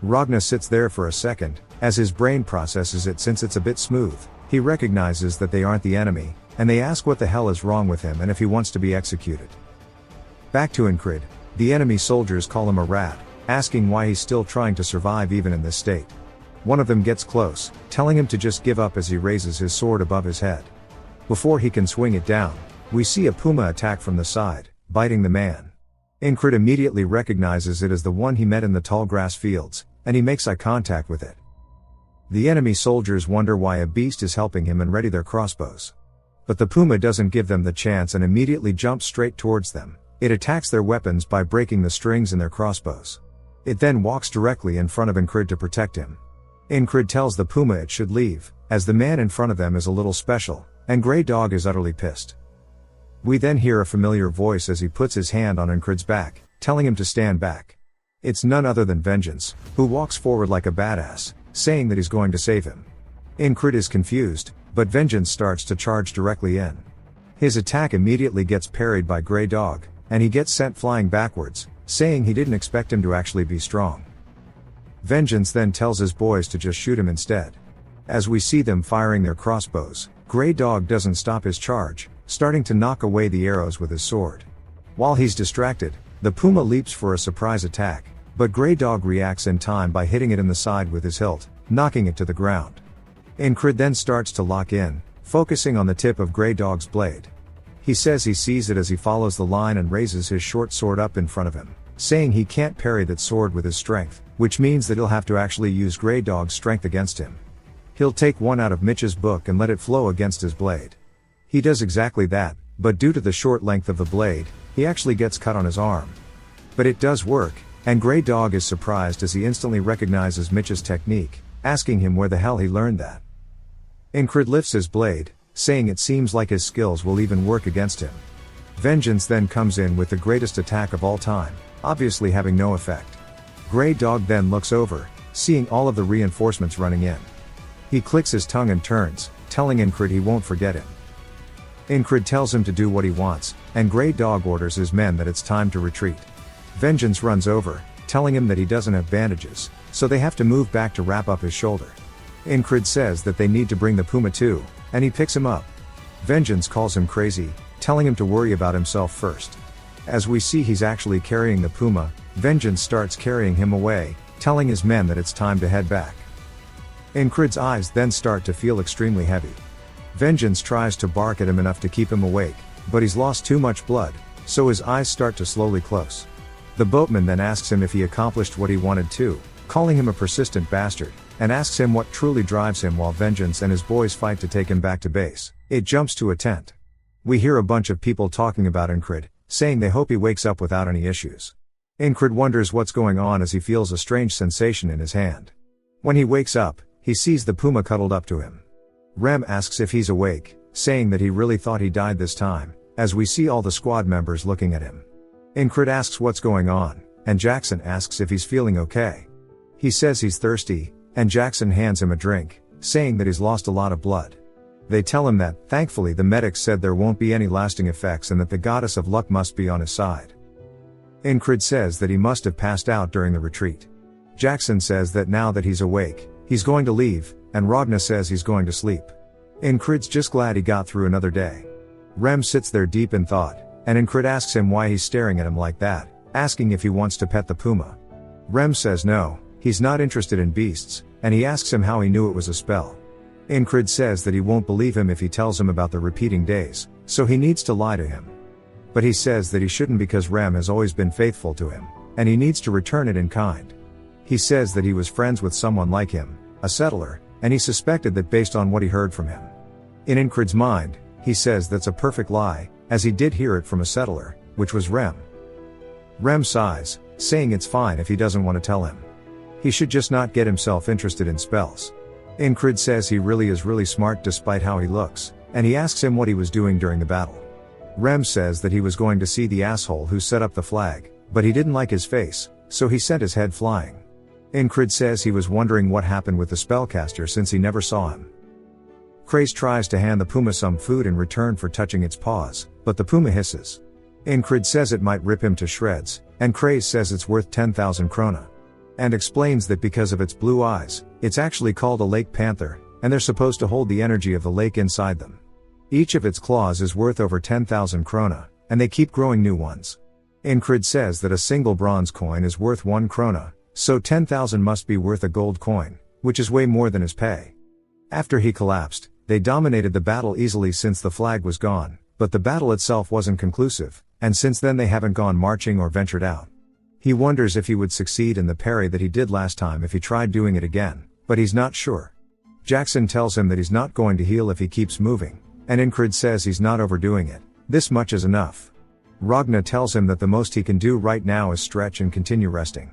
Ragna sits there for a second, as his brain processes it since it's a bit smooth. He recognizes that they aren't the enemy, and they ask what the hell is wrong with him and if he wants to be executed. Back to Incred, the enemy soldiers call him a rat, asking why he's still trying to survive even in this state. One of them gets close, telling him to just give up as he raises his sword above his head. Before he can swing it down, we see a puma attack from the side, biting the man. Incred immediately recognizes it as the one he met in the tall grass fields, and he makes eye contact with it. The enemy soldiers wonder why a beast is helping him and ready their crossbows. But the puma doesn't give them the chance and immediately jumps straight towards them. It attacks their weapons by breaking the strings in their crossbows. It then walks directly in front of Incred to protect him. Incred tells the puma it should leave, as the man in front of them is a little special, and Grey Dog is utterly pissed. We then hear a familiar voice as he puts his hand on Incred's back, telling him to stand back. It's none other than Vengeance, who walks forward like a badass, saying that he's going to save him. Incred is confused, but Vengeance starts to charge directly in. His attack immediately gets parried by Grey Dog, and he gets sent flying backwards, saying he didn't expect him to actually be strong. Vengeance then tells his boys to just shoot him instead. As we see them firing their crossbows, Grey Dog doesn't stop his charge, starting to knock away the arrows with his sword. While he's distracted, the puma leaps for a surprise attack, but Grey Dog reacts in time by hitting it in the side with his hilt, knocking it to the ground. Incred then starts to lock in, focusing on the tip of Grey Dog's blade. He says he sees it as he follows the line and raises his short sword up in front of him, saying he can't parry that sword with his strength, which means that he'll have to actually use Grey Dog's strength against him. He'll take one out of Mitch's book and let it flow against his blade. He does exactly that, but due to the short length of the blade, he actually gets cut on his arm. But it does work, and Grey Dog is surprised as he instantly recognizes Mitch's technique, asking him where the hell he learned that. Incred lifts his blade, saying it seems like his skills will even work against him. Vengeance then comes in with the greatest attack of all time, obviously having no effect. Grey Dog then looks over, seeing all of the reinforcements running in. He clicks his tongue and turns, telling Incred he won't forget him. Incred tells him to do what he wants, and Grey Dog orders his men that it's time to retreat. Vengeance runs over, telling him that he doesn't have bandages, so they have to move back to wrap up his shoulder. Incred says that they need to bring the puma too, and he picks him up. Vengeance calls him crazy, telling him to worry about himself first. As we see he's actually carrying the puma, Vengeance starts carrying him away, telling his men that it's time to head back. Incred's eyes then start to feel extremely heavy. Vengeance tries to bark at him enough to keep him awake, but he's lost too much blood, so his eyes start to slowly close. The boatman then asks him if he accomplished what he wanted to, calling him a persistent bastard, and asks him what truly drives him while Vengeance and his boys fight to take him back to base. It jumps to a tent. We hear a bunch of people talking about Incred, saying they hope he wakes up without any issues. Incred wonders what's going on as he feels a strange sensation in his hand. When he wakes up, he sees the puma cuddled up to him. Rem asks if he's awake, saying that he really thought he died this time, as we see all the squad members looking at him. Incred asks what's going on, and Jackson asks if he's feeling okay. He says he's thirsty, and Jackson hands him a drink, saying that he's lost a lot of blood. They tell him that, thankfully the medics said there won't be any lasting effects and that the goddess of luck must be on his side. Incred says that he must have passed out during the retreat. Jackson says that now that he's awake, he's going to leave, and Ragna says he's going to sleep. Incred's just glad he got through another day. Rem sits there deep in thought, and Incred asks him why he's staring at him like that, asking if he wants to pet the puma. Rem says no, he's not interested in beasts, and he asks him how he knew it was a spell. Incred says that he won't believe him if he tells him about the repeating days, so he needs to lie to him. But he says that he shouldn't because Rem has always been faithful to him, and he needs to return it in kind. He says that he was friends with someone like him, a settler, and he suspected that based on what he heard from him. In Incred's mind, he says that's a perfect lie, as he did hear it from a settler, which was Rem. Rem sighs, saying it's fine if he doesn't want to tell him. He should just not get himself interested in spells. Incred says he really is really smart despite how he looks, and he asks him what he was doing during the battle. Rem says that he was going to see the asshole who set up the flag, but he didn't like his face, so he sent his head flying. Incred says he was wondering what happened with the spellcaster since he never saw him. Krace tries to hand the puma some food in return for touching its paws, but the puma hisses. Incred says it might rip him to shreds, and Krace says it's worth 10,000 krona. And explains that because of its blue eyes, it's actually called a lake panther, and they're supposed to hold the energy of the lake inside them. Each of its claws is worth over 10,000 krona, and they keep growing new ones. Incred says that a single bronze coin is worth 1 krona, so 10,000 must be worth a gold coin, which is way more than his pay. After he collapsed, they dominated the battle easily since the flag was gone, but the battle itself wasn't conclusive, and since then they haven't gone marching or ventured out. He wonders if he would succeed in the parry that he did last time if he tried doing it again, but he's not sure. Jackson tells him that he's not going to heal if he keeps moving, and Incred says he's not overdoing it, this much is enough. Ragna tells him that the most he can do right now is stretch and continue resting.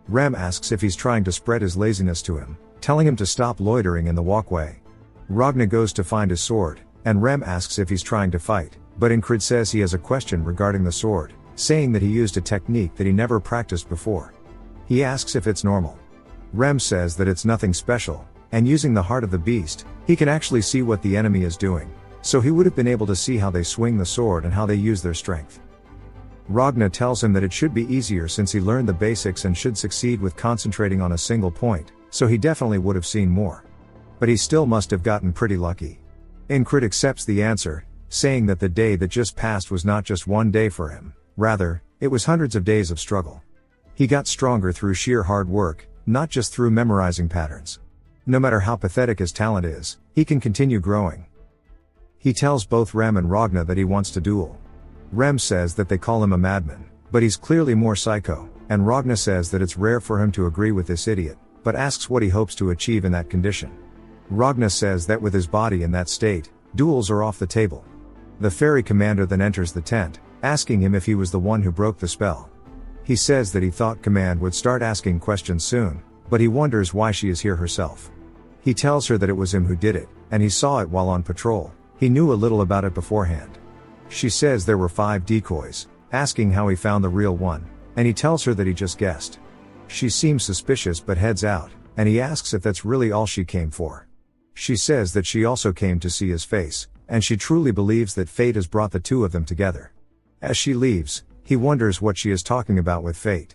Rem asks if he's trying to spread his laziness to him, telling him to stop loitering in the walkway. Ragna goes to find his sword, and Rem asks if he's trying to fight, but Incred says he has a question regarding the sword, saying that he used a technique that he never practiced before. He asks if it's normal. Rem says that it's nothing special, and using the heart of the beast, he can actually see what the enemy is doing, so he would have been able to see how they swing the sword and how they use their strength. Ragna tells him that it should be easier since he learned the basics and should succeed with concentrating on a single point, so he definitely would have seen more. But he still must have gotten pretty lucky. Incred accepts the answer, saying that the day that just passed was not just one day for him, rather, it was hundreds of days of struggle. He got stronger through sheer hard work, not just through memorizing patterns. No matter how pathetic his talent is, he can continue growing. He tells both Rem and Ragna that he wants to duel. Rem says that they call him a madman, but he's clearly more psycho, and Ragna says that it's rare for him to agree with this idiot, but asks what he hopes to achieve in that condition. Ragna says that with his body in that state, duels are off the table. The fairy commander then enters the tent, asking him if he was the one who broke the spell. He says that he thought Command would start asking questions soon, but he wonders why she is here herself. He tells her that it was him who did it, and he saw it while on patrol. He knew a little about it beforehand. She says there were 5 decoys, asking how he found the real one, and he tells her that he just guessed. She seems suspicious but heads out, and he asks if that's really all she came for. She says that she also came to see his face, and she truly believes that fate has brought the two of them together. As she leaves, he wonders what she is talking about with fate.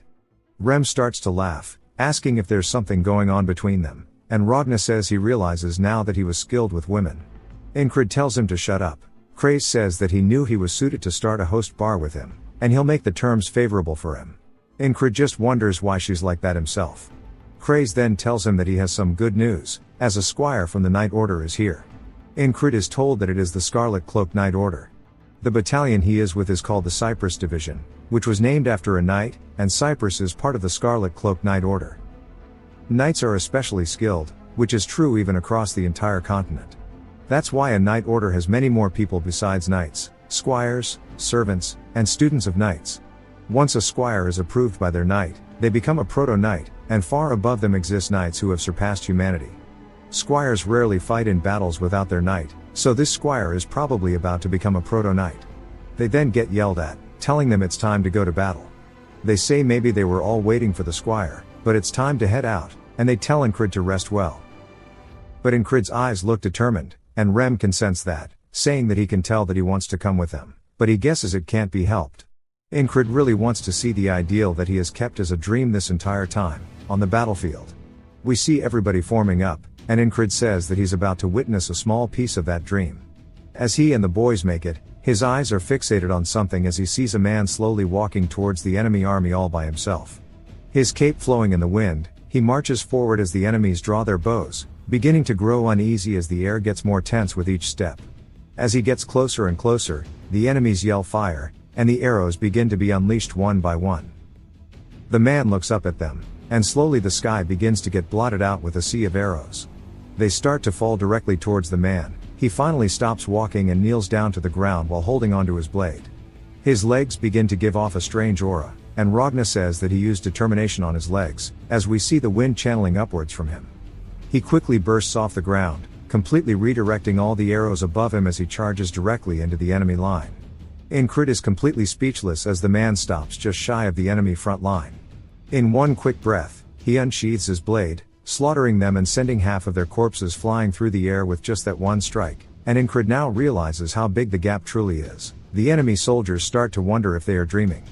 Rem starts to laugh, asking if there's something going on between them, and Ragna says he realizes now that he was skilled with women. Ingrid tells him to shut up. Craze says that he knew he was suited to start a host bar with him, and he'll make the terms favorable for him. Ingrid just wonders why she's like that himself. Craze then tells him that he has some good news, as a squire from the Night Order is here. Ingrid is told that it is the Scarlet Cloak Night Order. The battalion he is with is called the Cyprus Division, which was named after a knight, and Cyprus is part of the Scarlet Cloak Night Order. Knights are especially skilled, which is true even across the entire continent. That's why a Night Order has many more people besides knights, squires, servants, and students of knights. Once a squire is approved by their knight, they become a proto-knight, and far above them exist knights who have surpassed humanity. Squires rarely fight in battles without their knight, so this squire is probably about to become a proto-knight. They then get yelled at, telling them it's time to go to battle. They say maybe they were all waiting for the squire, but it's time to head out, and they tell Ingrid to rest well. But Ingrid's eyes look determined, and Rem can sense that, saying that he can tell that he wants to come with them, but he guesses it can't be helped. Ingrid really wants to see the ideal that he has kept as a dream this entire time, on the battlefield. We see everybody forming up, and Ingrid says that he's about to witness a small piece of that dream. As he and the boys make it, his eyes are fixated on something as he sees a man slowly walking towards the enemy army all by himself. His cape flowing in the wind, he marches forward as the enemies draw their bows, beginning to grow uneasy as the air gets more tense with each step. As he gets closer and closer, the enemies yell fire, and the arrows begin to be unleashed one by one. The man looks up at them, and slowly the sky begins to get blotted out with a sea of arrows. They start to fall directly towards the man. He finally stops walking and kneels down to the ground while holding onto his blade. His legs begin to give off a strange aura, and Ragna says that he used determination on his legs, as we see the wind channeling upwards from him. He quickly bursts off the ground, completely redirecting all the arrows above him as he charges directly into the enemy line. Ingrid is completely speechless as the man stops just shy of the enemy front line. In one quick breath, he unsheathes his blade, slaughtering them and sending half of their corpses flying through the air with just that one strike, and Ingrid now realizes how big the gap truly is. The enemy soldiers start to wonder if they are dreaming.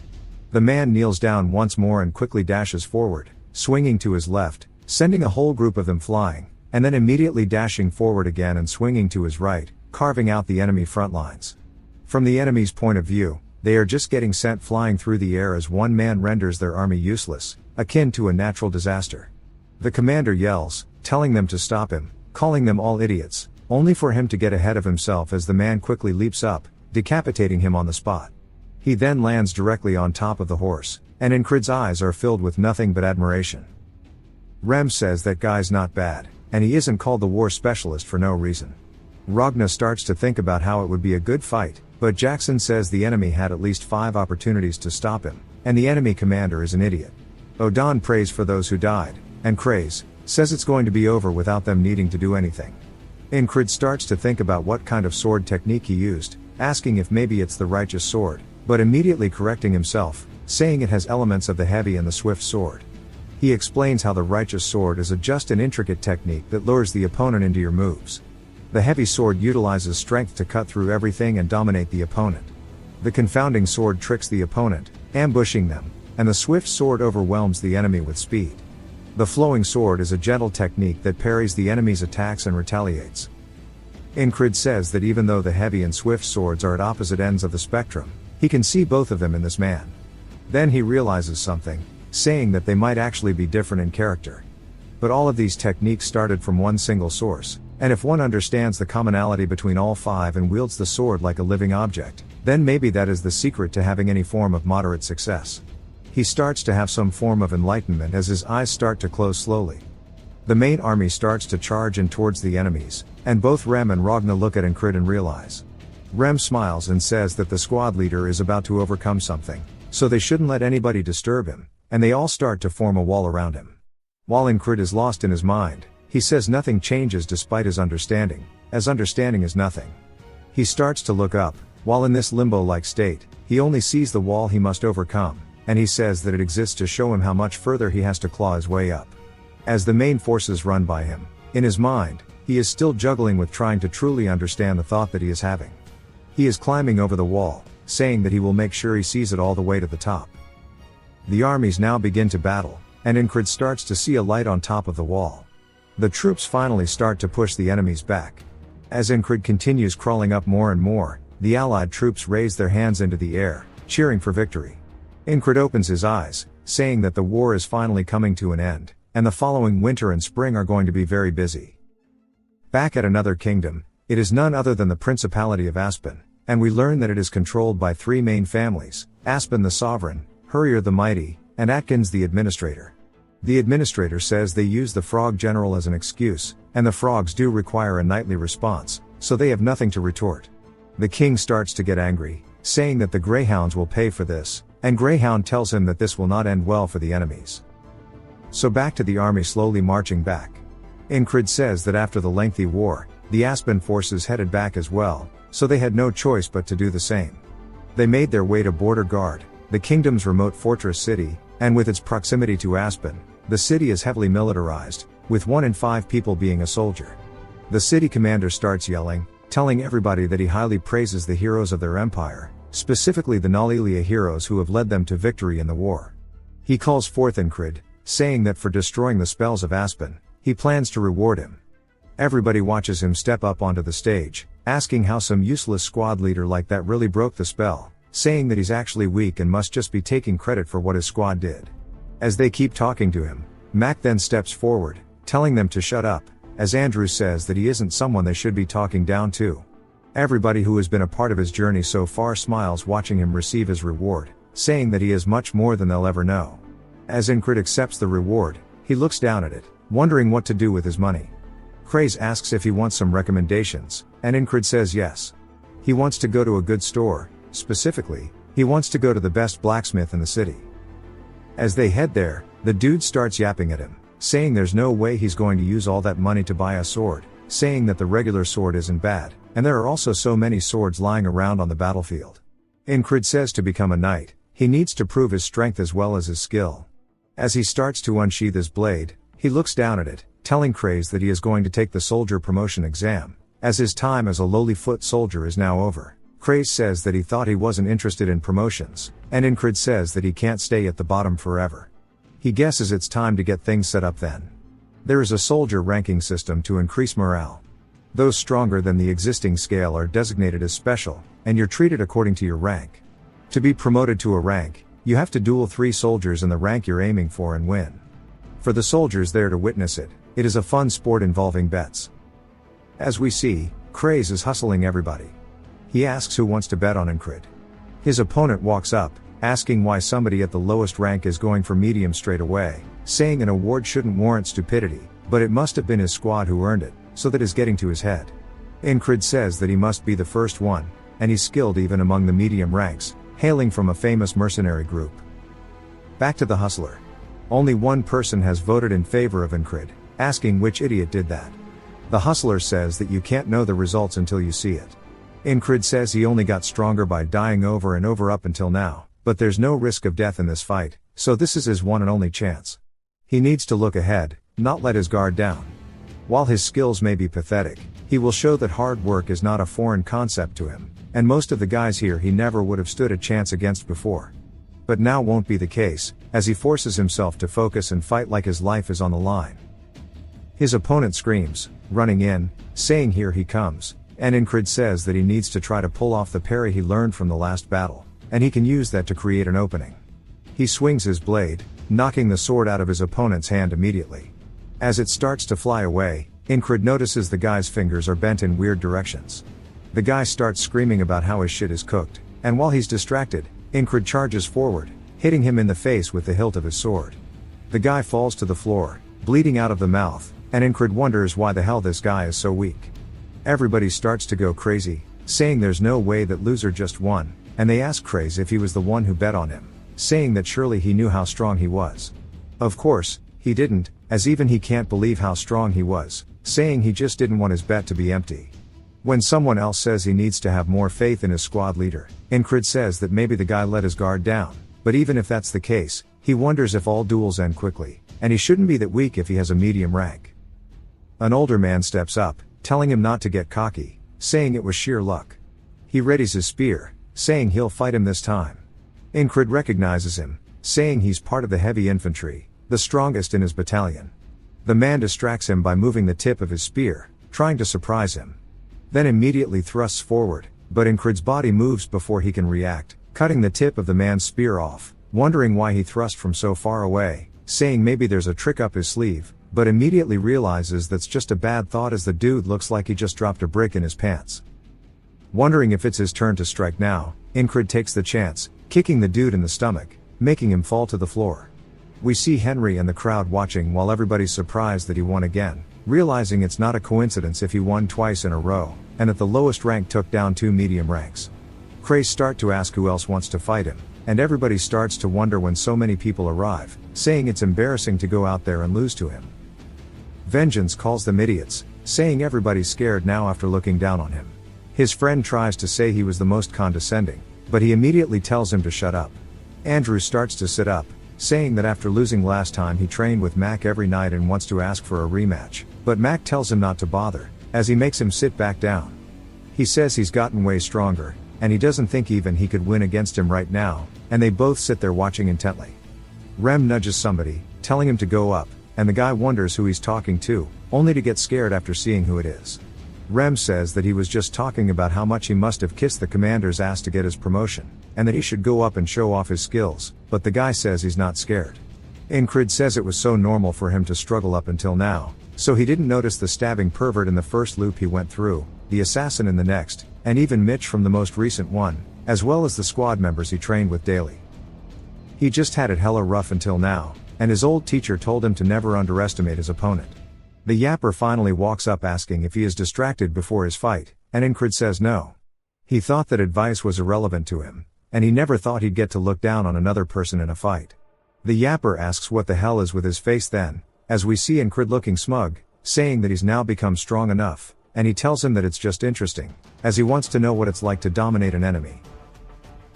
The man kneels down once more and quickly dashes forward, swinging to his left, sending a whole group of them flying, and then immediately dashing forward again and swinging to his right, carving out the enemy front lines. From the enemy's point of view, they are just getting sent flying through the air as one man renders their army useless, akin to a natural disaster. The commander yells, telling them to stop him, calling them all idiots, only for him to get ahead of himself as the man quickly leaps up, decapitating him on the spot. He then lands directly on top of the horse, and Ingrid's eyes are filled with nothing but admiration. Rem says that guy's not bad, and he isn't called the war specialist for no reason. Ragna starts to think about how it would be a good fight, but Jackson says the enemy had at least 5 opportunities to stop him, and the enemy commander is an idiot. Odan prays for those who died, and Craze says it's going to be over without them needing to do anything. Ingrid starts to think about what kind of sword technique he used, asking if maybe it's the righteous sword, but immediately correcting himself, saying it has elements of the heavy and the swift sword. He explains how the righteous sword is just an intricate technique that lures the opponent into your moves. The heavy sword utilizes strength to cut through everything and dominate the opponent. The confounding sword tricks the opponent, ambushing them, and the swift sword overwhelms the enemy with speed. The flowing sword is a gentle technique that parries the enemy's attacks and retaliates. Ingrid says that even though the heavy and swift swords are at opposite ends of the spectrum, he can see both of them in this man. Then he realizes something, saying that they might actually be different in character. But all of these techniques started from one single source, and if one understands the commonality between all 5 and wields the sword like a living object, then maybe that is the secret to having any form of moderate success. He starts to have some form of enlightenment as his eyes start to close slowly. The main army starts to charge in towards the enemies, and both Rem and Ragna look at Incrid and realize. Rem smiles and says that the squad leader is about to overcome something, so they shouldn't let anybody disturb him, and they all start to form a wall around him. While Incrid is lost in his mind, he says nothing changes despite his understanding, as understanding is nothing. He starts to look up, while in this limbo-like state, he only sees the wall he must overcome, and he says that it exists to show him how much further he has to claw his way up. As the main forces run by him, in his mind, he is still juggling with trying to truly understand the thought that he is having. He is climbing over the wall, saying that he will make sure he sees it all the way to the top. The armies now begin to battle, and Incrid starts to see a light on top of the wall. The troops finally start to push the enemies back. As Incrid continues crawling up more and more, the allied troops raise their hands into the air, cheering for victory. Incrid opens his eyes, saying that the war is finally coming to an end, and the following winter and spring are going to be very busy. Back at another kingdom, it is none other than the Principality of Aspen, and we learn that it is controlled by three main families: Aspen the Sovereign, Hurrier the Mighty, and Atkins the Administrator. The Administrator says they use the Frog General as an excuse, and the frogs do require a nightly response, so they have nothing to retort. The king starts to get angry, saying that the Greyhounds will pay for this, and Greyhound tells him that this will not end well for the enemies. So back to the army slowly marching back. Incrid says that after the lengthy war, the Aspen forces headed back as well, so they had no choice but to do the same. They made their way to Border Guard, the kingdom's remote fortress city, and with its proximity to Aspen, the city is heavily militarized, with 1 in 5 people being a soldier. The city commander starts yelling, telling everybody that he highly praises the heroes of their empire, specifically the Nalilia heroes who have led them to victory in the war. He calls forth Incrid, saying that for destroying the spells of Aspen, he plans to reward him. Everybody watches him step up onto the stage, asking how some useless squad leader like that really broke the spell, saying that he's actually weak and must just be taking credit for what his squad did. As they keep talking to him, Mac then steps forward, telling them to shut up, as Andrew says that he isn't someone they should be talking down to. Everybody who has been a part of his journey so far smiles watching him receive his reward, saying that he is much more than they'll ever know. As Incrid accepts the reward, he looks down at it, wondering what to do with his money. Craze asks if he wants some recommendations, and Incrid says yes. He wants to go to a good store, specifically, he wants to go to the best blacksmith in the city. As they head there, the dude starts yapping at him, saying there's no way he's going to use all that money to buy a sword, saying that the regular sword isn't bad, and there are also so many swords lying around on the battlefield. Incrid says to become a knight, he needs to prove his strength as well as his skill. As he starts to unsheath his blade, he looks down at it, telling Craze that he is going to take the soldier promotion exam, as his time as a lowly foot soldier is now over. Craze says that he thought he wasn't interested in promotions, and Incrid says that he can't stay at the bottom forever. He guesses it's time to get things set up then. There is a soldier ranking system to increase morale. Those stronger than the existing scale are designated as special, and you're treated according to your rank. To be promoted to a rank, you have to duel 3 soldiers in the rank you're aiming for and win. For the soldiers there to witness it, it is a fun sport involving bets. As we see, Craze is hustling everybody. He asks who wants to bet on Incrid. His opponent walks up, asking why somebody at the lowest rank is going for medium straight away, saying an award shouldn't warrant stupidity, but it must have been his squad who earned it, so that is getting to his head. Incrid says that he must be the first one, and he's skilled even among the medium ranks, hailing from a famous mercenary group. Back to the hustler. Only one person has voted in favor of Incrid, asking which idiot did that. The hustler says that you can't know the results until you see it. Incrid says he only got stronger by dying over and over up until now, but there's no risk of death in this fight, so this is his one and only chance. He needs to look ahead, not let his guard down. While his skills may be pathetic, he will show that hard work is not a foreign concept to him, and most of the guys here he never would have stood a chance against before. But now won't be the case, as he forces himself to focus and fight like his life is on the line. His opponent screams, running in, saying here he comes, and Incrid says that he needs to try to pull off the parry he learned from the last battle, and he can use that to create an opening. He swings his blade, knocking the sword out of his opponent's hand immediately. As it starts to fly away, Incrid notices the guy's fingers are bent in weird directions. The guy starts screaming about how his shit is cooked, and while he's distracted, Incrid charges forward, hitting him in the face with the hilt of his sword. The guy falls to the floor, bleeding out of the mouth, and Incred wonders why the hell this guy is so weak. Everybody starts to go crazy, saying there's no way that loser just won, and they ask Craze if he was the one who bet on him, saying that surely he knew how strong he was. Of course, he didn't, as even he can't believe how strong he was, saying he just didn't want his bet to be empty. When someone else says he needs to have more faith in his squad leader, Incred says that maybe the guy let his guard down, but even if that's the case, he wonders if all duels end quickly, and he shouldn't be that weak if he has a medium rank. An older man steps up, telling him not to get cocky, saying it was sheer luck. He readies his spear, saying he'll fight him this time. Incred recognizes him, saying he's part of the heavy infantry, the strongest in his battalion. The man distracts him by moving the tip of his spear, trying to surprise him. Then immediately thrusts forward, but Incred's body moves before he can react, cutting the tip of the man's spear off, wondering why he thrust from so far away, saying maybe there's a trick up his sleeve, but immediately realizes that's just a bad thought as the dude looks like he just dropped a brick in his pants. Wondering if it's his turn to strike now, Incred takes the chance, kicking the dude in the stomach, making him fall to the floor. We see Henry and the crowd watching while everybody's surprised that he won again, realizing it's not a coincidence if he won twice in a row, and that the lowest rank took down 2 medium ranks. Craze start to ask who else wants to fight him, and everybody starts to wonder when so many people arrive, saying it's embarrassing to go out there and lose to him. Vengeance calls them idiots, saying everybody's scared now after looking down on him. His friend tries to say he was the most condescending, but he immediately tells him to shut up. Andrew starts to sit up, saying that after losing last time he trained with Mac every night and wants to ask for a rematch, but Mac tells him not to bother, as he makes him sit back down. He says he's gotten way stronger, and he doesn't think even he could win against him right now, and they both sit there watching intently. Rem nudges somebody, telling him to go up, and the guy wonders who he's talking to, only to get scared after seeing who it is. Rem says that he was just talking about how much he must have kissed the commander's ass to get his promotion, and that he should go up and show off his skills, but the guy says he's not scared. Incred says it was so normal for him to struggle up until now, so he didn't notice the stabbing pervert in the first loop he went through, the assassin in the next, and even Mitch from the most recent one, as well as the squad members he trained with daily. He just had it hella rough until now, and his old teacher told him to never underestimate his opponent. The yapper finally walks up asking if he is distracted before his fight, and Incred says no. He thought that advice was irrelevant to him, and he never thought he'd get to look down on another person in a fight. The yapper asks what the hell is with his face then, as we see Incred looking smug, saying that he's now become strong enough, and he tells him that it's just interesting, as he wants to know what it's like to dominate an enemy.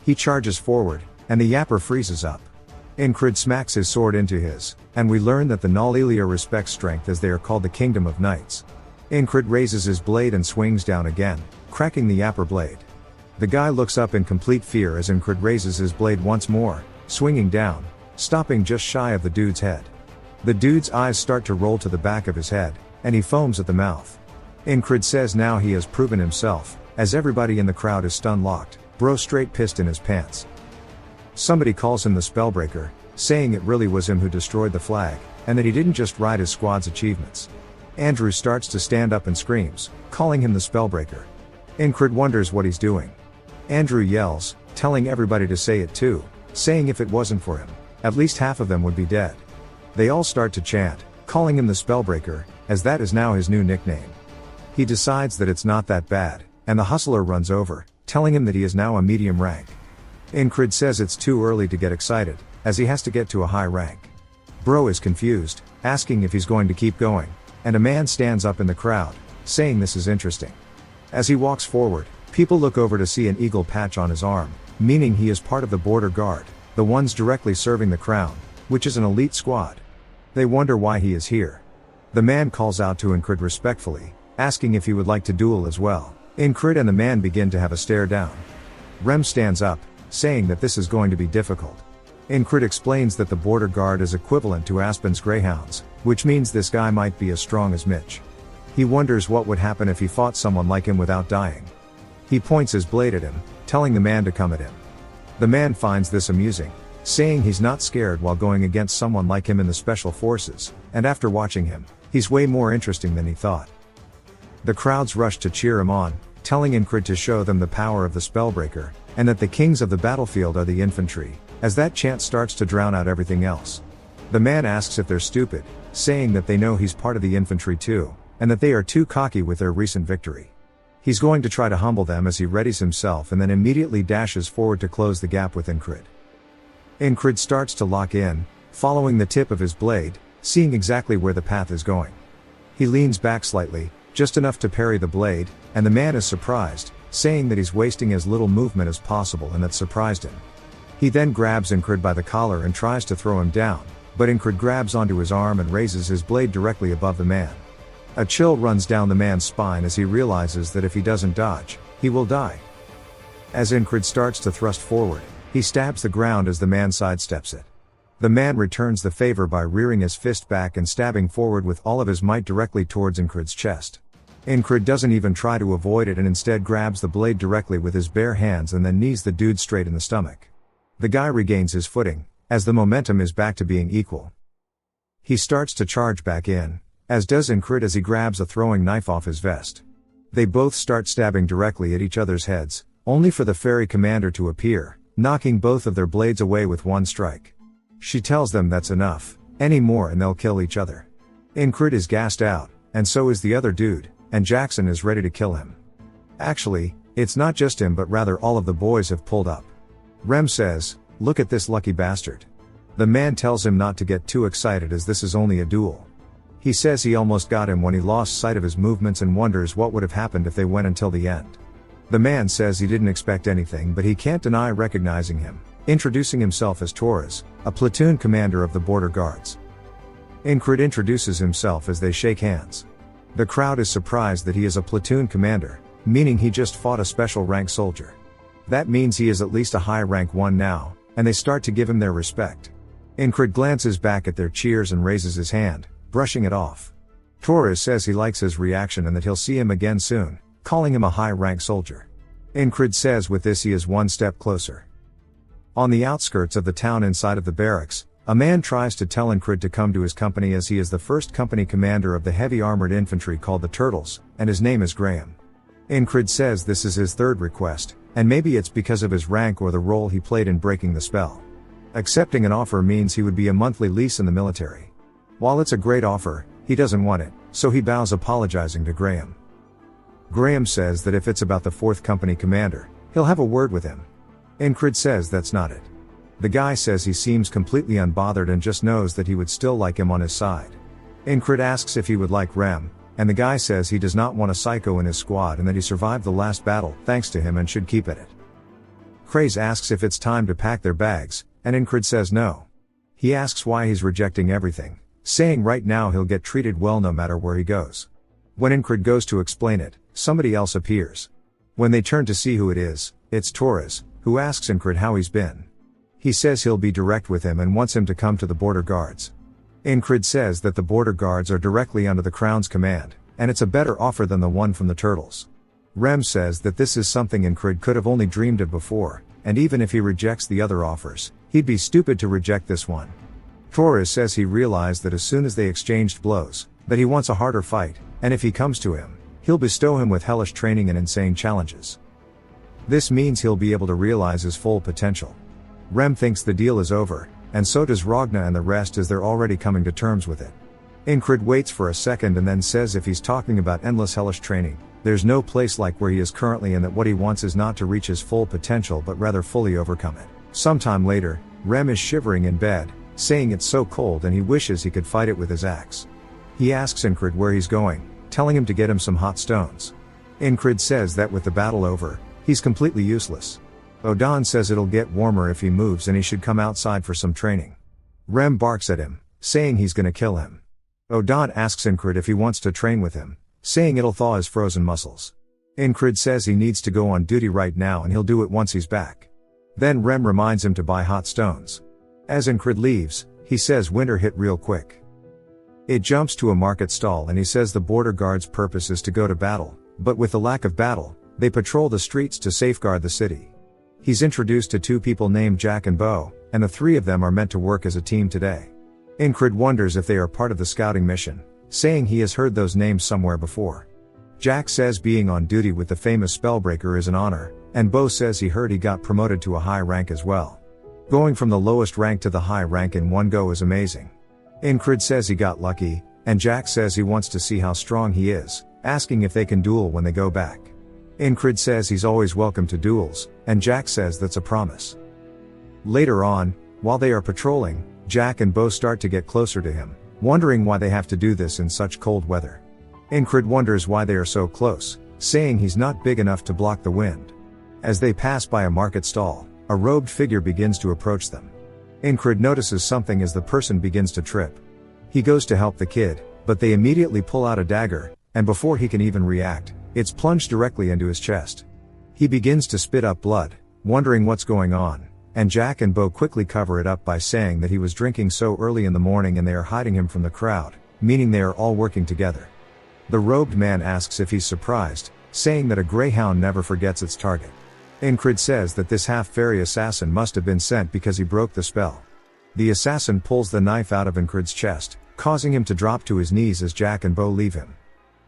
He charges forward, and the yapper freezes up. Incred smacks his sword into his, and we learn that the Nalilia respects strength as they are called the Kingdom of Knights. Incred raises his blade and swings down again, cracking the yapper blade. The guy looks up in complete fear as Incred raises his blade once more, swinging down, stopping just shy of the dude's head. The dude's eyes start to roll to the back of his head, and he foams at the mouth. Incred says now he has proven himself, as everybody in the crowd is stun-locked, bro straight pissed in his pants. Somebody calls him the Spellbreaker, saying it really was him who destroyed the flag, and that he didn't just ride his squad's achievements. Andrew starts to stand up and screams, calling him the Spellbreaker. Incred wonders what he's doing. Andrew yells, telling everybody to say it too, saying if it wasn't for him, at least half of them would be dead. They all start to chant, calling him the Spellbreaker, as that is now his new nickname. He decides that it's not that bad, and the hustler runs over, telling him that he is now a medium rank. Incred says it's too early to get excited, as he has to get to a high rank. Bro is confused, asking if he's going to keep going, and a man stands up in the crowd, saying this is interesting. As he walks forward, people look over to see an eagle patch on his arm, meaning he is part of the border guard, the ones directly serving the crown, which is an elite squad. They wonder why he is here. The man calls out to Incred respectfully, asking if he would like to duel as well. Incred and the man begin to have a stare down. Rem stands up, saying that this is going to be difficult. Incred explains that the border guard is equivalent to Aspen's greyhounds, which means this guy might be as strong as Mitch. He wonders what would happen if he fought someone like him without dying. He points his blade at him, telling the man to come at him. The man finds this amusing, saying he's not scared while going against someone like him in the special forces, and after watching him, he's way more interesting than he thought. The crowds rush to cheer him on, telling Incred to show them the power of the Spellbreaker, and that the kings of the battlefield are the infantry, as that chant starts to drown out everything else. The man asks if they're stupid, saying that they know he's part of the infantry too, and that they are too cocky with their recent victory. He's going to try to humble them as he readies himself and then immediately dashes forward to close the gap with Incrid. Incrid starts to lock in, following the tip of his blade, seeing exactly where the path is going. He leans back slightly, just enough to parry the blade, and the man is surprised, saying that he's wasting as little movement as possible and that surprised him. He then grabs Incrid by the collar and tries to throw him down, but Incrid grabs onto his arm and raises his blade directly above the man. A chill runs down the man's spine as he realizes that if he doesn't dodge, he will die. As Incrid starts to thrust forward, he stabs the ground as the man sidesteps it. The man returns the favor by rearing his fist back and stabbing forward with all of his might directly towards Incrid's chest. Incrid doesn't even try to avoid it and instead grabs the blade directly with his bare hands and then knees the dude straight in the stomach. The guy regains his footing, as the momentum is back to being equal. He starts to charge back in, as does Incrid as he grabs a throwing knife off his vest. They both start stabbing directly at each other's heads, only for the fairy commander to appear, knocking both of their blades away with one strike. She tells them that's enough, any more and they'll kill each other. Incrid is gassed out, and so is the other dude, and Jackson is ready to kill him. Actually, it's not just him but rather all of the boys have pulled up. Rem says, "Look at this lucky bastard." The man tells him not to get too excited as this is only a duel. He says he almost got him when he lost sight of his movements and wonders what would have happened if they went until the end. The man says he didn't expect anything but he can't deny recognizing him, introducing himself as Torres, a platoon commander of the border guards. Incrid introduces himself as they shake hands. The crowd is surprised that he is a platoon commander, meaning he just fought a special rank soldier. That means he is at least a high rank one now, and they start to give him their respect. Incrid glances back at their cheers and raises his hand, brushing it off. Torres says he likes his reaction and that he'll see him again soon, calling him a high-rank soldier. Incrid says with this he is one step closer. On the outskirts of the town inside of the barracks, a man tries to tell Incrid to come to his company as he is the first company commander of the heavy armored infantry called the Turtles, and his name is Graham. Incrid says this is his third request, and maybe it's because of his rank or the role he played in breaking the spell. Accepting an offer means he would be a monthly lease in the military. While it's a great offer, he doesn't want it, so he bows apologizing to Graham. Graham says that if it's about the 4th company commander, he'll have a word with him. Incrid says that's not it. The guy says he seems completely unbothered and just knows that he would still like him on his side. Incrid asks if he would like Rem, and the guy says he does not want a psycho in his squad and that he survived the last battle thanks to him and should keep at it. Craze asks if it's time to pack their bags, and Incrid says no. He asks why he's rejecting everything, saying right now he'll get treated well no matter where he goes. When Incrid goes to explain it, somebody else appears. When they turn to see who it is, it's Torres, who asks Incrid how he's been. He says he'll be direct with him and wants him to come to the border guards. Incrid says that the border guards are directly under the Crown's command, and it's a better offer than the one from the Turtles. Rem says that this is something Incrid could have only dreamed of before, and even if he rejects the other offers, he'd be stupid to reject this one. Torres says he realized that as soon as they exchanged blows, that he wants a harder fight, and if he comes to him, he'll bestow him with hellish training and insane challenges. This means he'll be able to realize his full potential. Rem thinks the deal is over, and so does Ragna and the rest as they're already coming to terms with it. Incrid waits for a second and then says if he's talking about endless hellish training, there's no place like where he is currently and that what he wants is not to reach his full potential but rather fully overcome it. Sometime later, Rem is shivering in bed, saying it's so cold and he wishes he could fight it with his axe. He asks Incrid where he's going, telling him to get him some hot stones. Incrid says that with the battle over, he's completely useless. Odan says it'll get warmer if he moves and he should come outside for some training. Rem barks at him, saying he's gonna kill him. Odan asks Incrid if he wants to train with him, saying it'll thaw his frozen muscles. Incrid says he needs to go on duty right now and he'll do it once he's back. Then Rem reminds him to buy hot stones. As Incrid leaves, he says winter hit real quick. It jumps to a market stall and he says the border guard's purpose is to go to battle, but with the lack of battle, they patrol the streets to safeguard the city. He's introduced to 2 people named Jack and Bo, and the 3 of them are meant to work as a team today. Incrid wonders if they are part of the scouting mission, saying he has heard those names somewhere before. Jack says being on duty with the famous Spellbreaker is an honor, and Bo says he heard he got promoted to a high rank as well. Going from the lowest rank to the high rank in one go is amazing. Ingrid says he got lucky, and Jack says he wants to see how strong he is, asking if they can duel when they go back. Ingrid says he's always welcome to duels, and Jack says that's a promise. Later on, while they are patrolling, Jack and Bo start to get closer to him, wondering why they have to do this in such cold weather. Ingrid wonders why they are so close, saying he's not big enough to block the wind. As they pass by a market stall, a robed figure begins to approach them. Ingrid notices something as the person begins to trip. He goes to help the kid, but they immediately pull out a dagger, and before he can even react, it's plunged directly into his chest. He begins to spit up blood, wondering what's going on, and Jack and Bo quickly cover it up by saying that he was drinking so early in the morning and they are hiding him from the crowd, meaning they are all working together. The robed man asks if he's surprised, saying that a greyhound never forgets its target. Ingrid says that this half-fairy assassin must have been sent because he broke the spell. The assassin pulls the knife out of Ingrid's chest, causing him to drop to his knees as Jack and Bo leave him.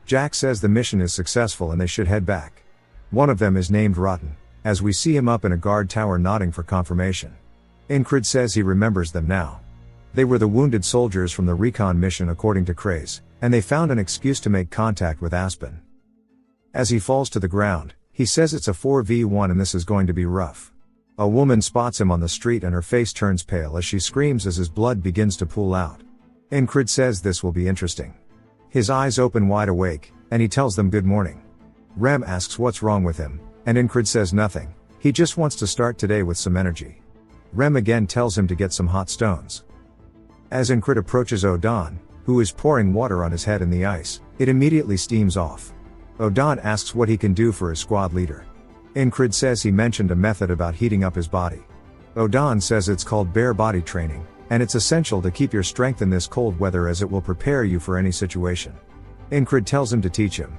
Jack says the mission is successful and they should head back. One of them is named Rotten, as we see him up in a guard tower nodding for confirmation. Ingrid says he remembers them now. They were the wounded soldiers from the recon mission according to Craze, and they found an excuse to make contact with Aspen. As he falls to the ground, he says it's a 4v1 and this is going to be rough. A woman spots him on the street and her face turns pale as she screams as his blood begins to pool out. Ingrid says this will be interesting. His eyes open wide awake, and he tells them good morning. Rem asks what's wrong with him, and Ingrid says nothing, he just wants to start today with some energy. Rem again tells him to get some hot stones. As Ingrid approaches Odon, who is pouring water on his head in the ice, it immediately steams off. Odon asks what he can do for his squad leader. Ingrid says he mentioned a method about heating up his body. Odon says it's called bare body training, and it's essential to keep your strength in this cold weather as it will prepare you for any situation. Ingrid tells him to teach him.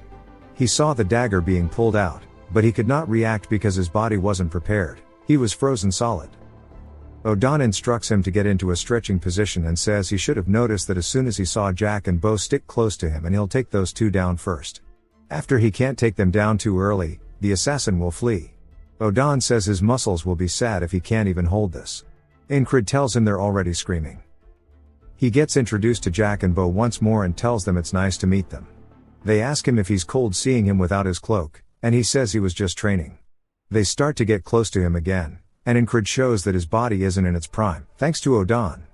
He saw the dagger being pulled out, but he could not react because his body wasn't prepared, he was frozen solid. Odon instructs him to get into a stretching position and says he should have noticed that as soon as he saw Jack and Bo stick close to him and he'll take those two down first. After he can't take them down too early, the assassin will flee. Odon says his muscles will be sad if he can't even hold this. Ingrid tells him they're already screaming. He gets introduced to Jack and Bo once more and tells them it's nice to meet them. They ask him if he's cold seeing him without his cloak, and he says he was just training. They start to get close to him again, and Ingrid shows that his body isn't in its prime, thanks to Odon.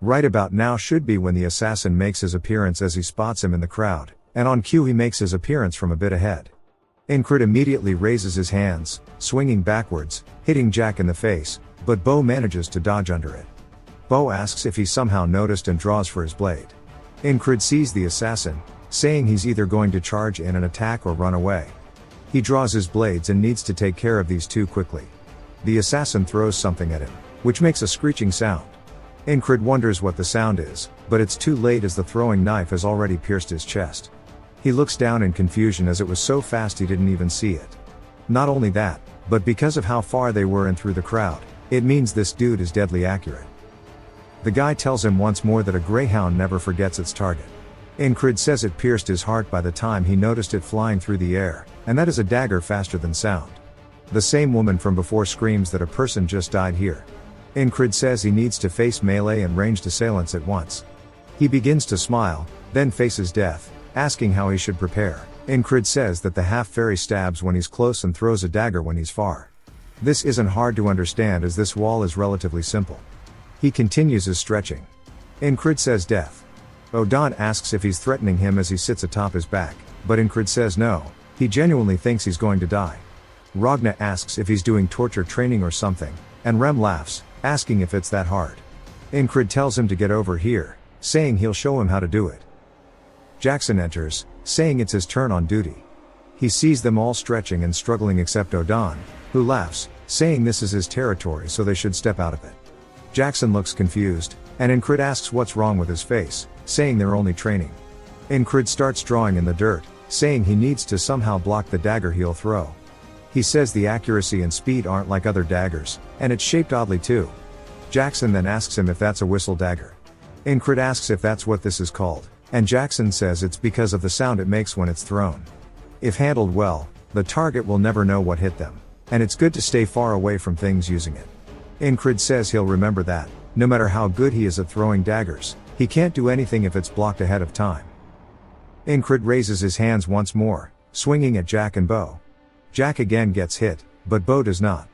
Right about now should be when the assassin makes his appearance as he spots him in the crowd, and on cue he makes his appearance from a bit ahead. Ingrid immediately raises his hands, swinging backwards, hitting Jack in the face, but Bo manages to dodge under it. Bo asks if he somehow noticed and draws for his blade. Ingrid sees the assassin, saying he's either going to charge in and attack or run away. He draws his blades and needs to take care of these two quickly. The assassin throws something at him, which makes a screeching sound. Ingrid wonders what the sound is, but it's too late as the throwing knife has already pierced his chest. He looks down in confusion as it was so fast he didn't even see it. Not only that, but because of how far they were in through the crowd, it means this dude is deadly accurate. The guy tells him once more that a greyhound never forgets its target. Ingrid says it pierced his heart by the time he noticed it flying through the air, and that is a dagger faster than sound. The same woman from before screams that a person just died here. Ingrid says he needs to face melee and ranged assailants at once. He begins to smile, then faces death, asking how he should prepare. Ingrid says that the half-fairy stabs when he's close and throws a dagger when he's far. This isn't hard to understand as this wall is relatively simple. He continues his stretching. Ingrid says death. Odon asks if he's threatening him as he sits atop his back, but Ingrid says no, he genuinely thinks he's going to die. Ragna asks if he's doing torture training or something, and Rem laughs, asking if it's that hard. Ingrid tells him to get over here, saying he'll show him how to do it. Jackson enters, saying it's his turn on duty. He sees them all stretching and struggling except Odon, who laughs, saying this is his territory so they should step out of it. Jackson looks confused, and Ingrid asks what's wrong with his face, saying they're only training. Ingrid starts drawing in the dirt, saying he needs to somehow block the dagger he'll throw. He says the accuracy and speed aren't like other daggers, and it's shaped oddly too. Jackson then asks him if that's a whistle dagger. Ingrid asks if that's what this is called, and Jackson says it's because of the sound it makes when it's thrown. If handled well, the target will never know what hit them, and it's good to stay far away from things using it. Incrid says he'll remember that, no matter how good he is at throwing daggers, he can't do anything if it's blocked ahead of time. Incrid raises his hands once more, swinging at Jack and Bo. Jack again gets hit, but Bo does not.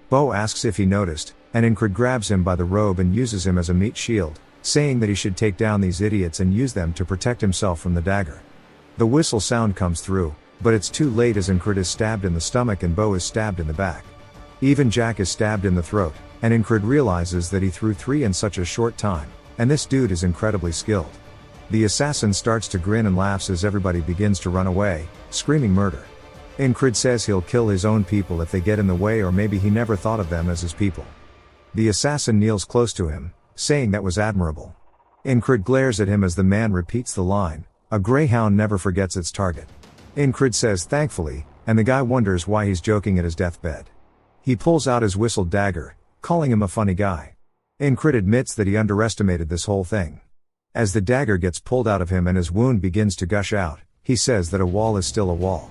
Bo asks if he noticed, and Incrid grabs him by the robe and uses him as a meat shield, saying that he should take down these idiots and use them to protect himself from the dagger. The whistle sound comes through, but it's too late as Incrid is stabbed in the stomach and Bo is stabbed in the back. Even Jack is stabbed in the throat, and Incrid realizes that he threw 3 in such a short time, and this dude is incredibly skilled. The assassin starts to grin and laughs as everybody begins to run away, screaming murder. Incrid says he'll kill his own people if they get in the way, or maybe he never thought of them as his people. The assassin kneels close to him, saying that was admirable. Incrid glares at him as the man repeats the line, "A greyhound never forgets its target." Incrid says thankfully, and the guy wonders why he's joking at his deathbed. He pulls out his whistled dagger, calling him a funny guy. Incrid admits that he underestimated this whole thing. As the dagger gets pulled out of him and his wound begins to gush out, he says that a wall is still a wall.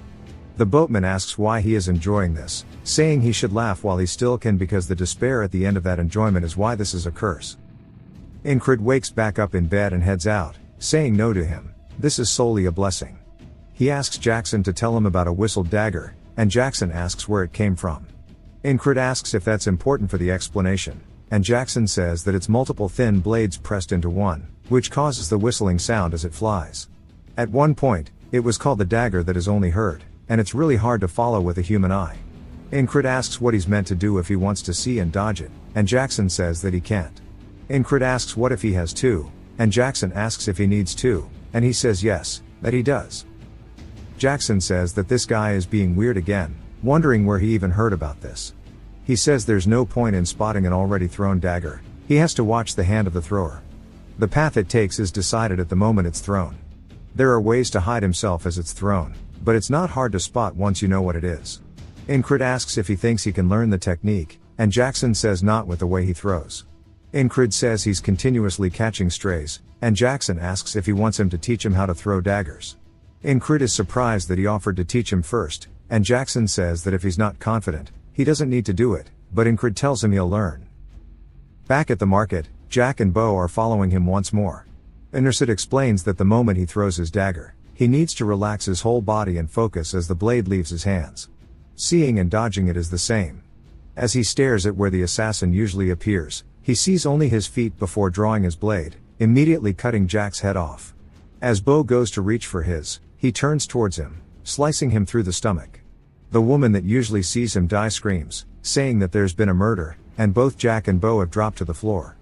The boatman asks why he is enjoying this, saying he should laugh while he still can because the despair at the end of that enjoyment is why this is a curse. Incrid wakes back up in bed and heads out, saying no to him, this is solely a blessing. He asks Jackson to tell him about a whistled dagger, and Jackson asks where it came from. Incrid asks if that's important for the explanation, and Jackson says that it's multiple thin blades pressed into one, which causes the whistling sound as it flies. At one point, it was called the dagger that is only heard, and it's really hard to follow with a human eye. Incrid asks what he's meant to do if he wants to see and dodge it, and Jackson says that he can't. Incrid asks what if he has 2, and Jackson asks if he needs 2, and he says yes, that he does. Jackson says that this guy is being weird again, wondering where he even heard about this. He says there's no point in spotting an already thrown dagger, he has to watch the hand of the thrower. The path it takes is decided at the moment it's thrown. There are ways to hide himself as it's thrown, but it's not hard to spot once you know what it is. Incrid asks if he thinks he can learn the technique, and Jackson says not with the way he throws. Incrid says he's continuously catching strays, and Jackson asks if he wants him to teach him how to throw daggers. Incrid is surprised that he offered to teach him first, and Jackson says that if he's not confident, he doesn't need to do it, but Incrid tells him he'll learn. Back at the market, Jack and Bo are following him once more. Incrid explains that the moment he throws his dagger, he needs to relax his whole body and focus as the blade leaves his hands. Seeing and dodging it is the same. As he stares at where the assassin usually appears, he sees only his feet before drawing his blade, immediately cutting Jack's head off. As Bo goes to reach for his, he turns towards him, slicing him through the stomach. The woman that usually sees him die screams, saying that there's been a murder, and both Jack and Bo have dropped to the floor.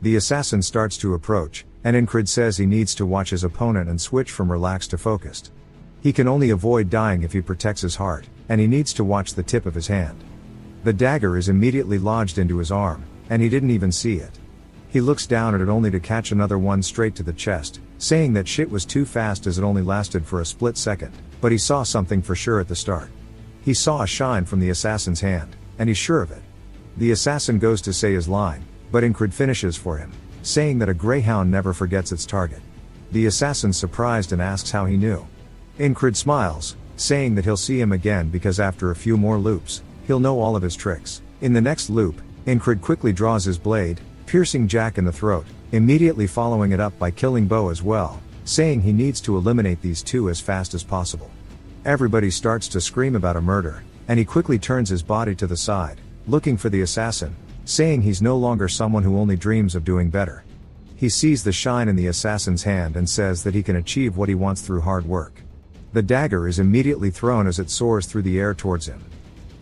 The assassin starts to approach, and Incrid says he needs to watch his opponent and switch from relaxed to focused. He can only avoid dying if he protects his heart, and he needs to watch the tip of his hand. The dagger is immediately lodged into his arm, and he didn't even see it. He looks down at it only to catch another one straight to the chest, saying that shit was too fast as it only lasted for a split second, but he saw something for sure at the start. He saw a shine from the assassin's hand, and he's sure of it. The assassin goes to say his line, but Incrid finishes for him, saying that a greyhound never forgets its target. The assassin's surprised and asks how he knew. Incrid smiles, saying that he'll see him again because after a few more loops, he'll know all of his tricks. In the next loop, Incrid quickly draws his blade, piercing Jack in the throat, immediately following it up by killing Bo as well, saying he needs to eliminate these two as fast as possible. Everybody starts to scream about a murder, and he quickly turns his body to the side, looking for the assassin, saying he's no longer someone who only dreams of doing better. He sees the shine in the assassin's hand and says that he can achieve what he wants through hard work. The dagger is immediately thrown as it soars through the air towards him.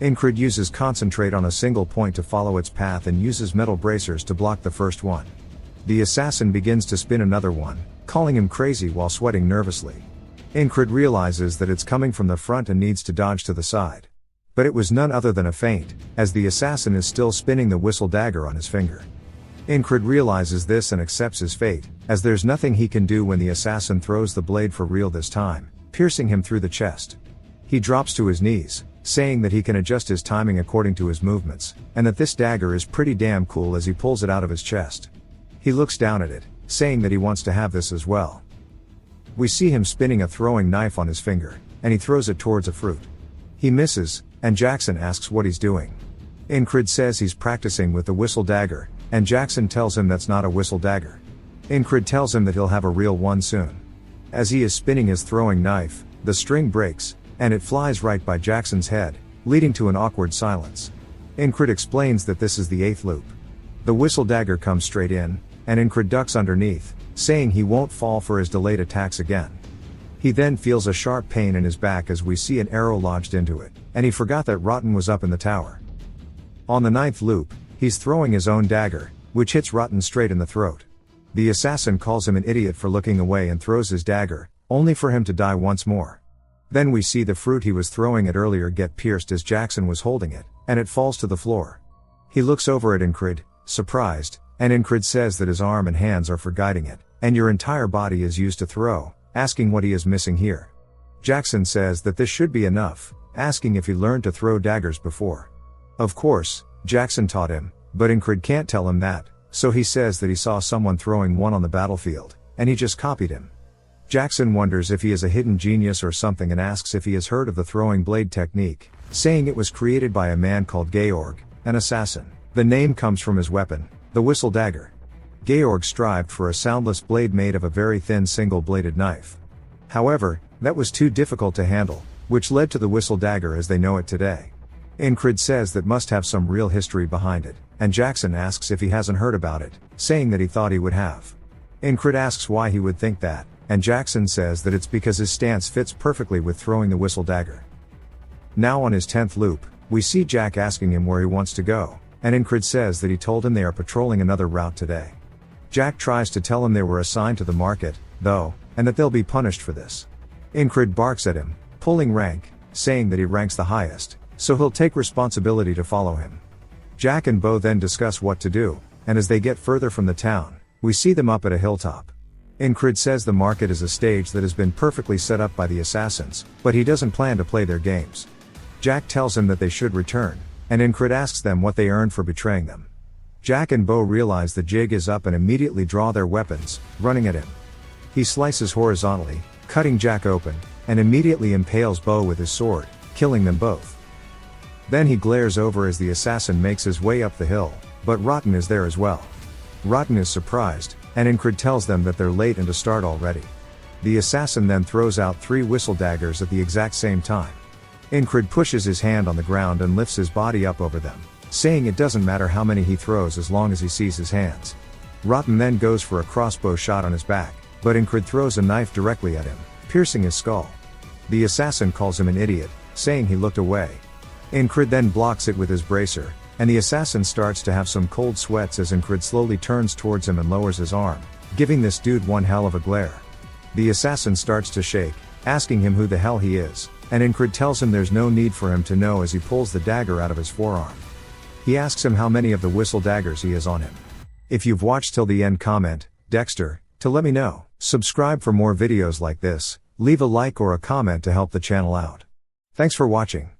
Incrid uses concentrate on a single point to follow its path and uses metal bracers to block the first one. The assassin begins to spin another one, calling him crazy while sweating nervously. Incrid realizes that it's coming from the front and needs to dodge to the side. But it was none other than a feint, as the assassin is still spinning the whistle dagger on his finger. Incrid realizes this and accepts his fate, as there's nothing he can do when the assassin throws the blade for real this time, piercing him through the chest. He drops to his knees, saying that he can adjust his timing according to his movements, and that this dagger is pretty damn cool as he pulls it out of his chest. He looks down at it, saying that he wants to have this as well. We see him spinning a throwing knife on his finger, and he throws it towards a fruit. He misses, and Jackson asks what he's doing. Incrid says he's practicing with the whistle dagger, and Jackson tells him that's not a whistle dagger. Incrid tells him that he'll have a real one soon. As he is spinning his throwing knife, the string breaks, and it flies right by Jackson's head, leading to an awkward silence. Incrid explains that this is the 8th loop. The whistle dagger comes straight in, and Incrid ducks underneath, saying he won't fall for his delayed attacks again. He then feels a sharp pain in his back as we see an arrow lodged into it, and he forgot that Rotten was up in the tower. On the 9th loop, he's throwing his own dagger, which hits Rotten straight in the throat. The assassin calls him an idiot for looking away and throws his dagger, only for him to die once more. Then we see the fruit he was throwing at earlier get pierced as Jackson was holding it, and it falls to the floor. He looks over at Incrid, surprised, and Incrid says that his arm and hands are for guiding it, and your entire body is used to throw, asking what he is missing here. Jackson says that this should be enough, asking if he learned to throw daggers before. Of course, Jackson taught him, but Incrid can't tell him that, so he says that he saw someone throwing one on the battlefield, and he just copied him. Jackson wonders if he is a hidden genius or something and asks if he has heard of the throwing blade technique, saying it was created by a man called Georg, an assassin. The name comes from his weapon, the whistle dagger. Georg strived for a soundless blade made of a very thin single-bladed knife. However, that was too difficult to handle, which led to the whistle dagger as they know it today. Incrid says that must have some real history behind it, and Jackson asks if he hasn't heard about it, saying that he thought he would have. Incrid asks why he would think that, and Jackson says that it's because his stance fits perfectly with throwing the whistle dagger. Now on his 10th loop, we see Jack asking him where he wants to go, and Incrid says that he told him they are patrolling another route today. Jack tries to tell him they were assigned to the market, though, and that they'll be punished for this. Incrid barks at him, pulling rank, saying that he ranks the highest, so he'll take responsibility to follow him. Jack and Bo then discuss what to do, and as they get further from the town, we see them up at a hilltop. Incrid says the market is a stage that has been perfectly set up by the assassins, but he doesn't plan to play their games. Jack tells him that they should return, and Incrid asks them what they earned for betraying them. Jack and Bo realize the jig is up and immediately draw their weapons, running at him. He slices horizontally, cutting Jack open, and immediately impales Bo with his sword, killing them both. Then he glares over as the assassin makes his way up the hill, but Rotten is there as well. Rotten is surprised, and Incrid tells them that they're late and to start already. The assassin then throws out 3 whistle daggers at the exact same time. Incrid pushes his hand on the ground and lifts his body up over them, saying it doesn't matter how many he throws as long as he sees his hands. Rotten then goes for a crossbow shot on his back, but Incrid throws a knife directly at him, piercing his skull. The assassin calls him an idiot, saying he looked away. Incrid then blocks it with his bracer, and the assassin starts to have some cold sweats as Incrid slowly turns towards him and lowers his arm, giving this dude one hell of a glare. The assassin starts to shake, asking him who the hell he is, and Incrid tells him there's no need for him to know as he pulls the dagger out of his forearm. He asks him how many of the whistle daggers he has on him. If you've watched till the end, comment, Dexter, to let me know. Subscribe for more videos like this, leave a like or a comment to help the channel out. Thanks for watching.